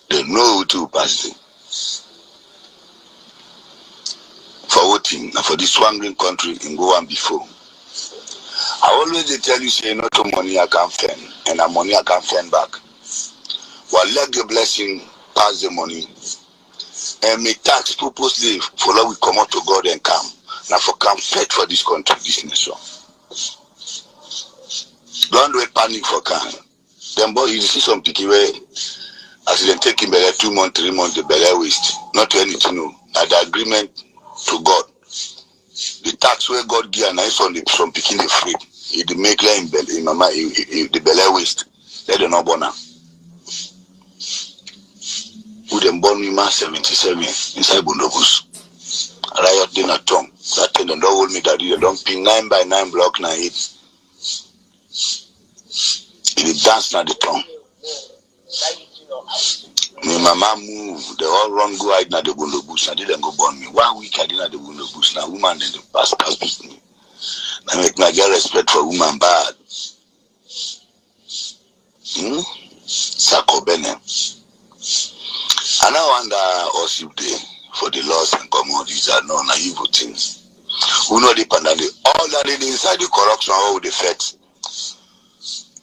they know to pass them. For voting, and for this swangling country in go on before. I always tell you, say, not to money I can fend, and the money I can fend back. Well, let the blessing pass the money. And make tax purposely for that we come out to God and come. Now for come fight for this country, this nation. Don't do a panic for can. Then boy, you see some picky way. As they take him 2 months, 3 months, the belly waste. Not to anything, no. At the agreement to God. The tax where God give and I saw some picking the free. It make like in mama the belly waste. Let them not born now. Who them born me man 77 inside Bundobus. Riot din a tongue. That thing don't hold me that they don't pin 9 by 9 block 9 8. It dance na the tongue. My mama move, they all run go hide na the window bush, and they then go burn me. 1 week I didn't the window bush. Now woman then the pass me. I make my get respect for woman bad. Sako Benem. And I wonder also they for the laws and commodities are non evil things. Who know the pandemic, all that is inside the corruption, all the effects.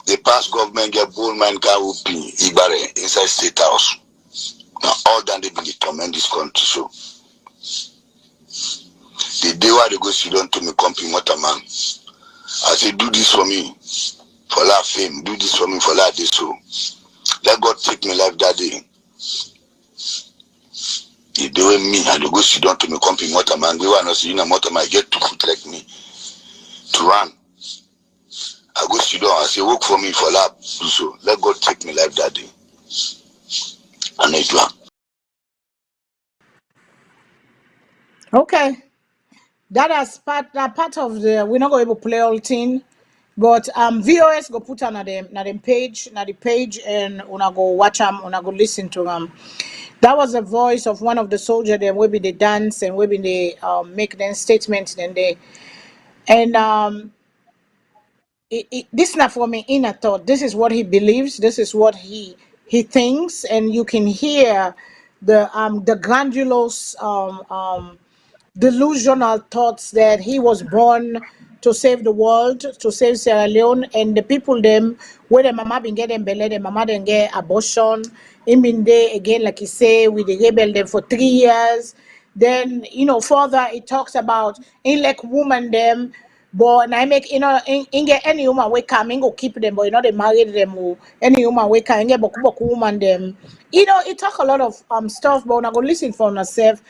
The past government get bull man car Ibare inside state house. Now all that they been torment this country so. The day why they go sit down to me company water man. I say do this for me for that fame, do this for me for that day so. Let God take me life that day. The day when me and they go sit down to me company water man, we want to see in a motor man get 2 foot like me to run. I go sit down, I say work for me for that do so. Let God take me life that day. And I do.
Okay. That part of the we're not going to play all thing, but VOS go put on them page, na the page, and una go watch them, una go listen to them. That was the voice of one of the soldiers. Then we be they dance and we be they make them statements. Then they and this is not for me inner thought. This is what he believes. This is what he thinks, and you can hear the grandiose delusional thoughts that he was born to save the world, to save Sierra Leone, and the people them where the mama been getting belly, the mama then get abortion. In been there again, like he say, with the rebel them for 3 years. Then further it talks about in like woman them, but I make in get any woman we come in go keep them, but they married them who any woman we can get boku woman them. It talk a lot of stuff, but I go listen for myself.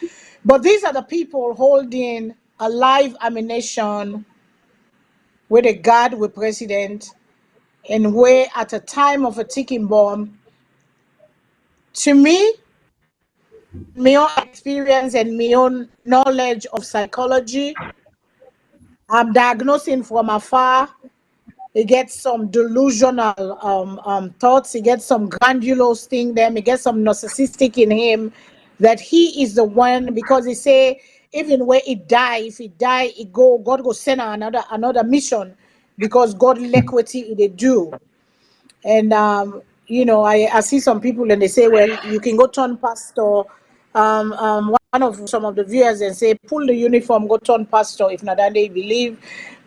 But these are the people holding a live ammunition with a guard with president, and where at a time of a ticking bomb, to me, my own experience and my own knowledge of psychology, I'm diagnosing from afar. He gets some delusional thoughts. He gets some grandiose thing. Them. He gets some narcissistic in him. That he is the one because he say even when he die, if he die, God go send another mission because God like what they do. And I see some people and they say, well, you can go turn pastor. One of some of the viewers and say, pull the uniform, go turn pastor. If not that they believe,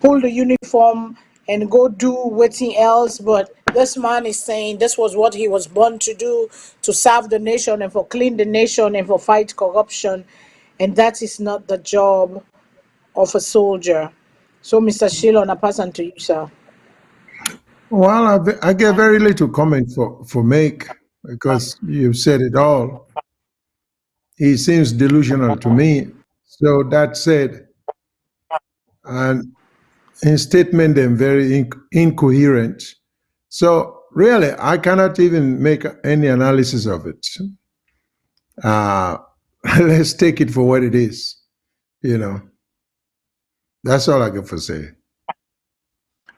pull the uniform and go do whatting else. But this man is saying this was what he was born to do, to serve the nation and for clean the nation and for fight corruption. And that is not the job of a soldier. So, Mr. Shilon, I pass on to you, sir.
Well, I get very little comment for Make because you've said it all. He seems delusional to me. So that said, and his statement then very incoherent. So really, I cannot even make any analysis of it. Let's take it for what it is. That's all I got to say.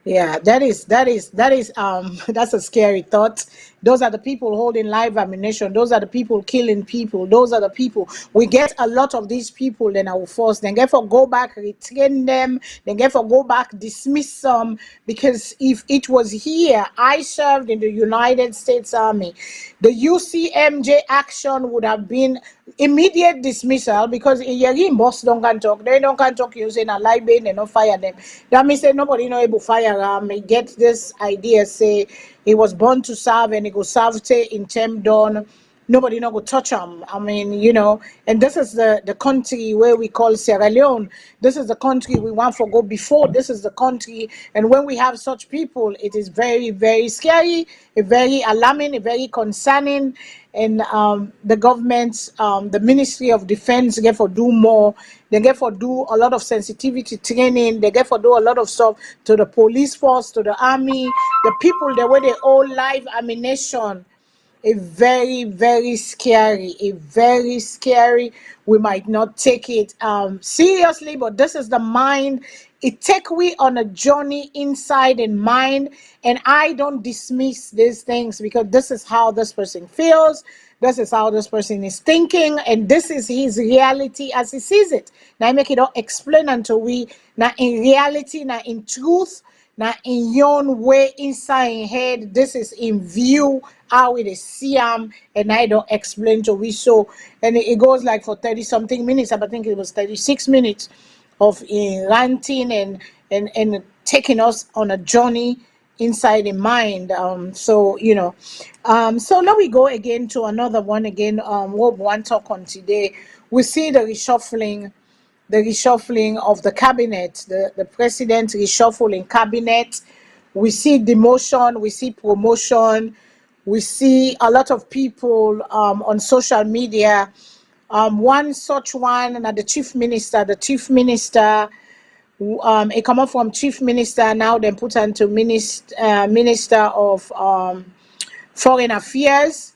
Yeah, that is that's a scary thought. Those are the people holding live ammunition. Those are the people killing people. Those are the people. We get a lot of these people, then I will force. Then therefore go back, retrain them. Then therefore go back, dismiss some. Because if it was here, I served in the United States Army. The UCMJ action would have been immediate dismissal because in boss don't can talk. They don't can talk. You say na lie, they don't fire them. That means say nobody know able fire he get this idea say he was born to serve and he go serve in term done. Nobody not go touch him. I mean, and this is the country where we call Sierra Leone. This is the country we want for go before. This is the country, and when we have such people, it is very, very scary, very alarming, very concerning. And the government, the Ministry of Defense, get for do more. They get for do a lot of sensitivity training. They get for do a lot of stuff to the police force, to the army, the people, the way they all live ammunition. A very, very scary, we might not take it seriously, but this is the mind it take we on a journey inside and mind. And I don't dismiss these things because this is how this person feels, this is how this person is thinking, and this is his reality as he sees it. Now I make it all explain until we now in reality, now in truth, now in your own way inside in head, this is in view how it is see and I don't explain to we. So and it goes like for 30 something minutes. I think it was 36 minutes of ranting and taking us on a journey inside the mind. So so now we go again to another one again. What we want to talk on today, we see the reshuffling of the cabinet, the president reshuffling cabinet. We see demotion, we see promotion, we see a lot of people on social media. One such one, and the chief minister, it come up from chief minister, now then put into minister of foreign affairs.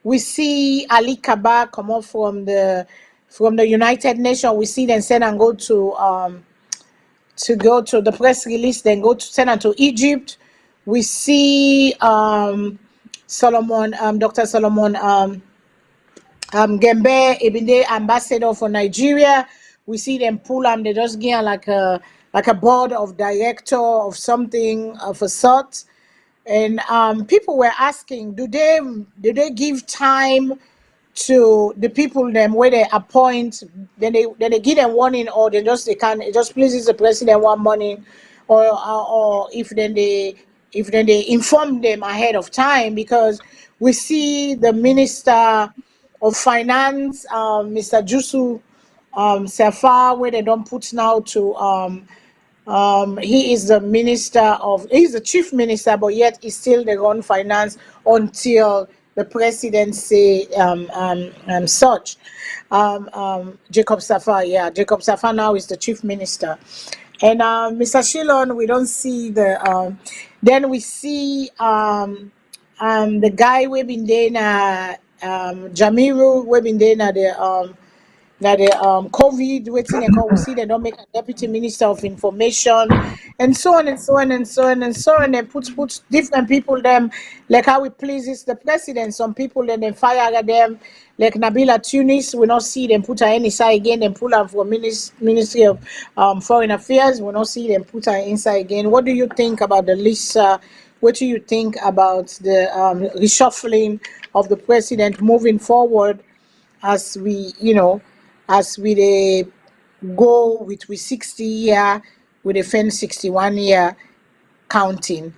We see Ali Kaba come up from the United Nations. We see them send and go to the press release, then go to send to Egypt. We see Solomon, Dr. Solomon Gembe, Ebinde, ambassador for Nigeria. We see them pull they just get like a board of director of something of a sort. And people were asking, do they give time to the people them where they appoint, then they give them warning, or they it just pleases the president one morning, or if they inform them ahead of time. Because we see the minister of finance, Mr. Jusu Safar, where they don't put now to he is he's the chief minister, but yet he's still the run finance until the president say such. Jacob Safar, Jacob Safar now is the chief minister. And Mr. Shillon, we don't see the then we see the guy we've been there Jamiru, we've been there the COVID waiting and we see they don't make a deputy minister of information, and so on and so on and so on and so on, and put different people them like how it pleases the president. Some people then fire them, like Nabila Tunis, we not see them put her inside again, and pull her from Ministry of Foreign Affairs. We not see them put her inside again. What do you think about the list? What do you think about the reshuffling of the president moving forward, as we go with 60 year, with a 61 year counting?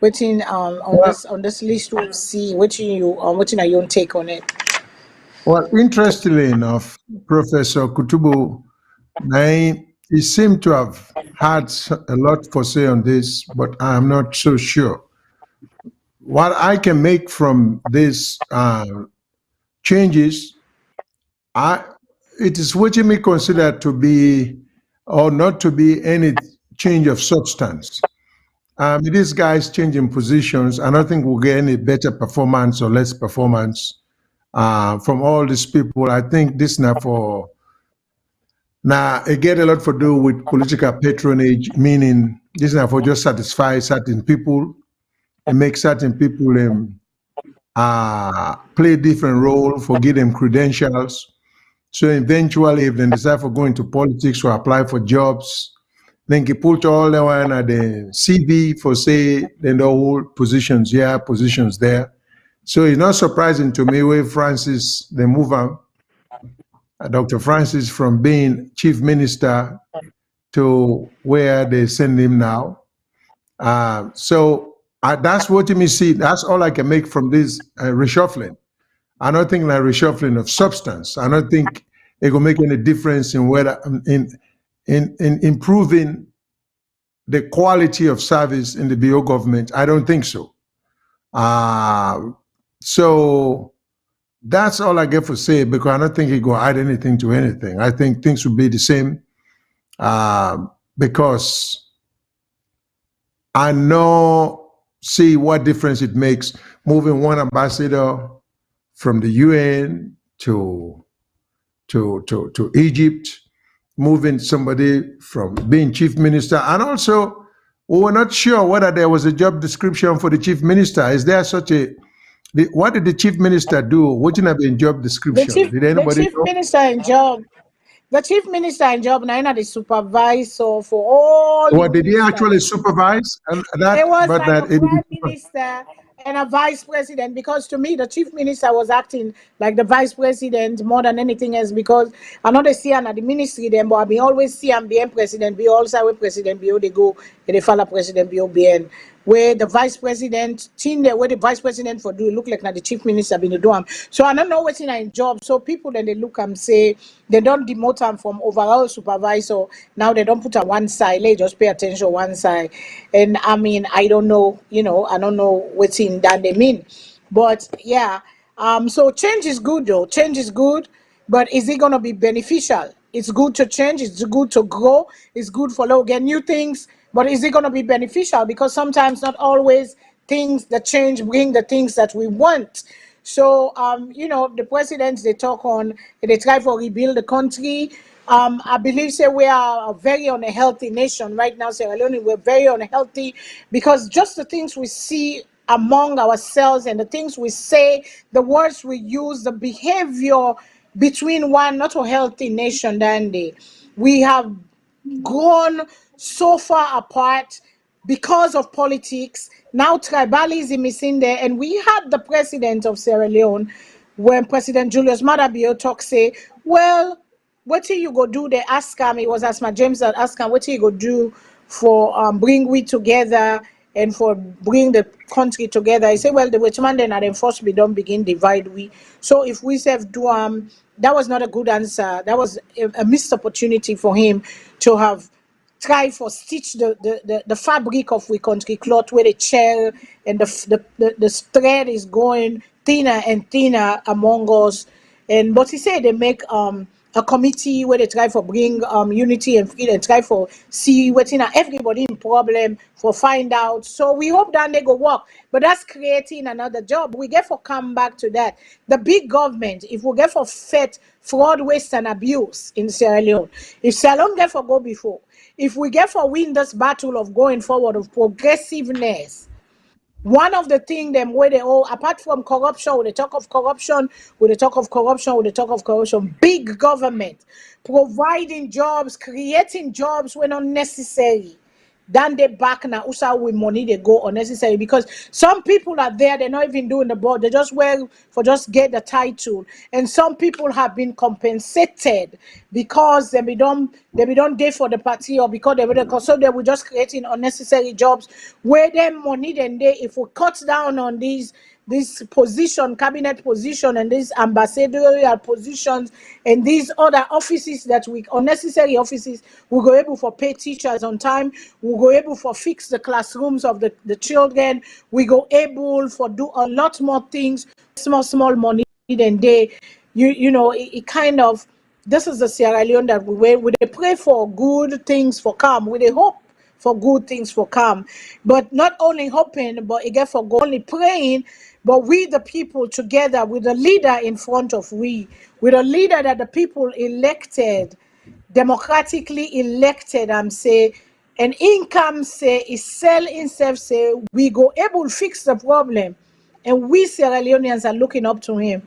Waiting on this list, we'll see what are your take on it.
Well, interestingly enough, Professor Kutubu, he seemed to have had a lot for say on this, but I'm not so sure. What I can make from these changes, it is what you may consider to be or not to be any change of substance. These guys changing positions, I don't think we'll get any better performance or less performance from all these people. I think this it get a lot to do with political patronage, meaning this now for just satisfy certain people and make certain people play different role, for give them credentials. So eventually, if they decide for going to politics or apply for jobs, then you put all the one at the CV for say, then the whole positions here, positions there. So it's not surprising to me where Francis, they move on, Dr. Francis, from being chief minister to where they send him now. So that's what you may see. That's all I can make from this reshuffling. I don't think like reshuffling of substance. I don't think it will make any difference in whether in improving the quality of service in the BO government. I don't think so. So that's all I get to say, because I don't think it will add anything to anything. I think things will be the same because I see what difference it makes moving one ambassador from the UN to Egypt, moving somebody from being chief minister. And also, we were not sure whether there was a job description for the chief minister. Is there such a, what did the chief minister do? What have been job description? Did
The
anybody
chief
know?
minister in job, the chief minister in job now the supervisor for all the
Or did he
ministers.
actually supervise? And that,
It was
but
like a
that it,
prime minister and a vice president, because to me the chief minister was acting like the vice president more than anything else, because I know they see him at the ministry then, but I mean always see him being president, be also with president, be they go and they follow president, be OBN. Where the vice president, team there, where the vice president for do look like now the chief minister been do him. So I don't know what's in a job. So people then they look and say they don't demote him from overall supervisor. Now they don't put on one side, they just pay attention one side. And I mean, I don't know, I don't know what's in that they mean. But yeah, so change is good though. Change is good, but is it gonna be beneficial? It's good to change, it's good to grow, it's good for get new things, but is it gonna be beneficial? Because sometimes not always things that change bring the things that we want. So the presidents they talk on, they try to rebuild the country. I believe say we are a very unhealthy nation right now, Sierra Leone. We're very unhealthy because just the things we see among ourselves and the things we say, the words we use, the behavior between one not a healthy nation, Dandy. We have gone so far apart because of politics. Now tribalism is in there, and we had the president of Sierra Leone when President Julius Maada Bio talk say, well, what you go do? They ask him, it was Asma James that asked him, what you go do for bring we together and for bring the country together? He said, well, the Witchman then and first we don't begin divide we. So if we serve do that was not a good answer. That was a missed opportunity for him to have try for stitch the fabric of we country cloth where the chair and the thread is going thinner and thinner among us. And but he said they make a committee where they try for bring unity and freedom and try for see what's in everybody in problem for find out. So we hope that they go work, but that's creating another job. We get for come back to that. The big government, if we get for fed fraud, waste and abuse in Sierra Leone, if Sierra Leone get for go before, if we get for win this battle of going forward of progressiveness, one of the things them where they all apart from corruption, with the talk of corruption, with the talk of corruption, with the talk of corruption, big government providing jobs, creating jobs when unnecessary. Then they back now also with money they go unnecessary because some people are there, they're not even doing the board, they just wear for just get the title. And some people have been compensated because they be done day for the party or because they were so they were just creating unnecessary jobs where them money then they if we cut down on this position, cabinet position, and these ambassadorial positions, and these other offices that we unnecessary offices, we go able for pay teachers on time, we go able for fix the classrooms of the children, we go able for do a lot more things, small money than they, it kind of, this is the Sierra Leone that we pray for good things for come, we hope for good things for come, but not only hoping, but again for only praying, but we the people together with a leader in front of with a leader that the people elected, democratically elected, say, and income say is sell himself say we go able to fix the problem, and we Sierra Leoneans are looking up to him.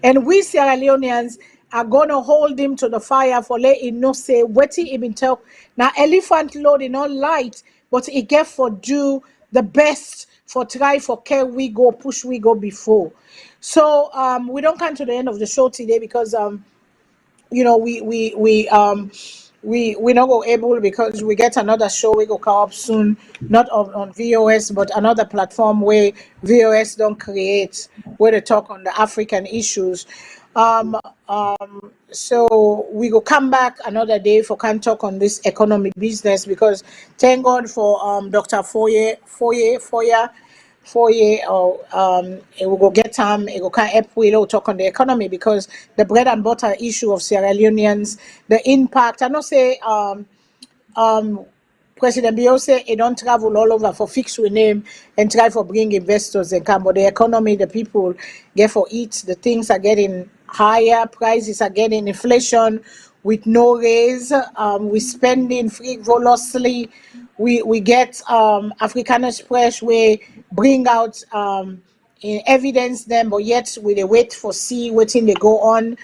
And we Sierra Leoneans are gonna hold him to the fire for let him know say what he been tell. Now elephant load in all light, but he get for do the best for try for care we go push we go before. So we don't come to the end of the show today because we not go able because we get another show we go come up soon, not on VOS but another platform where VOS don't create where they talk on the African issues. So we go come back another day for can talk on this economic business because thank God for Dr. Foye, or it will go get time, it will kind help we talk on the economy because the bread and butter issue of Sierra Leoneans, the impact. I know say President Bio say he don't travel all over for fix with name and try for bring investors and come, but the economy, the people get for eat, the things are getting higher, prices are getting inflation. with no raise. We spending frivolously. We get African Express, we bring out in evidence them, but yet we dey wait for see waiting they go on.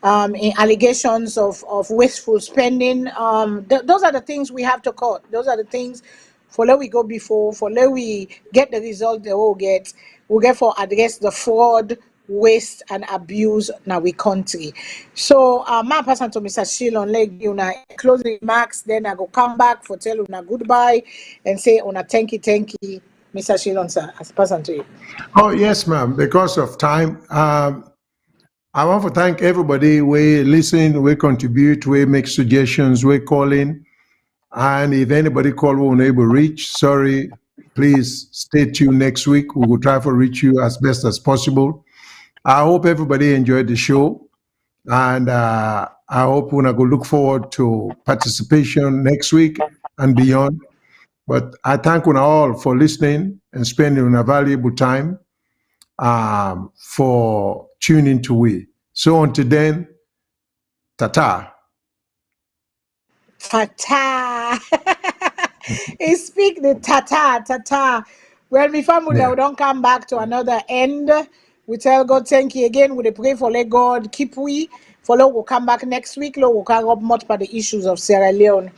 In allegations of wasteful spending. Those are the things we have to cut. Those are the things for let we go before, for let we get the result they will get. We get for address the fraud, waste, and abuse now we country. So my person to Mr. Shilon leg you na closing remarks, then I go come back for tell you na goodbye and say una thank you, Mr. Shilon, sir. As person to you.
Oh, yes, ma'am. Because of time, I want to thank everybody we listen, we contribute, we make suggestions, we call in. And if anybody call we unable to reach, sorry, please stay tuned next week. We will try to reach you as best as possible. I hope everybody enjoyed the show. And I hope we're going to look forward to participation next week and beyond. But I thank you all for listening and spending a valuable time for tuning to we. So until then, ta-ta.
Tata. He speak the tata. Well, my family
Yeah.
we don't come back to another end. We tell God thank you again. We dey pray for let God keep we. For Lord will come back next week. Lord will come up much by the issues of Sierra Leone.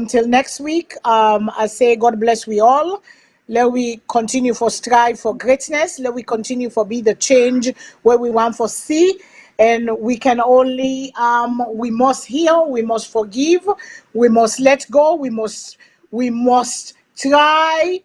Till next week, I say God bless we all. Let we continue for strive for greatness. Let we continue for be the change where we want for see. And we can only we must heal, we must forgive, we must let go, we must strive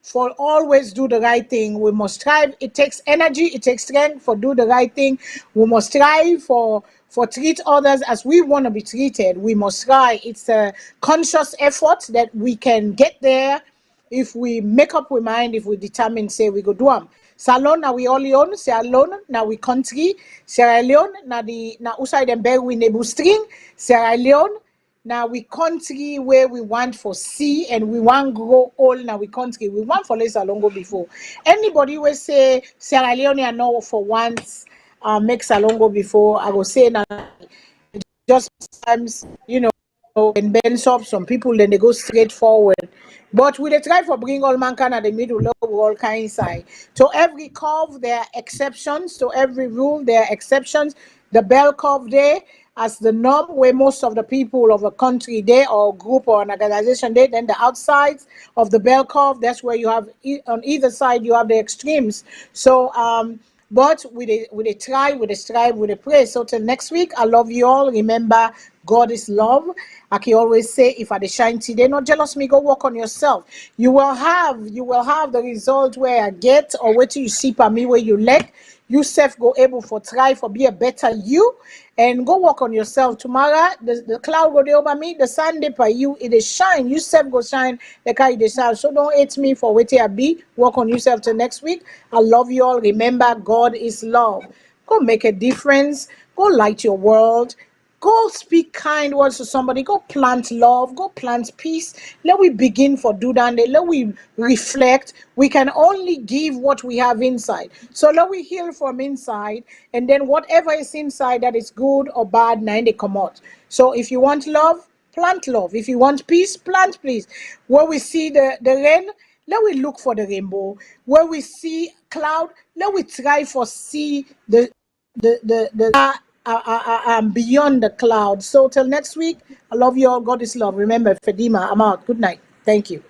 for always do the right thing. We must strive. It takes energy, it takes strength for do the right thing. We must strive for treat others as we want to be treated. We must try. It's a conscious effort that we can get there if we make up we mind, if we determine, say we go do them. Salone now we only own, Salone now we country, Sierra Leone now outside them beg we nebu string, Sierra Leone now we country where we want for see and we want grow all now we country. We want for less Salone go before. Anybody will say Sierra Leone I know for once make Salone go before, I will say now just sometimes, and bend up some people, then they go straight forward. But we dey try for bring all mankind at the middle, love all kind side. To every curve, there are exceptions. To every rule, there are exceptions. The bell curve there, as the norm, where most of the people of a country there, or group or an organization there, then the outsides of the bell curve, that's where you have, on either side, you have the extremes. So, but we dey try, we dey strive, we dey pray. So till next week, I love you all. Remember, God is love. I can always say, if I dey shine today, not jealous me, go work on yourself. You will have the result where I get, or wait till you see by me where you lack. You self go able for try for be a better you, and go work on yourself. Tomorrow, the cloud go dey over me, the sun dey by you, it is shine. You self go shine like how it is shine. So don't hate me for waiting I be. Work on yourself till next week. I love you all. Remember, God is love. Go make a difference. Go light your world. Go speak kind words to somebody. Go plant love. Go plant peace. Let we begin for do that. Let we reflect. We can only give what we have inside. So let we heal from inside. And then whatever is inside that is good or bad, now they come out. So if you want love, plant love. If you want peace, plant peace. Where we see the rain, let we look for the rainbow. Where we see cloud, let we try for see the beyond the cloud. So till next week, I love you all. God is love. Remember, Fedima, I'm out. Good night. Thank you.